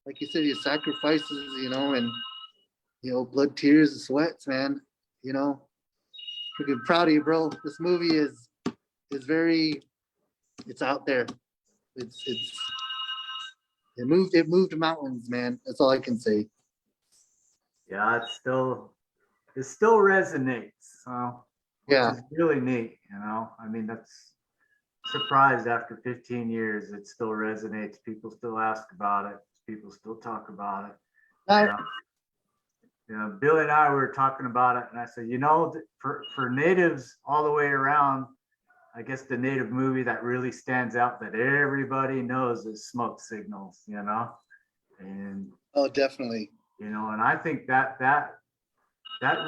Like you said, your sacrifices, and blood, tears, and sweats, man. Freaking proud of you, bro. This movie is it's out there. It moved mountains, man. That's all I can say. Yeah, it still resonates. Which is really neat, I mean, that's surprised after 15 years, it still resonates. People still ask about it. People still talk about it. Billy and I were talking about it, and I said, for natives all the way around, I guess the native movie that really stands out that everybody knows is Smoke Signals, and oh, definitely, and I think that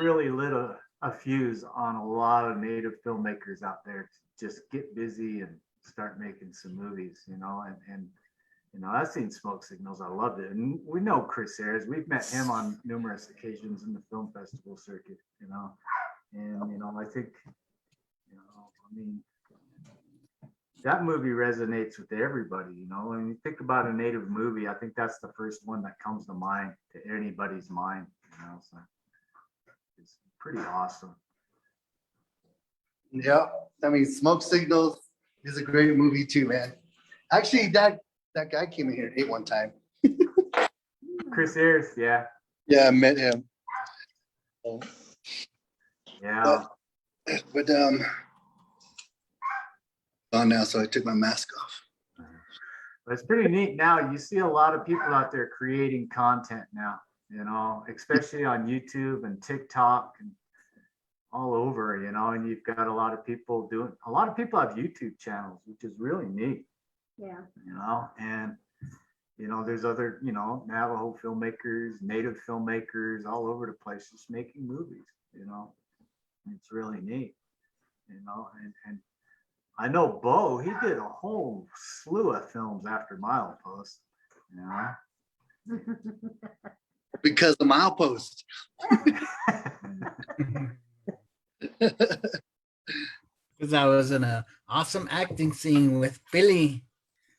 really lit a fuse on a lot of native filmmakers out there to just get busy and start making some movies, and I've seen Smoke Signals. I loved it. And we know Chris Ayres. We've met him on numerous occasions in the film festival circuit, and I think, that movie resonates with everybody, When you think about a native movie, I think that's the first one that comes to mind, to anybody's mind, so it's pretty awesome. Yeah, I mean, Smoke Signals is a great movie too, man. Actually, that guy came in here and ate one time. Chris Ayres, yeah. Yeah, I met him. Yeah. But on now, so I took my mask off. But it's pretty neat now. You see a lot of people out there creating content now, especially on YouTube and TikTok and all over, and you've got a lot of people have YouTube channels, which is really neat. Yeah. And there's other, Navajo filmmakers, native filmmakers all over the place just making movies, It's really neat, and I know Bo, he did a whole slew of films after Milepost, Because the Milepost. Because I was in an awesome acting scene with Billy.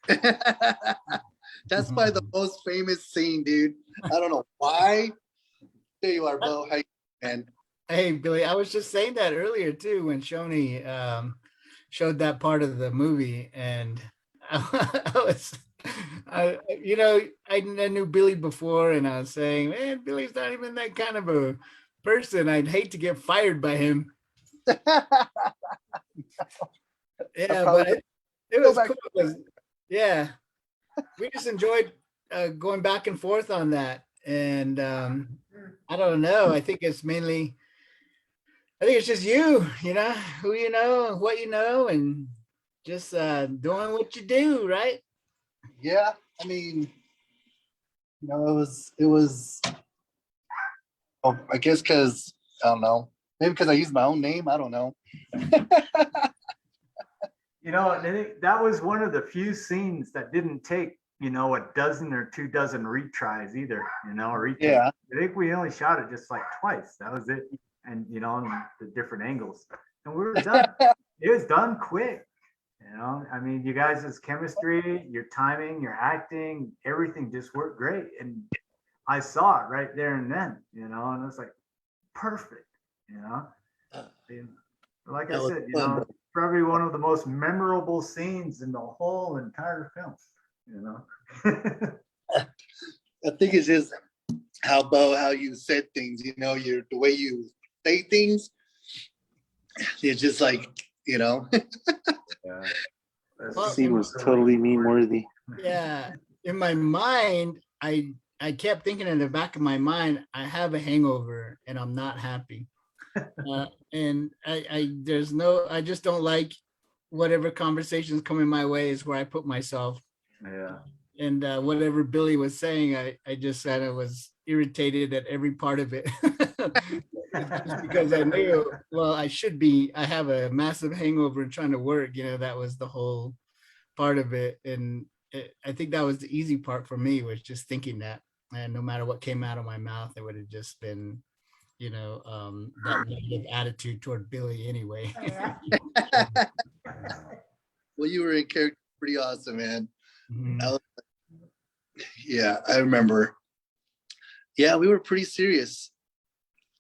That's probably the most famous scene, dude. I don't know why. There you are, Bo. How you, man? Hey, Billy, I was just saying that earlier too when Shoni showed that part of the movie, and I knew Billy before, and I was saying, man, Billy's not even that kind of a person. I'd hate to get fired by him. Yeah, but it was cool. Yeah, we just enjoyed going back and forth on that, and I don't know. I think it's just you, who you know, and what you know, and just doing what you do, right? Yeah, I mean, it was. Oh, I guess because I don't know. Maybe because I used my own name. I don't know. That was one of the few scenes that didn't take, a dozen or 2 dozen retries either, Yeah. I think we only shot it just like twice. That was it. And, the different angles. And we were done. It was done quick. I mean, you guys' chemistry, your timing, your acting, everything just worked great. And I saw it right there and then, and it was like, perfect, And like I said, probably one of the most memorable scenes in the whole entire film, I think it's just how you said things, the way you say things. It's just like, Yeah. The scene was totally meme worthy. Yeah. In my mind, I kept thinking in the back of my mind, I have a hangover and I'm not happy. And I just don't like whatever conversations coming my way is where I put myself. Yeah. And whatever Billy was saying, I just kind of was irritated at every part of it. Just because I knew, well, I have a massive hangover and trying to work, that was the whole part of it. And I think that was the easy part for me, was just thinking that. And no matter what came out of my mouth, it would have just been, that negative attitude toward Billy anyway. Well, you were in character pretty awesome, man. Mhm. Yeah, I remember. Yeah, we were pretty serious.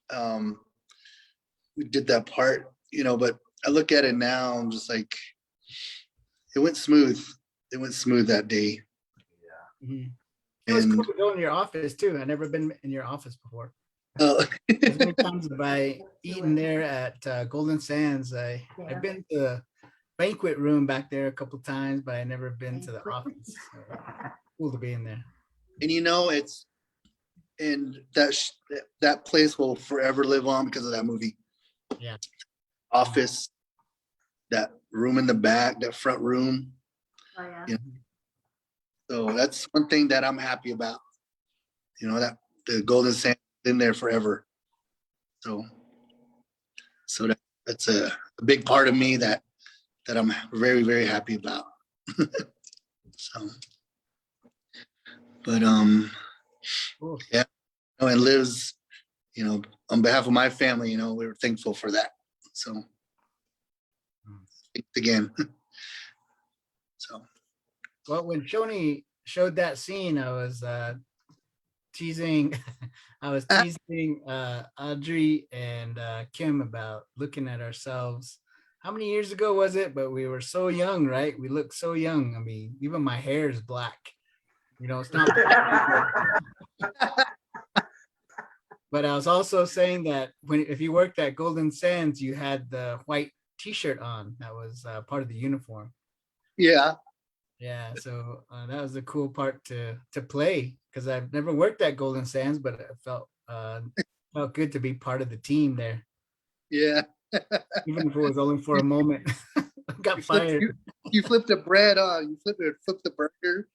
We did that part, but I look at it now, I'm just like, it went smooth. It went smooth that day. Mhm. It was cool to go in your office too. I've never been in your office before. As many times have I eaten there at Golden Sands. I've been to the banquet room back there a couple times, but I never been to the office. So, cool to be in there. And it's, and that place will forever live on because of that movie. Yeah. Office, that room in the back, that front room. Oh, yeah. So that's one thing that I'm happy about. That the Golden Sand in there forever. So that's a big part of me that I'm very, very happy about. So, but cool. Yeah, and Liv's, on behalf of my family, we were thankful for that. So thanks again. So, well, when Shoni showed that scene, I was teasing Audrey and Kim about looking at ourselves. How many years ago was it? But we were so young, right? We look so young. I mean, even my hair is black. It's not black. But I was also saying that if you worked at Golden Sands, you had the white T-shirt on. That was part of the uniform. Yeah. Yeah, so that was a cool part to play, because I've never worked at Golden Sands, but it felt good to be part of the team there. Yeah. Even if it was only for a moment. I got fired. You flipped the bread on. You flipped the burger.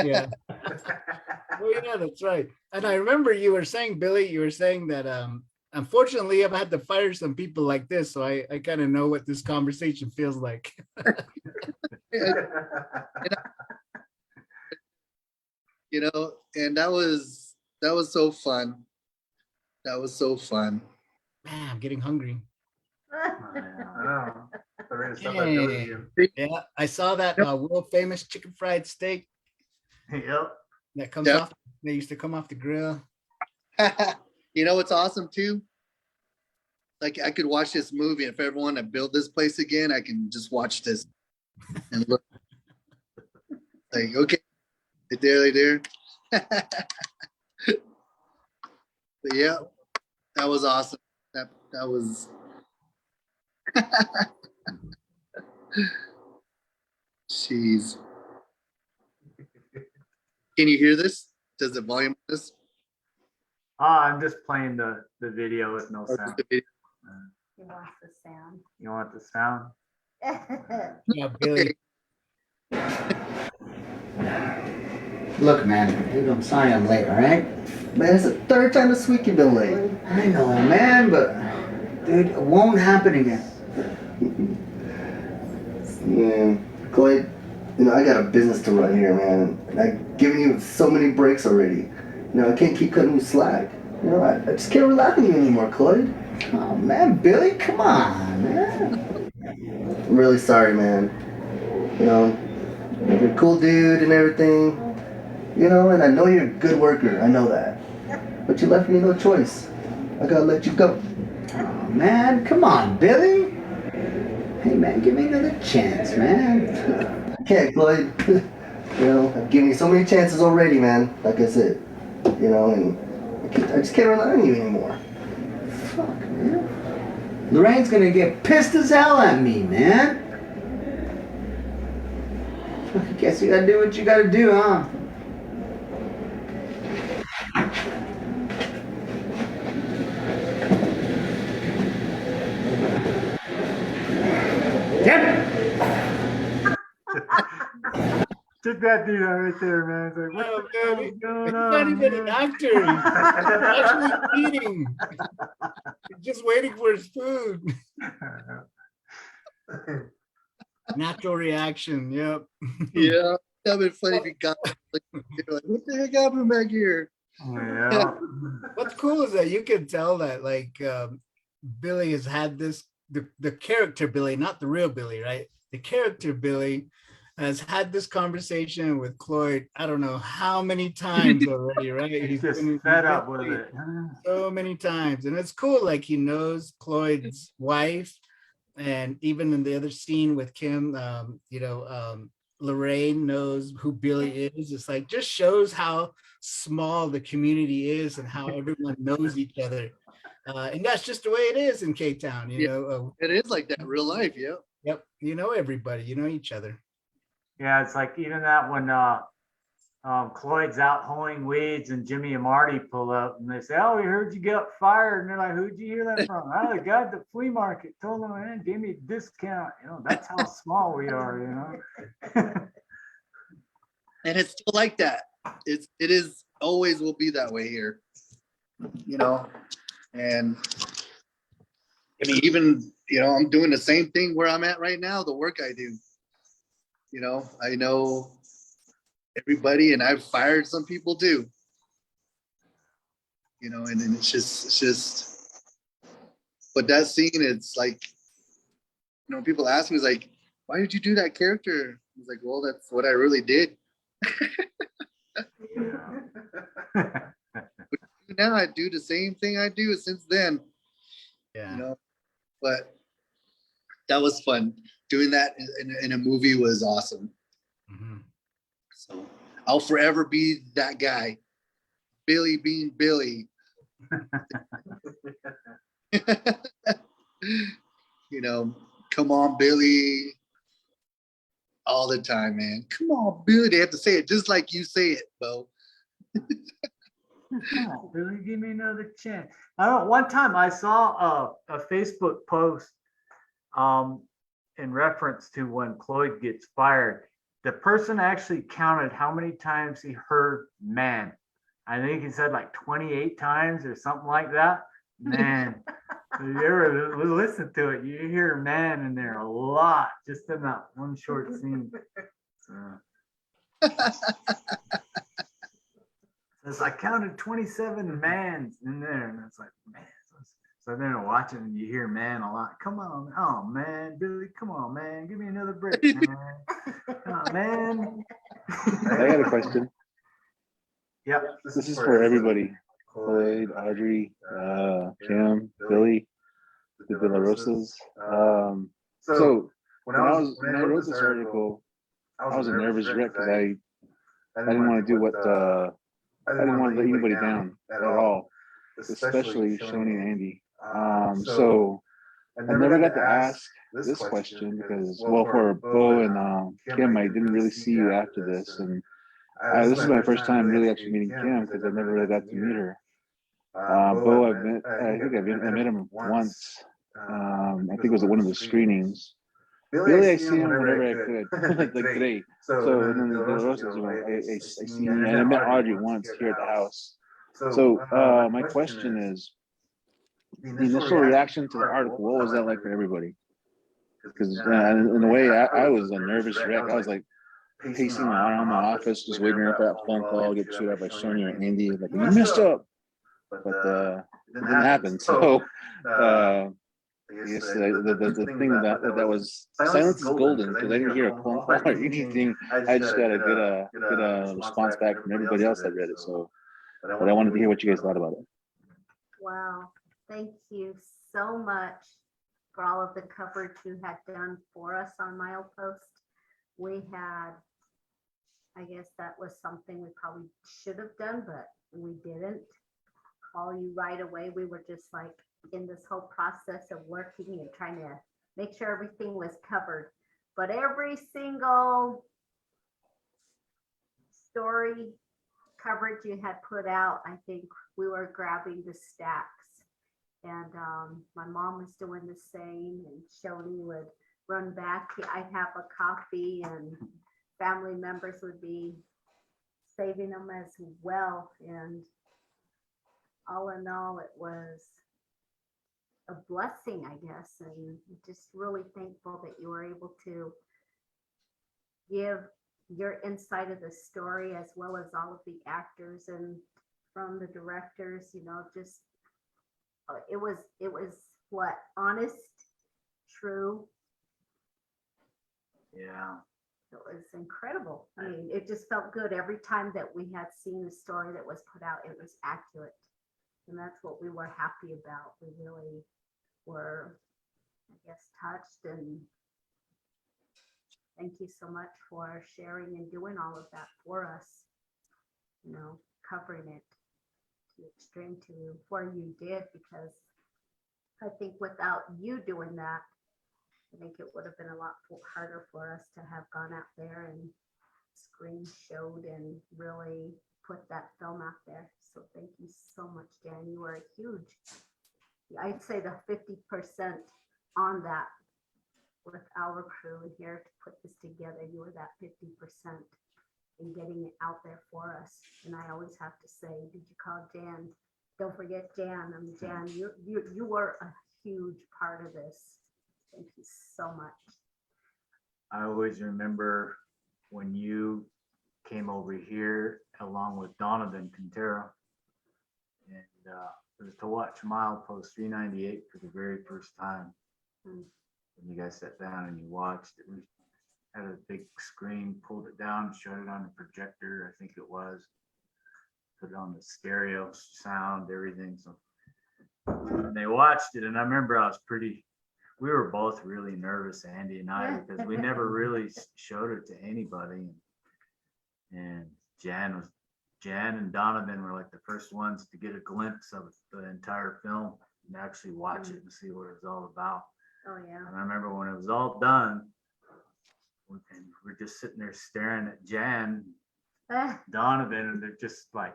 Yeah. Oh yeah, that's right. And I remember you were saying, Billy, that unfortunately I've had to fire some people like this, so I kind of know what this conversation feels like. And that was so fun. That was so fun. Man, I'm getting hungry. I know. Yeah, I saw that world famous chicken fried steak. Yep. That comes off. They used to come off the grill. What's awesome too? Like, I could watch this movie. If I ever want to build this place again, I can just watch this and look. Like, okay, right there. But yeah, that was awesome. That was. Jeez. Can you hear this? Does the volume this? I'm just playing the video with no sound. He wants the sound. You want the sound? Yeah, Billy. Look, man, dude, I'm sorry I'm late, all right? Man, it's the third time this week you've been late. I know, man, but dude, it won't happen again. Yeah, Clyde, I got a business to run here, man. I've given you so many breaks already. I can't keep cutting you slack. I just can't rely on you anymore, Clyde. Oh, man, Billy, come on, man. I'm really sorry, man. You're a cool dude and everything. And I know you're a good worker. I know that. But you left me no choice. I gotta let you go. Oh, man, come on, Billy. Hey, man, give me another chance, man. I can't, Clyde. I've given you so many chances already, man. Like I said. And I just can't rely on you anymore. Fuck, man. Lorraine's gonna get pissed as hell at me, man. I guess you gotta do what you gotta do, huh? Took that dude out right there, man. It's like, what Oh, the hell man, is going he's on, not even an man? actor. He's actually eating. He's just waiting for his food. Natural reaction. Yep. Yeah, that'd be funny if you got like, you're like, what the heck happened back here? Yeah. What's cool is that you can tell that like Billy has had this the character Billy, not the real Billy, right? The character Billy has had this conversation with Cloyd. I don't know how many times already, right? He's just fed up with it. So many times, and it's cool. Like he knows Cloyd's wife, and even in the other scene with Kim, Lorraine knows who Billy is. It's like just shows how small the community is and how everyone knows each other. And that's just the way it is in K-Town, you know. It is like that in real life, yeah. Yep, you know everybody, you know each other. Yeah, it's like even that when Cloyd's out hoeing weeds and Jimmy and Marty pull up and they say, "Oh, we heard you got fired." And they're like, "Who'd you hear that from?" "Oh, the guy at the flea market told them, man, gave me a discount." You know, that's how small we are, you know. And it's still like that. It is always will be that way here, you know. And I mean, even, you know, I'm doing the same thing where I'm at right now, the work I do. You know, I know everybody and I've fired some people too. You know, and then it's just, but that scene, it's like, you know, people ask me, it's like, why did you do that character? I was like, well, that's what I really did. Now I do the same thing I do since then. Yeah. You know, but that was fun. Doing that in a movie was awesome. Mm-hmm. So I'll forever be that guy, Billy being Billy. You know, come on, Billy. All the time, man. Come on, Billy. They have to say it just like you say it, Bo. Come on, Billy, give me another chance. I don't know. One time I saw a Facebook post in reference to when Cloyd gets fired. The person actually counted how many times he heard "man." I think he said like 28 times or something like that. Man, if you ever listen to it, you hear "man" in there a lot, just in that one short scene. It's I counted 27 mans in there, and it's like, man. So then I watch it and you hear "man" a lot. Come on, oh man, Billy, come on, man, give me another break, man. Oh, man. I got a question. Yep. This is for everybody. Cloyd, Audrey, Kim, Billy, the De La Rosas. So when I wrote this article, I was a nervous wreck because I didn't want to do what I didn't want to let anybody down at all, especially Shoni and Andy. So I never got to ask this question because, well, for Bo and Kim, I didn't really see you after this, and this is my first time really actually meeting Kim because I never really got to meet her. Bo, I think I met him once. I think it was at one of the screenings. Billy, I see him whenever I could, like today. So, and then the Rosas, you know, I see him, and I met Audrey once here at the house. So, my question is, the initial reaction to the article, what was that like for everybody? Because in a way, I was a nervous wreck. I was like pacing around my office, just waiting for that phone call, get chewed up by Sonia or Andy, like, you messed up. But it didn't happen. So, I guess the thing that was silence is golden because I didn't hear a phone call or anything. I just got a good response back from everybody else that read it. So, but I wanted to hear what you guys thought about it. Wow. Thank you so much for all of the coverage you had done for us on Milepost. We had, I guess that was something we probably should have done, but we didn't call you right away. We were just like in this whole process of working and trying to make sure everything was covered. But every single story coverage you had put out, I think we were grabbing the stacks. And my mom was doing the same, and Shoni would run back, I'd have a copy and family members would be saving them as well. And all in all, it was a blessing, I guess, and just really thankful that you were able to give your insight of the story as well as all of the actors and from the directors, you know, just it was what, honest, true. Yeah. It was incredible. I mean, it just felt good every time that we had seen the story that was put out. It was accurate. And that's what we were happy about. We really were, I guess, touched. And thank you so much for sharing and doing all of that for us, you know, covering it to the extreme to where you did, because I think without you doing that, I think it would have been a lot harder for us to have gone out there and screen showed and really put that film out there. So thank you so much, Dan. You were a huge, I'd say the 50% on that with our crew in here to put this together. You were that 50% in getting it out there for us. And I always have to say, did you call Jan? Don't forget Jan. Jan, you were a huge part of this. Thank you so much. I always remember when you came over here along with Donovan Quintero, and it was to watch Milepost 398 for the very first time. When you guys sat down and you watched it, we had a big screen, pulled it down, shut it on the projector, I think it was, put it on the stereo sound, everything. So when they watched it, and I remember we were both really nervous, Andy and I, because we never really showed it to anybody. And Jan and Donovan were like the first ones to get a glimpse of the entire film and actually watch it and see what it was all about. Oh yeah. And I remember when it was all done, and we're just sitting there staring at Jan, Donovan, and they're just like,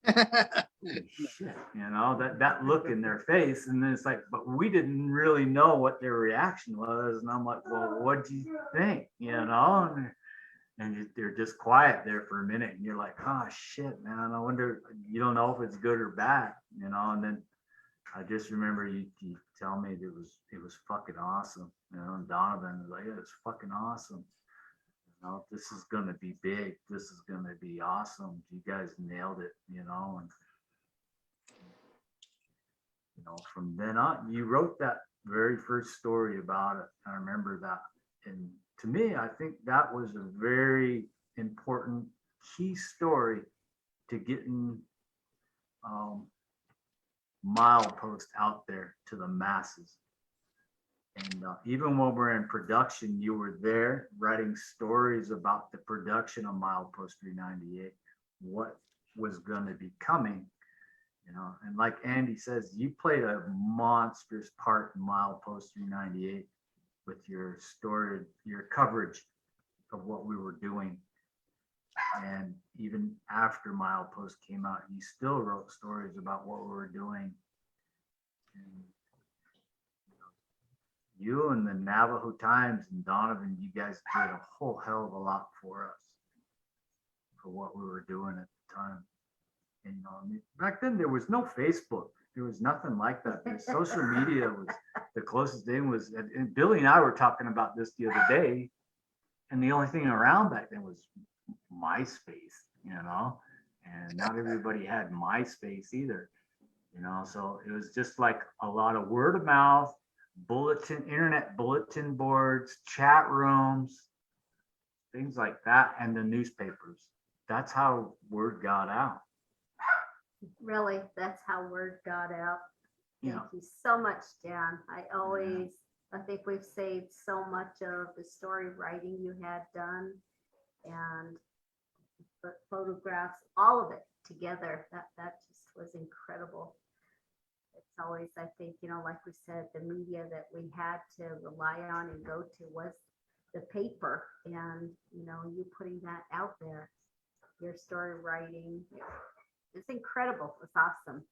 holy shit, you know, that look in their face. And then it's like, but we didn't really know what their reaction was. And I'm like, well, what do you think? You know, and they're just quiet there for a minute, and you're like, oh shit, man, I wonder, you don't know if it's good or bad, you know. And then I just remember you tell me it was fucking awesome, you know. And Donovan was like, yeah, it's fucking awesome, you know, this is gonna be big, this is gonna be awesome, you guys nailed it, you know. And you know, from then on, you wrote that very first story about it. I remember that. And to me, I think that was a very important key story to getting Milepost out there to the masses. And even when we're in production, you were there writing stories about the production of Milepost 398, what was going to be coming, you know. And like Andy says, you played a monstrous part in Milepost 398 with your story, your coverage of what we were doing. And even after Milepost came out, you still wrote stories about what we were doing. And you and the Navajo Times and Donovan, you guys did a whole hell of a lot for us, for what we were doing at the time. And, you know, I mean, back then there was no Facebook. There was nothing like that. The social media was the closest thing was, and Billy and I were talking about this the other day, and the only thing around back then was MySpace, you know, and not everybody had MySpace either, you know. So it was just like a lot of word of mouth, internet bulletin boards, chat rooms, things like that, and the newspapers. That's how word got out. Really, that's how word got out. Thank Yeah. you so much, Dan. I think we've saved so much of the story writing you had done, and the photographs, all of it together. That just was incredible. It's always, I think, you know, like we said, the media that we had to rely on and go to was the paper, and you know, you putting that out there, your story writing. It's incredible. It's awesome.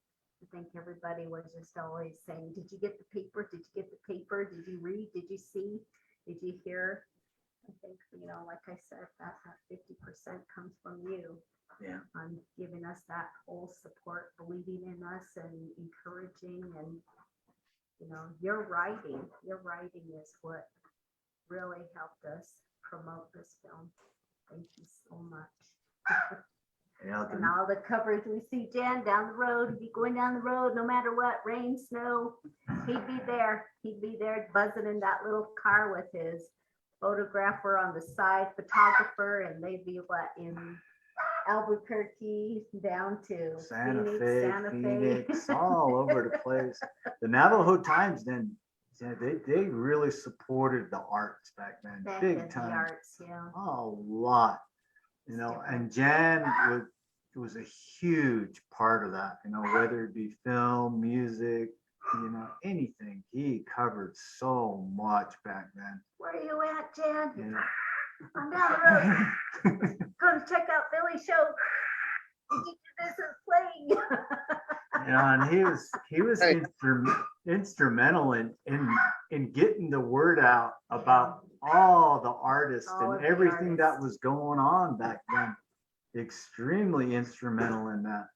I think everybody was just always saying, did you get the paper? Did you get the paper? Did you read? Did you see? Did you hear? I think, like I said, that 50% comes from you. Yeah. On giving us that whole support, believing in us and encouraging, and your writing is what really helped us promote this film. Thank you so much. Yeah, And all the coverage we see Jan down the road, he'd be going down the road no matter what, rain, snow, he'd be there. He'd be there buzzing in that little car with his photographer on the side, photographer, and they'd be in Albuquerque down to Santa Phoenix, Fe, Phoenix, all over the place. The Navajo Times then, they really supported the arts back then, big time. The arts, yeah. A lot, and Jan was a huge part of that, whether it be film, music, anything. He covered so much back then. Where are you at, Jan? I'm down the road. Go to check out Billy's show. This is playing. And he was instrumental in getting the word out about all the artists and everything that was going on back then. Extremely instrumental in that.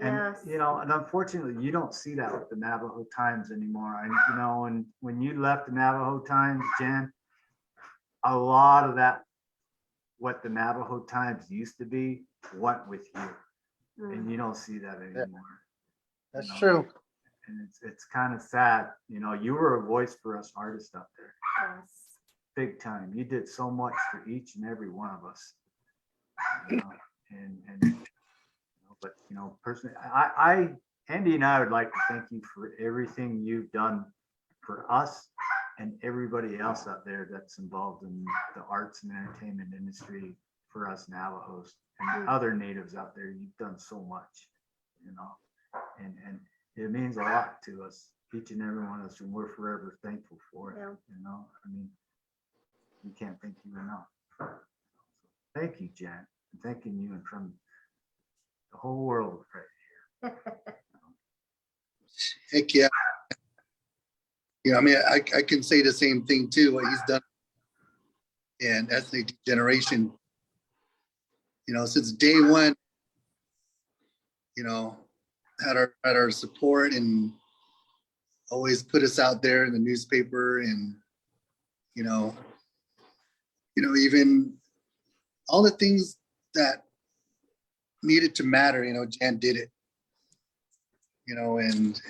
And and unfortunately, you don't see that with the Navajo Times anymore. And when you left the Navajo Times, Jan, a lot of that, what the Navajo Times used to be, went with you, and you don't see that anymore. That's true. And it's kind of sad. You were a voice for us artists out there. Yes. Big time. You did so much for each and every one of us. But personally, Andy and I would like to thank you for everything you've done for us and everybody else out there that's involved in the arts and entertainment industry for us Navajos and other natives out there. You've done so much, and it means a lot to us, each and every one of us, and we're forever thankful for it. We can't thank you enough. So thank you, Jan. I'm thanking you and from the whole world right here. Heck yeah. I can say the same thing too, what he's done in ethnic generation. Since day one, had our support and always put us out there in the newspaper, and even all the things that needed to matter, Jan did it. And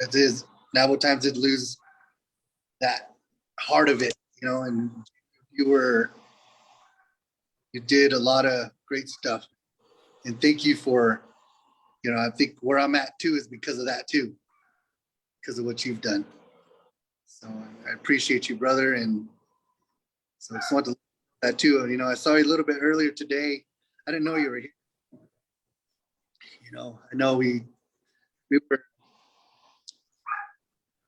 it is Navajo Times did lose that heart of it, and you did a lot of great stuff. And thank you for, I think where I'm at too is because of that too, because of what you've done. So I appreciate you, brother. And so I just want to that too. And, I saw you a little bit earlier today. I didn't know you were here. I know we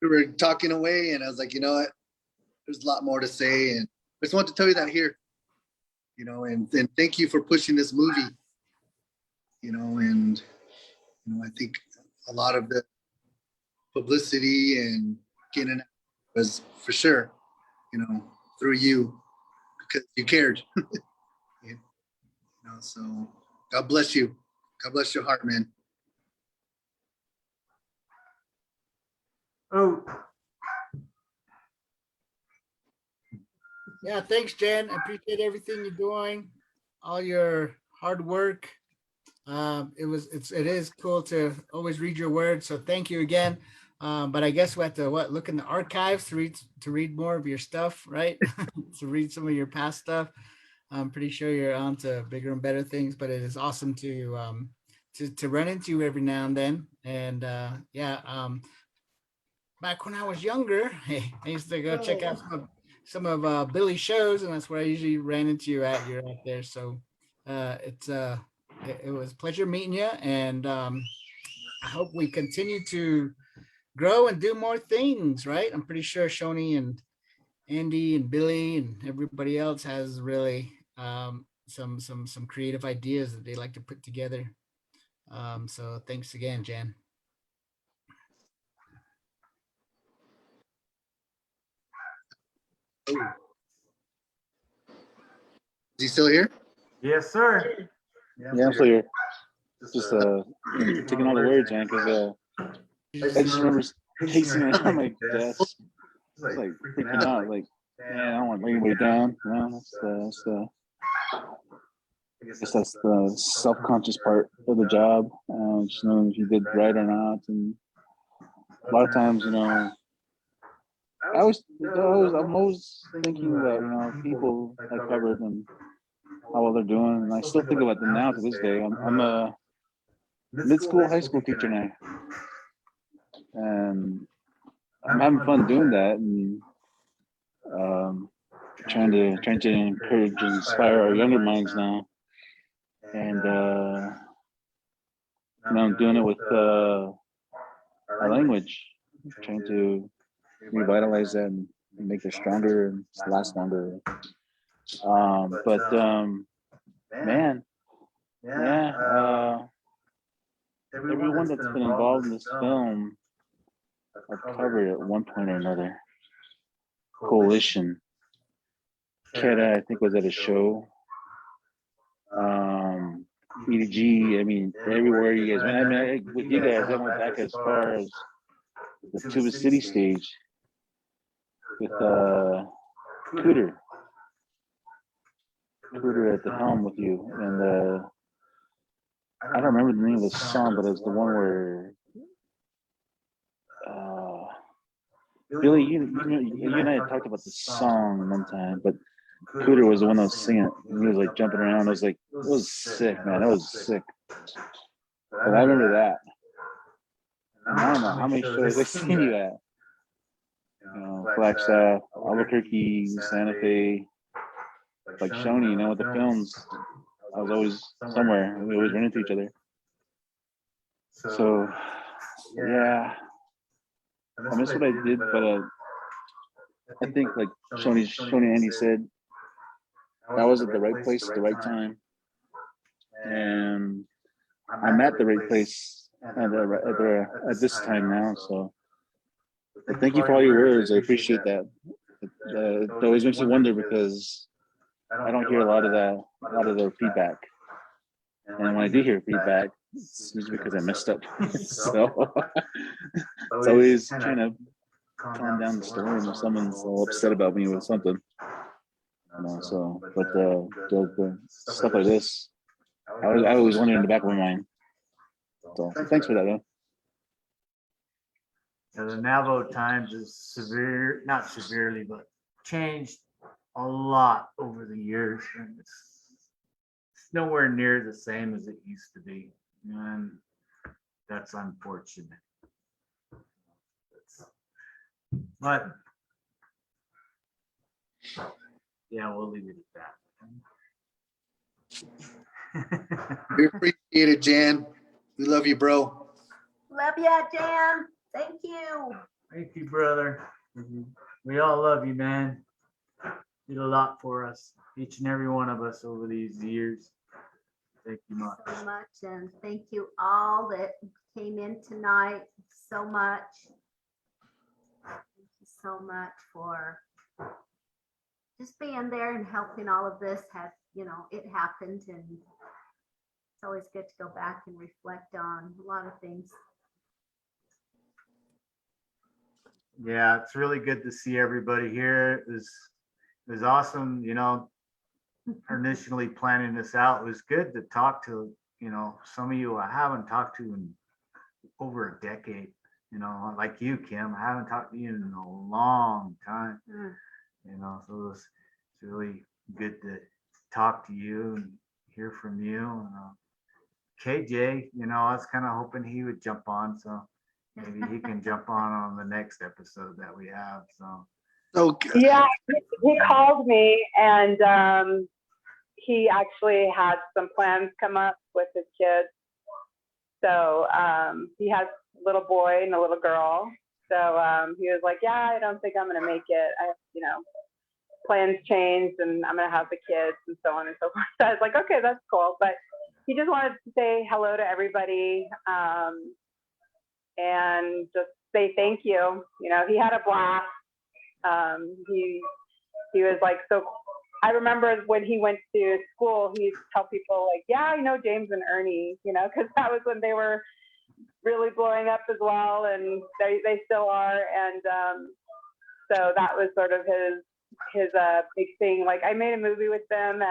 were talking away, and I was like, you know what, there's a lot more to say, and I just want to tell you that here, and thank you for pushing this movie, and I think a lot of the publicity and getting it was for sure, through you, because you cared. So God bless you. God bless your heart, man. Oh. Yeah, thanks, Jan. I appreciate everything you're doing, all your hard work. It is cool to always read your words, so thank you again. But I guess we have to look in the archives to read more of your stuff, right? To read some of your past stuff. I'm pretty sure you're on to bigger and better things, but it is awesome to run into you every now and then. And back when I was younger, I used to go check out some of Billy's shows, and that's where I usually ran into you at. You're out there, so it was a pleasure meeting you, and I hope we continue to grow and do more things. Right? I'm pretty sure Shoni and Andy and Billy and everybody else has really some creative ideas that they like to put together. So thanks again, Jan. Is he still here? Yes, sir. Yeah, I'm still here. Just taking all the words, man, because I just remember pacing around my desk, just like freaking out, like, man, I don't want to bring anybody down. You know, I guess that's the self-conscious part of the job, just knowing if you did right or not. And a lot of times, you know, I'm always thinking about, you know, people I covered and how well they're doing, and I still think about them now to this day. I'm a mid-school, high school teacher now, and I'm having fun doing that, and trying to encourage and inspire our younger minds now. And you know, I'm doing it with our language, trying to revitalize that and make it stronger and last longer. Man, yeah, everyone that's been involved in this film, I've covered at one point or another. Coalition. Keda, I think, was at a show. EDG, I mean, everywhere you guys went. I mean, with you guys, I went back as far as the Tuba City stage with Cooter at the helm with you. And I don't remember the name of the song, but it's the one where Billy, you and I had talked about the song one time, but Cooter was the one that was singing it. He was like jumping around. It was sick, man. It was sick. But I remember that. And I don't know how many shows I've seen you at. You know, Flagstaff, Albuquerque, Santa Fe, like Shoney, you know, with the films. I was always somewhere. We always run into each other. So, yeah. I miss what I did, but I think, like Shoney and Andy said, I was at the right place at the right time, and I'm at the right place at this time now. So, but thank you for all your words. I appreciate that. It always makes me wonder because I don't hear a lot of their feedback, and when I do hear feedback, it's usually because I messed up. So it's always trying to calm down the storm if someone's all upset about me with something. You know, so, but the stuff like this, I always wonder in the back of my mind. So thanks for that, man. The Navajo times is not severely, but changed a lot over the years. And it's nowhere near the same as it used to be. And that's unfortunate. But yeah, we'll leave it at that. We appreciate it, Jan. We love you, bro. Love ya, Jan. Thank you. Thank you, brother. We all love you, man. Did a lot for us, each and every one of us over these years. Thank you much. So much, and thank you all that came in tonight. So much. Thank you so much for just being there and helping all of this have, you know, it happened, and it's always good to go back and reflect on a lot of things. Yeah, it's really good to see everybody here. It was awesome, you know. Initially planning this out, it was good to talk to, you know, some of you I haven't talked to in over a decade, you know, like you, Kim. I haven't talked to you in a long time. You know, so it's really good to talk to you and hear from you. KJ, you know, I was kind of hoping he would jump on, so maybe he can jump on the next episode that we have. So okay. Yeah, he called me, and he actually had some plans come up with his kids. So he has a little boy and a little girl. So he was like, yeah, I don't think I'm going to make it. You know, plans changed, and I'm going to have the kids and so on and so forth. So I was like, okay, that's cool. But he just wanted to say hello to everybody and just say thank you. You know, he had a blast. he was like, so I remember when he went to school, he used to tell people like, yeah, I know James and Ernie, you know, because that was when they were really blowing up as well, and they still are. And so that was sort of his big thing. Like, I made a movie with them,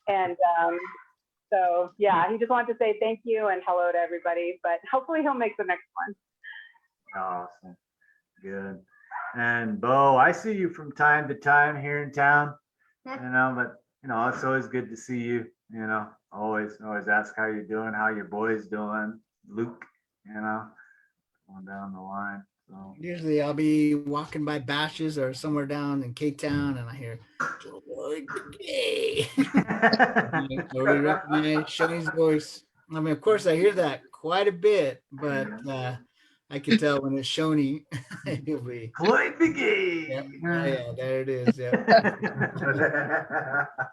and so yeah, he just wanted to say thank you and hello to everybody, but hopefully he'll make the next one. Awesome. Good. And Bo, I see you from time to time here in town, you know, but you know, it's always good to see you, you know, always ask how you're doing, how your boy's doing, Luke, you know, going down the line. So Usually I'll be walking by Bashes or somewhere down in Cape Town and I hear Joy Gay. So we recognize Shoney's voice. I mean, of course I hear that quite a bit, but I can tell when it's Shoney. It'll be Floyd McGee. Yep. Oh, yeah, there it is. Yeah.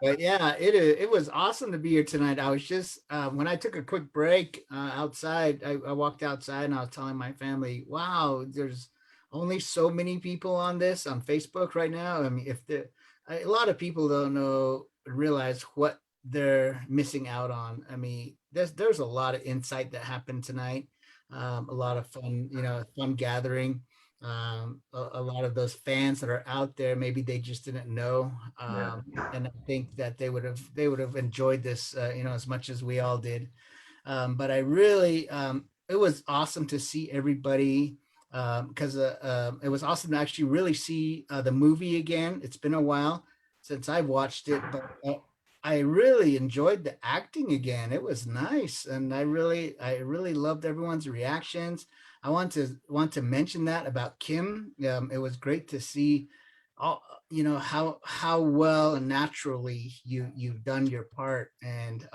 But yeah, it was awesome to be here tonight. I was just when I took a quick break outside, I walked outside and I was telling my family, wow, there's only so many people on this on Facebook right now. I mean, a lot of people don't realize what they're missing out on. I mean, there's a lot of insight that happened tonight. A lot of fun, fun gathering. A lot of those fans that are out there, maybe they just didn't know. And I think that they would have enjoyed this, as much as we all did. But I really, it was awesome to see everybody, because it was awesome to actually really see the movie again. It's been a while since I've watched it, but I really enjoyed the acting again. It was nice, and I really loved everyone's reactions. I want to mention that about Kim. It was great to see all, how well and naturally you've done your part, and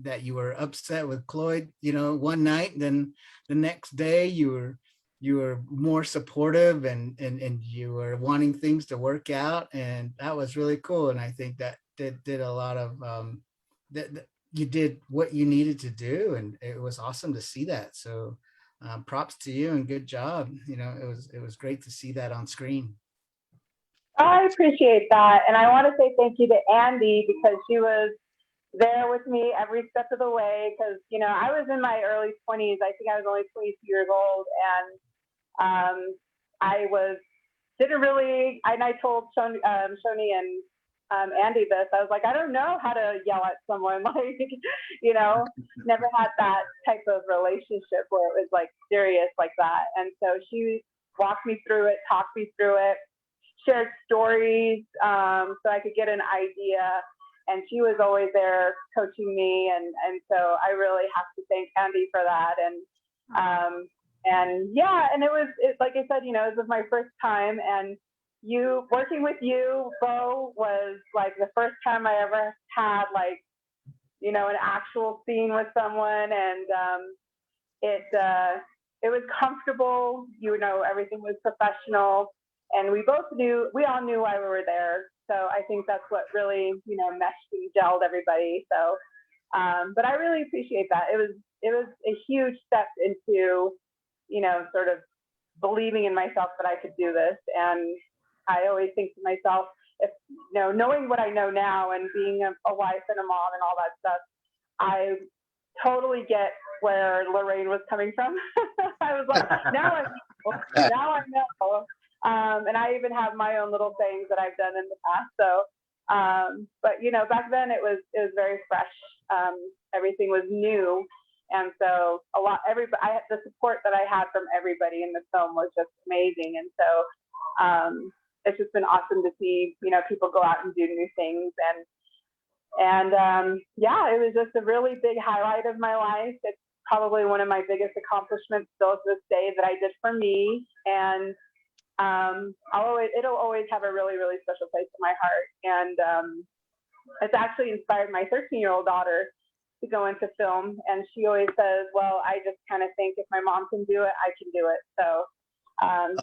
that you were upset with Cloyd, one night, then the next day you were more supportive, and you were wanting things to work out, and that was really cool. And I think that did a lot of that you did what you needed to do, and it was awesome to see that. So props to you and good job. It was great to see that on screen. I appreciate that. And I want to say thank you to Andy, because she was there with me every step of the way. Because, I was in my early 20s. I think I was only 22 years old. And I told Shoni and Andy this. I was like, I don't know how to yell at someone. Like, never had that type of relationship where it was like serious like that. And so she walked me through it, talked me through it, shared stories, so I could get an idea. And she was always there coaching me. And so I really have to thank Andy for that. And it was like I said, it was my first time, and working with you, Bo, was like the first time I ever had an actual scene with someone, and it was comfortable. Everything was professional, and we all knew why we were there. So I think that's what really meshed and gelled everybody. So, but I really appreciate that. It was a huge step into sort of believing in myself that I could do this. And I always think to myself, if knowing what I know now and being a wife and a mom and all that stuff, I totally get where Lorraine was coming from. I was like, now I know. And I even have my own little things that I've done in the past. So, but back then it was very fresh. Everything was new. And so the support that I had from everybody in the film was just amazing. And so, it's just been awesome to see, people go out and do new things. And it was just a really big highlight of my life. It's probably one of my biggest accomplishments still to this day that I did for me. And it'll always have a really, really special place in my heart. And it's actually inspired my 13-year-old daughter to go into film. And she always says, well, I just kind of think if my mom can do it, I can do it. So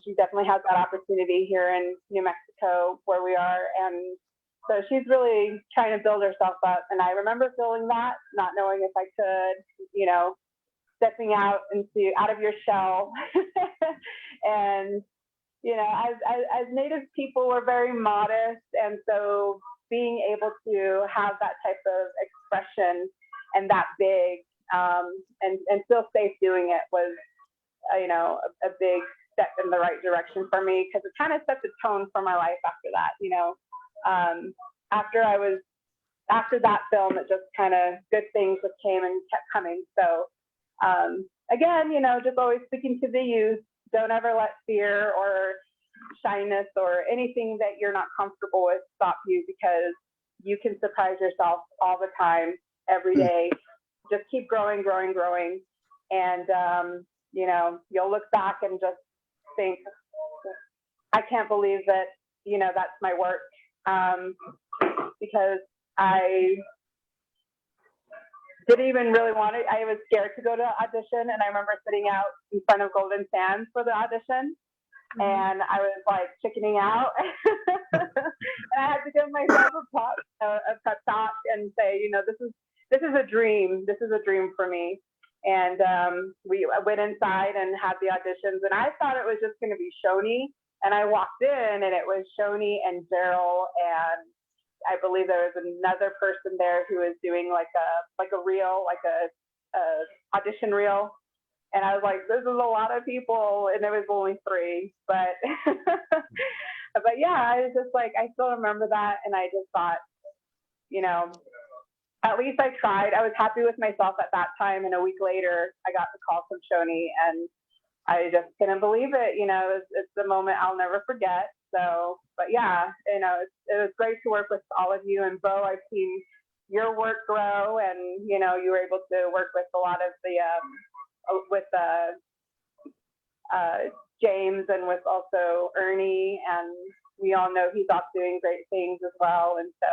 she definitely has that opportunity here in New Mexico where we are. And so she's really trying to build herself up. And I remember feeling that, not knowing if I could, stepping out of your shell. And you know, as Native people, we're very modest, and so being able to have that type of expression and that big, and feel safe doing it was, you know, a big step in the right direction for me, because it kind of set the tone for my life after that. You know, after that film, it just kind of, good things just came and kept coming. So again, you know, just always speaking to the youth, don't ever let fear or shyness or anything that you're not comfortable with stop you, because you can surprise yourself all the time, every day. Just keep growing, growing, growing. And, you know, you'll look back and just think, I can't believe that, you know, that's my work. Because I didn't even really want it. I was scared to go to audition, and I remember sitting out in front of Golden Sands for the audition, and I was like chickening out. And I had to give myself a pep talk and say, you know, this is a dream. This is a dream for me. And we went inside and had the auditions, and I thought it was just going to be Shoni. And I walked in, and it was Shoni and Daryl, and I believe there was another person there who was doing like a reel, like a audition reel. And I was like, this is a lot of people, and there was only 3, but but yeah, I was just like, I still remember that, and I just thought, you know, at least I tried. I was happy with myself at that time, and a week later, I got the call from Shoni, and I just couldn't believe it. You know, it's the moment I'll never forget. So, but yeah, you know, it was great to work with all of you. And Bo, I've seen your work grow, and you know, you were able to work with a lot of the with James, and with also Ernie, and we all know he's off doing great things as well. And so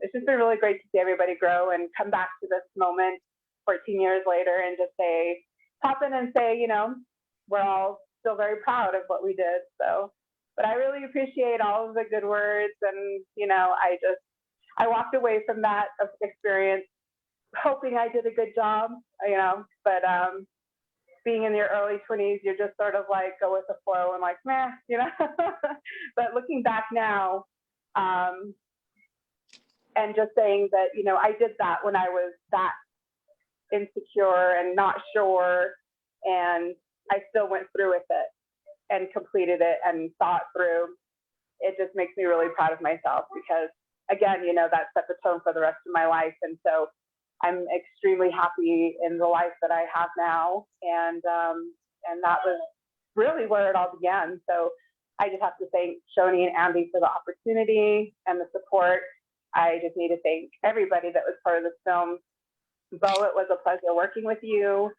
it's just been really great to see everybody grow and come back to this moment 14 years later and just pop in and say, you know, we're all still very proud of what we did. So, but I really appreciate all of the good words, and you know, I walked away from that experience hoping I did a good job, you know, but being in your early 20s, you're just sort of like go with the flow and like, meh, you know. But looking back now, and just saying that, you know, I did that when I was that insecure and not sure, and I still went through with it and completed it and thought through. It just makes me really proud of myself, because again, you know, that set the tone for the rest of my life. And so I'm extremely happy in the life that I have now. And that was really where it all began. So I just have to thank Shoni and Andy for the opportunity and the support. I just need to thank everybody that was part of this film. Bo, it was a pleasure working with you.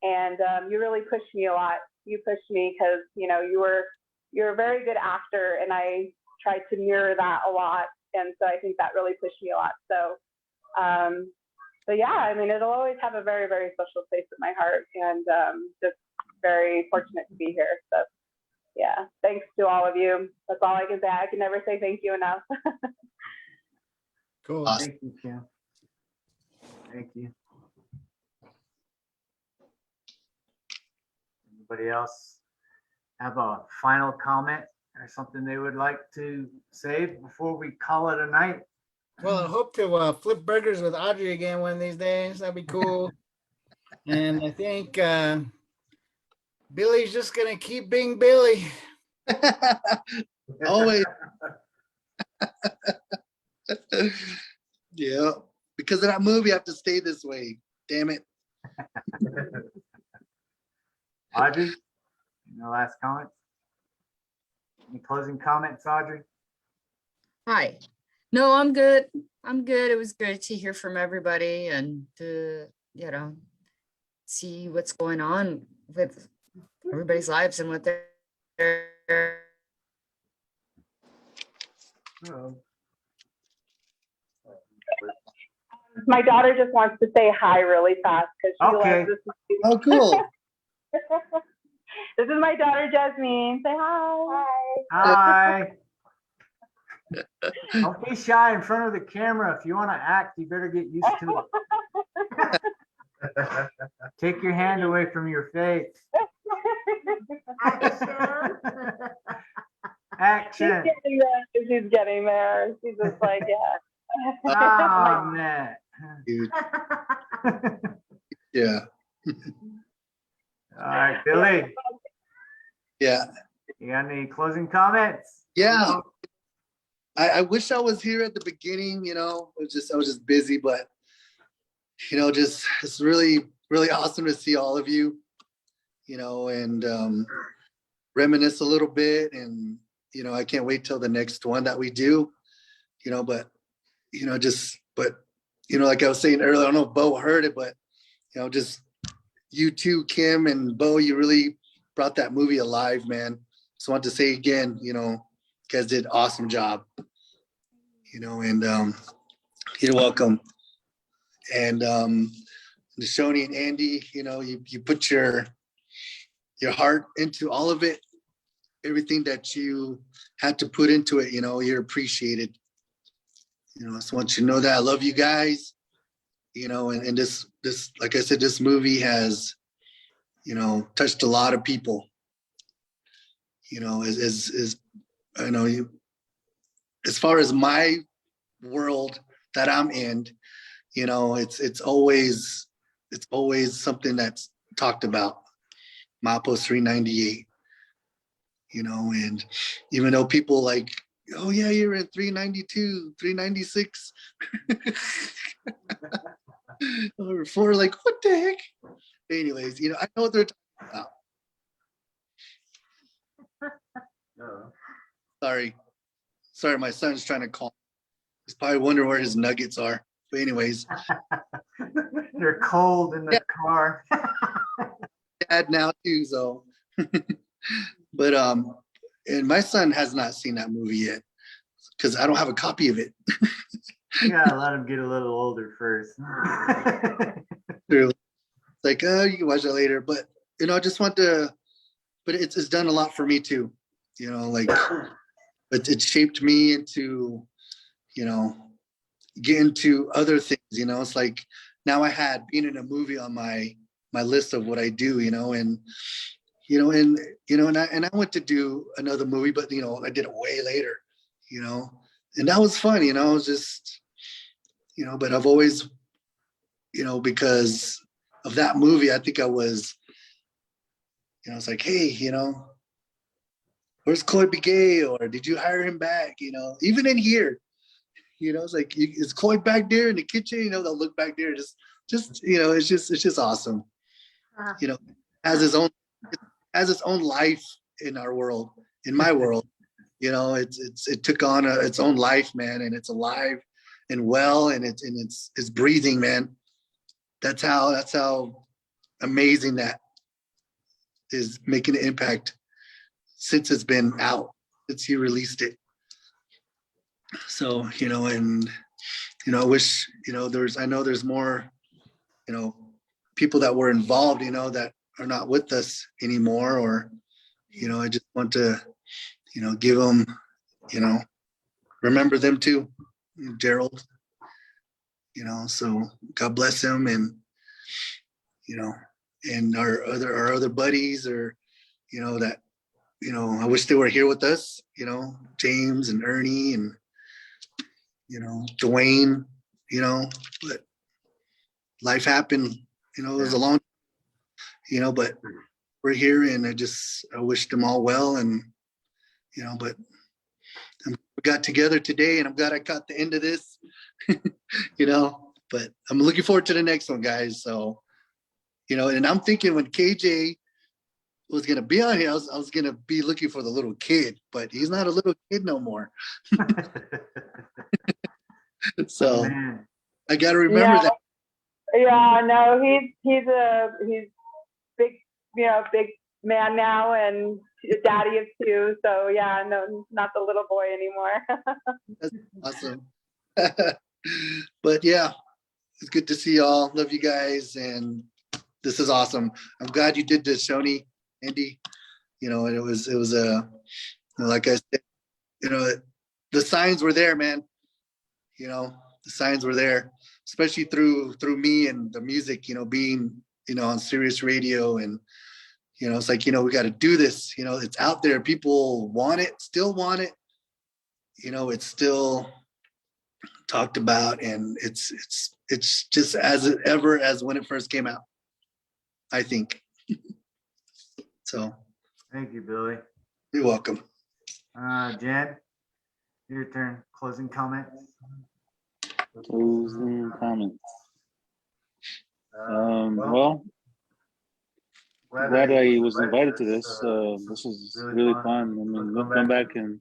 And you really pushed me a lot. You pushed me because, you know, you're a very good actor, and I tried to mirror that a lot. And so I think that really pushed me a lot. So yeah, I mean, it'll always have a very, very special place in my heart, and just very fortunate to be here. So yeah, thanks to all of you. That's all I can say. I can never say thank you enough. Cool. Awesome. Thank you, Kim. Thank you. Anybody else have a final comment or something they would like to say before we call it a night? Well, I hope to flip burgers with Audrey again one of these days. That'd be cool. And I think Billy's just gonna keep being Billy. Always. Yeah, because of that movie, I have to stay this way. Damn it. Audrey, no last comment? Any closing comments, Audrey? Hi. No, I'm good. I'm good. It was good to hear from everybody and to, you know, see what's going on with everybody's lives and what they're. My daughter just wants to say hi really fast because she loves this movie. Oh, cool. This is my daughter, Jasmine. Say hi. Hi. Don't be shy in front of the camera. If you want to act, you better get used to it. Take your hand away from your face. Action. She's getting there. She's getting there. She's just like, yeah. Oh, man. Dude. Yeah. All right, Billy. Yeah. You got any closing comments? Yeah. I wish I was here at the beginning, I was just busy, but it's really, really awesome to see all of you, and reminisce a little bit. And, I can't wait till the next one that we do, but, like I was saying earlier, I don't know if Bo heard it, but, just you too, Kim and Bo, you really brought that movie alive, man. Just want to say again, you guys did an awesome job, and you're welcome. And Shoni and Andy, you put your heart into all of it, everything that you had to put into it, you're appreciated. I just want you to know that I love you guys, and this, like I said, this movie has, touched a lot of people, as I know you, as far as my world that I'm in, it's always something that's talked about. Milepost 398, and even though people like, oh yeah, you're in 392, 396, or 4, like, what the heck? Anyways, I know what they're talking about. Sorry, my son's trying to call. He's probably wondering where his nuggets are. But anyways. They're cold in the car. Dad now too, so. But and my son has not seen that movie yet because I don't have a copy of it. You gotta let him get a little older first. True. Like, you can watch that later. But I just want to, but it's done a lot for me too. Like, but it shaped me into, get into other things. It's like now I had being in a movie on my list of what I do, and I went to do another movie, but I did it way later, and that was fun, it was just, but I've always, because of that movie, I think I was, it's like, hey, where's Chloe Begay, or did you hire him back? Even in here, it's like, is Chloe back there in the kitchen? They'll look back there, just it's just awesome. Has its own life in our world, in my world. It took on its own life, man, and it's alive and well, and it's breathing, man. That's how amazing that is, making an impact since it's been out, since you released it. So, and I wish, I know there's more, people that were involved, that are not with us anymore, or, I just want to, give them, remember them too, Gerald, so God bless him, and, and our other buddies, or, that, I wish they were here with us, James and Ernie and, Dwayne, but life happened, it was a long, but we're here, and I wish them all well, and, but we got together today, and I'm glad I caught the end of this, but I'm looking forward to the next one, guys. So, and I'm thinking when KJ was going to be on here, I was going to be looking for the little kid, but he's not a little kid no more. So I got to remember that. Yeah, no, he's big, big man now, and daddy of 2. So yeah, no, not the little boy anymore. That's awesome. But yeah, it's good to see y'all. Love you guys, and this is awesome. I'm glad you did this, Shoni, Andy. And it was like I said, the signs were there, man. The signs were there, especially through me and the music, being, on Sirius Radio, and, You know, it's like, you know, we got to do this. You know, it's out there. People want it, still want it. You know, it's still talked about, and it's just as ever as when it first came out, I think. So. Thank you, Billy. You're welcome. Jen, your turn. Closing comments. Closing comments. Well, glad I was invited to this. This was really fun. I mean, going back and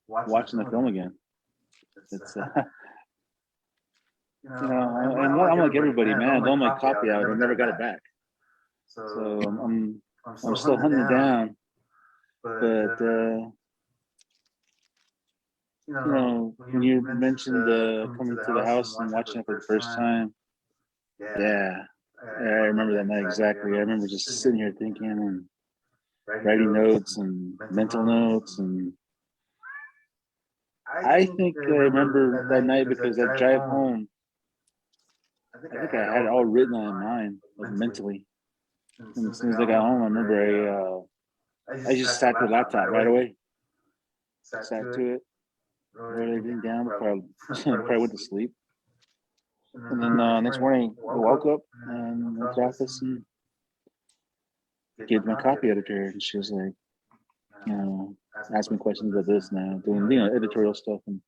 watching the film again. It's you know, and I'm like everybody, man. I don't my copy out. I never got it back. So I'm still hunting it down. But you know, when you mentioned coming to the house and watching it for the first time, yeah, I remember that night exactly. I remember just sitting here thinking and writing notes and mental notes, and I think I remember that night because that drive home, I think I had it all written on my mind, like mentally. And as soon as I got home, I remember I just sat to the laptop right away. Sat to it, wrote everything down before I went to sleep. And then next morning, I woke up and went to the office and gave my copy editor, and she was like, you know, asked me questions about this now, doing, you know, editorial stuff, and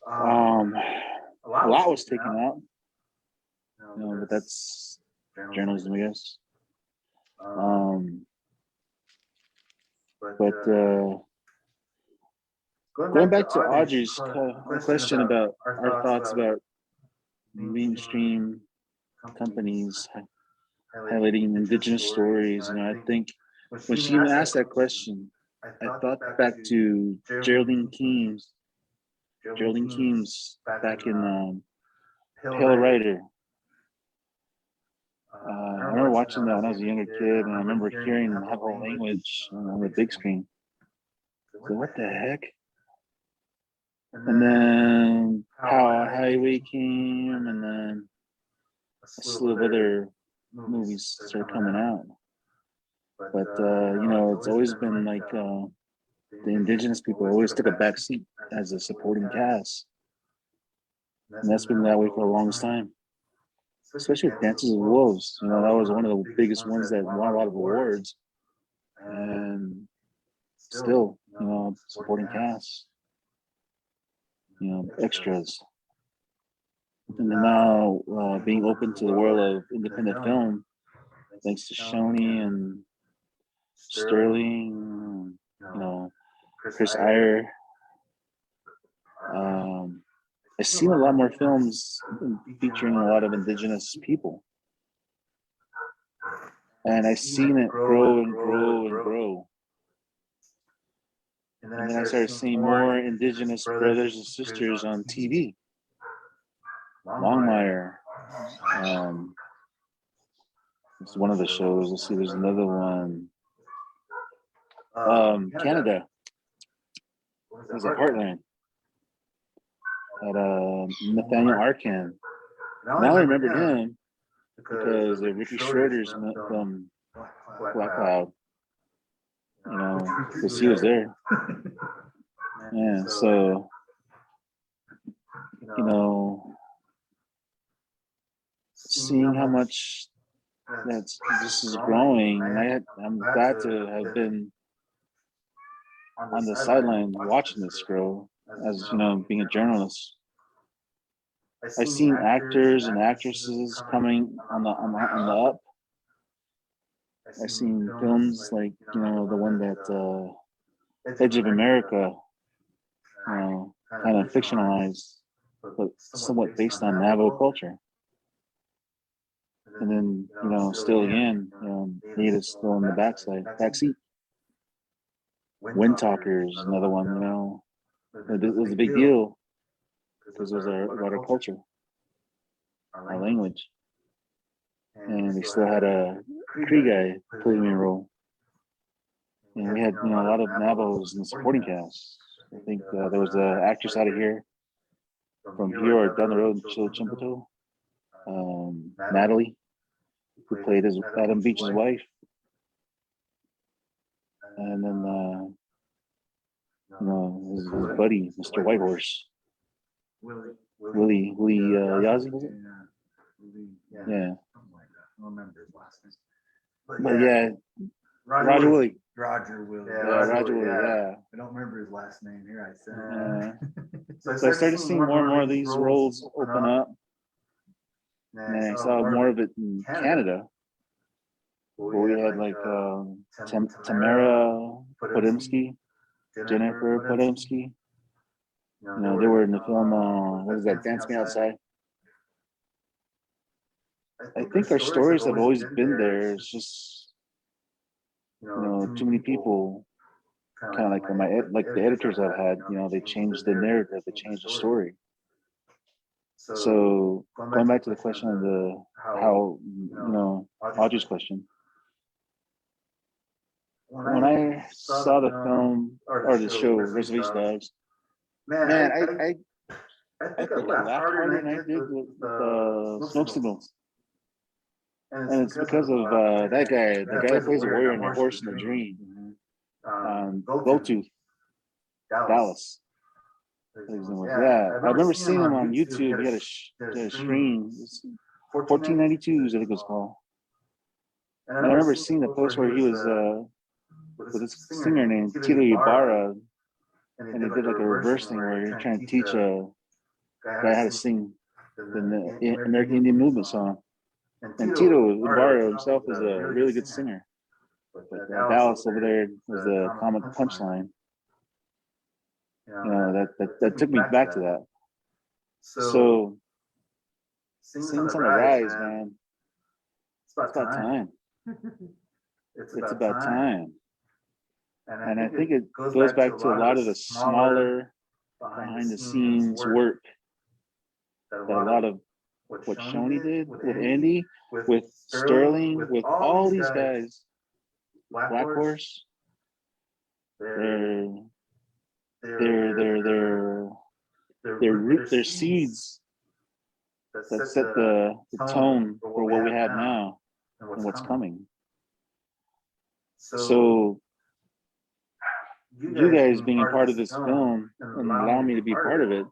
a lot was taken out, you know, but that's journalism, I guess. But going back to Audrey's question about our thoughts about mainstream companies highlighting indigenous stories, you know, I think when she even asked that question, I thought back to Geraldine Keane's back in Pale Rider. I remember watching that when I was a younger kid, and I remember hearing that whole language on the big screen. So what the heck? And then Power Highway came, and then a slew of other movies started coming out. But you know, it's always been like the indigenous people always took a back seat as a supporting cast, and that's been that way for the longest time. Especially with Dances with Wolves, you know, that was one of the biggest ones that won a lot of awards, and still, you know, supporting cast, you know, extras. And then now being open to the world of independent film, thanks to Shoney and Sterling, you know, Chris Iyer. I've seen a lot more films featuring a lot of indigenous people. And I've seen it grow and grow and grow. And then I started seeing more indigenous brothers and sisters on TV. Longmire. It's one of the shows. Let's see, there's another one. Canada. There's a Heartland. At Nathaniel Arcan. Now I remembered him because of Ricky Schroeder's from Black Cloud. You know, because he was there. Yeah, so, you know, seeing how much this is growing, and I'm glad to have been on the sideline watching this grow, as you know, being a journalist. I've seen actors and actresses coming on the up. I've seen films like, you know, the one that Edge of America, you know, kind of fictionalized, but somewhat based on Navajo culture. And then, you know, still again, you know, Natives still in the backseat. Wind Talkers, another one, you know, it was a big deal because it was about our culture, our language. And they still had a Cree guy playing a role. And we had, you know, a lot of Navajos in the supporting cast. I think there was an actress out of here, from here or down the road in Chimbote, Natalie, who played as Adam Beach's wife. and then his buddy, Mr. Whitehorse, Willie Yazzie, was it? Yeah. I don't remember his last name. But yeah, Roger Willie. Roger Willie. Yeah, Roger Willie. Yeah. I don't remember his last name. Here I said. So I started seeing more and more of these roles open up. And I saw more of it in Canada, where we had like Tamara Podemski, Jennifer Podemski. They were in the film, what is that, Dance Me Outside? I think our stories have always been there. It's just, too many people, kind of like the editors I've had, they changed the narrative, they changed the story. So going back to the question of how Audrey's question, when I saw the film or the show Reservation Dogs, man, I think I laughed harder than I did with Smoke Signals. And it's because of that guy, the guy that plays the warrior in The Horse and the Dream, Goldtooth, Dallas. Yeah, I remember seeing him on YouTube. He had a screen, 1492s, I think it was called. And I remember seeing the post where he was with this singer named Tito Ibarra, and he did like a reverse thing where you're trying to teach a guy how to sing the American Indian Movement song. And Tito Ibarra himself is a really good singer. But Dallas over there was the comic punchline. That took me back to that. So, Sing's on the rise, man. It's about time. It's about time. And I think it goes back to a lot of the smaller, behind the scenes work that a lot of what Shoney did with Andy, with Sterling, with all these guys, Black Horse, they're seeds that set the tone for what we have now and what's coming. So you guys being a part of this film and allowing me to be part of it,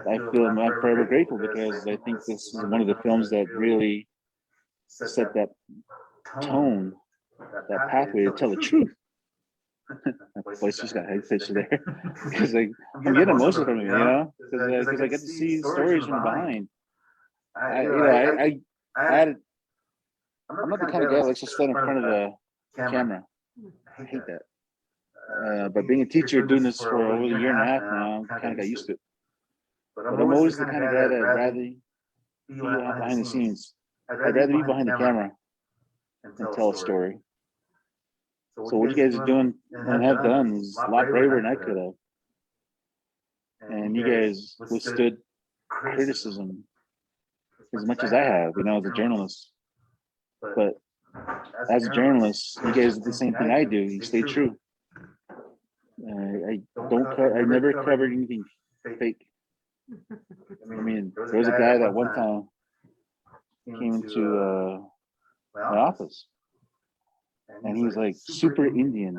I feel I'm forever grateful, because I think this is one of the films that really set that tone, that pathway to tell the truth. My voice just got high pitched there because I'm getting emotional from it, because I get to see stories from behind. I'm not the kind of guy that likes to stand in front of the camera. I hate that. But being a teacher, doing this for over a year and a half now, I kind of got used to it. But I'm always the kind of guy that rather be behind the scenes. I'd rather be behind the camera and tell a story. So what you guys are doing and have done is a lot braver than I could have. And you guys withstood criticism as much as I have, as a journalist. But as a journalist, you guys did the same thing I do. You stay true. I never covered anything fake. I mean, there was a guy that one time came into my office, and he was like super Indian,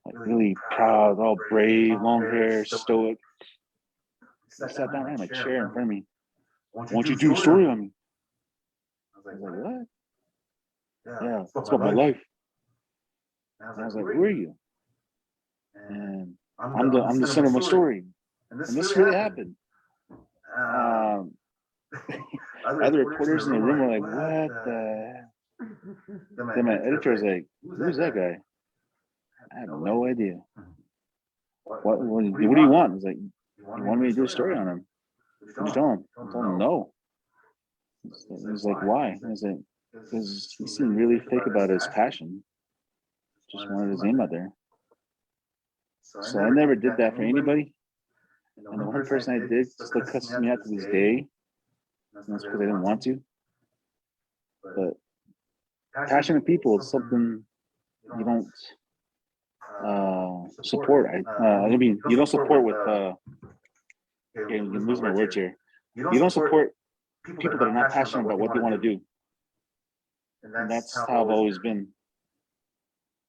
like really proud, all brave, long hair, stoic. He sat down in my chair in front of me. Why don't you do a story on me? I was like, what? Yeah, it's about my life. And I was like, who are you? And I'm the center of my story. And this really happened. Other reporters in the room were like, what the? Then my editor was like, who's that guy? I have no idea. What do you want? I was like, you want me to do a story on him? What you tell him? I told him no. He was like, why? I was like, because he seemed really fake about his passion. Just wanted his name out there. So I never did that for anybody. And the one person I did still cusses me out to this day. And that's because I didn't want to. But passionate people is something you don't support. I mean, you don't support with, I'm losing my words here. You don't support people that are not passionate about what they want to do. And that's how I've always been.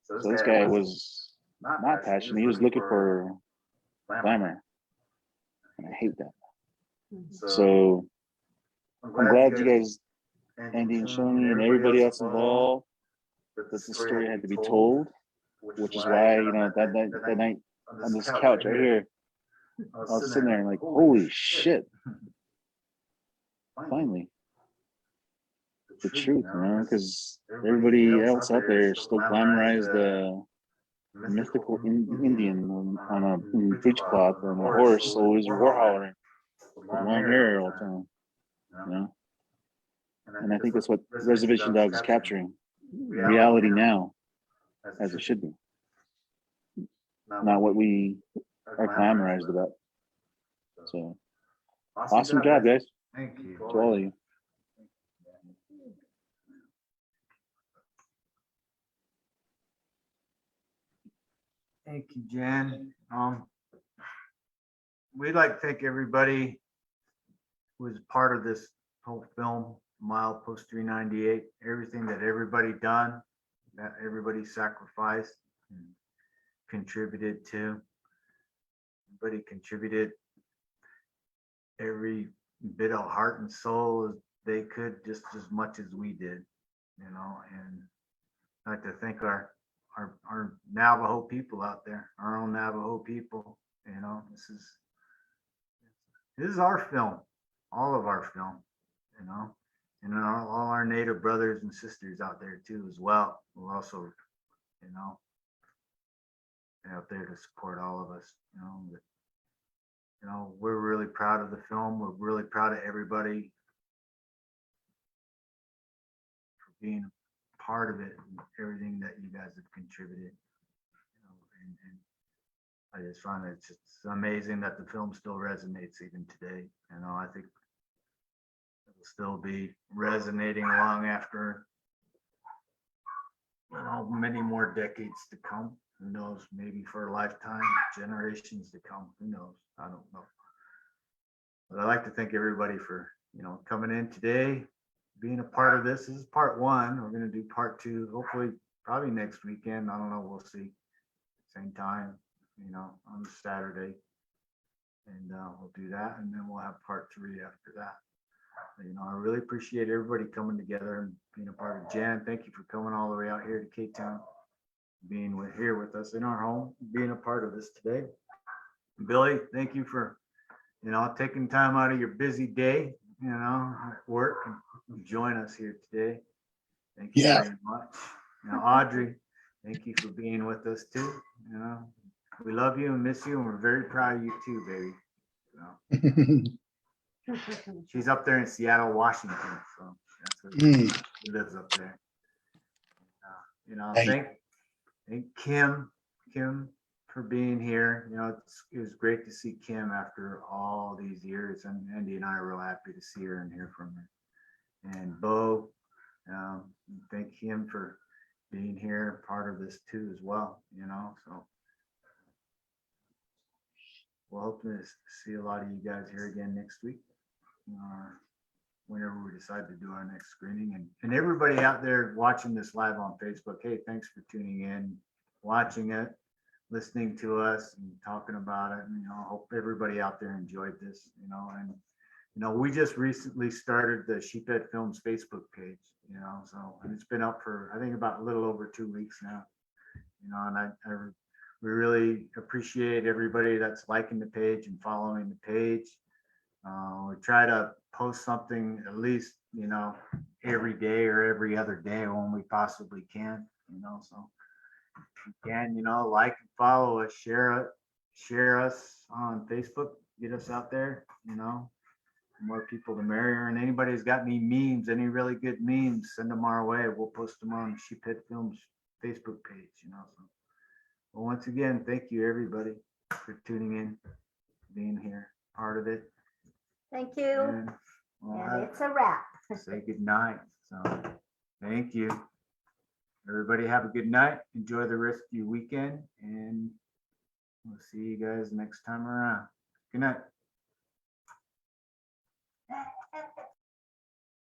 So this guy was not passionate. He was looking for glamour, and I hate that. So I'm glad you guys, Andy and Shoni, and everybody else involved, that the story had to be told, which is why, you know, that night on this couch right here, I was sitting there and like, holy shit, finally, the truth, you know, because everybody else out there still glamorized the mythical Indian on a breechcloth and a horse, always war hollering with long hair all the time, you know. And I think that's what Reservation Dogs is capturing, reality now, as it should be, not what we are glamorized about. So, awesome job, guys. Thank you. To all of you. Thank you, Jen. We'd like to thank everybody who was part of this whole film, Milepost 398, everything that everybody done, that everybody sacrificed and contributed to. Everybody contributed every bit of heart and soul as they could, just as much as we did, you know. And I'd like to thank our Navajo people out there, our own Navajo people. You know, this is our film, all of our film, you know, and all our Native brothers and sisters out there too as well, who also, you know, out there to support all of us, you know. But, you know, we're really proud of the film. We're really proud of everybody for being a part of it and everything that you guys have contributed. You know, and I just find it's amazing that the film still resonates even today. You know, I think it will still be resonating long after, you know, many more decades to come. Who knows? Maybe for a lifetime, generations to come. Who knows? I don't know. But I'd like to thank everybody for, you know, coming in today, being a part of this. This is part one. We're going to do part two, hopefully, probably next weekend. I don't know. We'll see. Same time, you know, on Saturday. And we'll do that. And then we'll have part three after that. You know, I really appreciate everybody coming together and being a part of Jan. Thank you for coming all the way out here to K-Town, being here with us in our home, being a part of this today. Billy, thank you for, you know, taking time out of your busy day, you know, at work and join us here today. Thank you very much. You know, Audrey, thank you for being with us too. You know, we love you and miss you, and we're very proud of you too, baby. You know. She's up there in Seattle, Washington, so that's where she lives up there. You know, thank Kim for being here. You know, it was great to see Kim after all these years, and Andy and I are real happy to see her and hear from her. And Bo, thank him for being here, part of this too as well. You know, so we'll hope to see a lot of you guys here again next week, whenever we decide to do our next screening. And everybody out there watching this live on Facebook, hey, thanks for tuning in, watching it, listening to us and talking about it. And, you know, I hope everybody out there enjoyed this, you know. And, you know, we just recently started the Sheephead Films Facebook page, you know, so, and it's been up for, I think, about a little over 2 weeks now, you know. And we really appreciate everybody that's liking the page and following the page. We try to post something at least, you know, every day or every other day when we possibly can, you know. So if you can, you know, like and follow us, share us on Facebook, get us out there, you know. The more people, the merrier. And anybody who's got any memes, any really good memes, send them our way. We'll post them on Sheephead Films Facebook page, you know. So, well, once again, thank you everybody for tuning in, being here, part of it. Thank you. And And it's a wrap. say good night. So thank you. Everybody have a good night. Enjoy the rest of your weekend, and we'll see you guys next time around. Good night.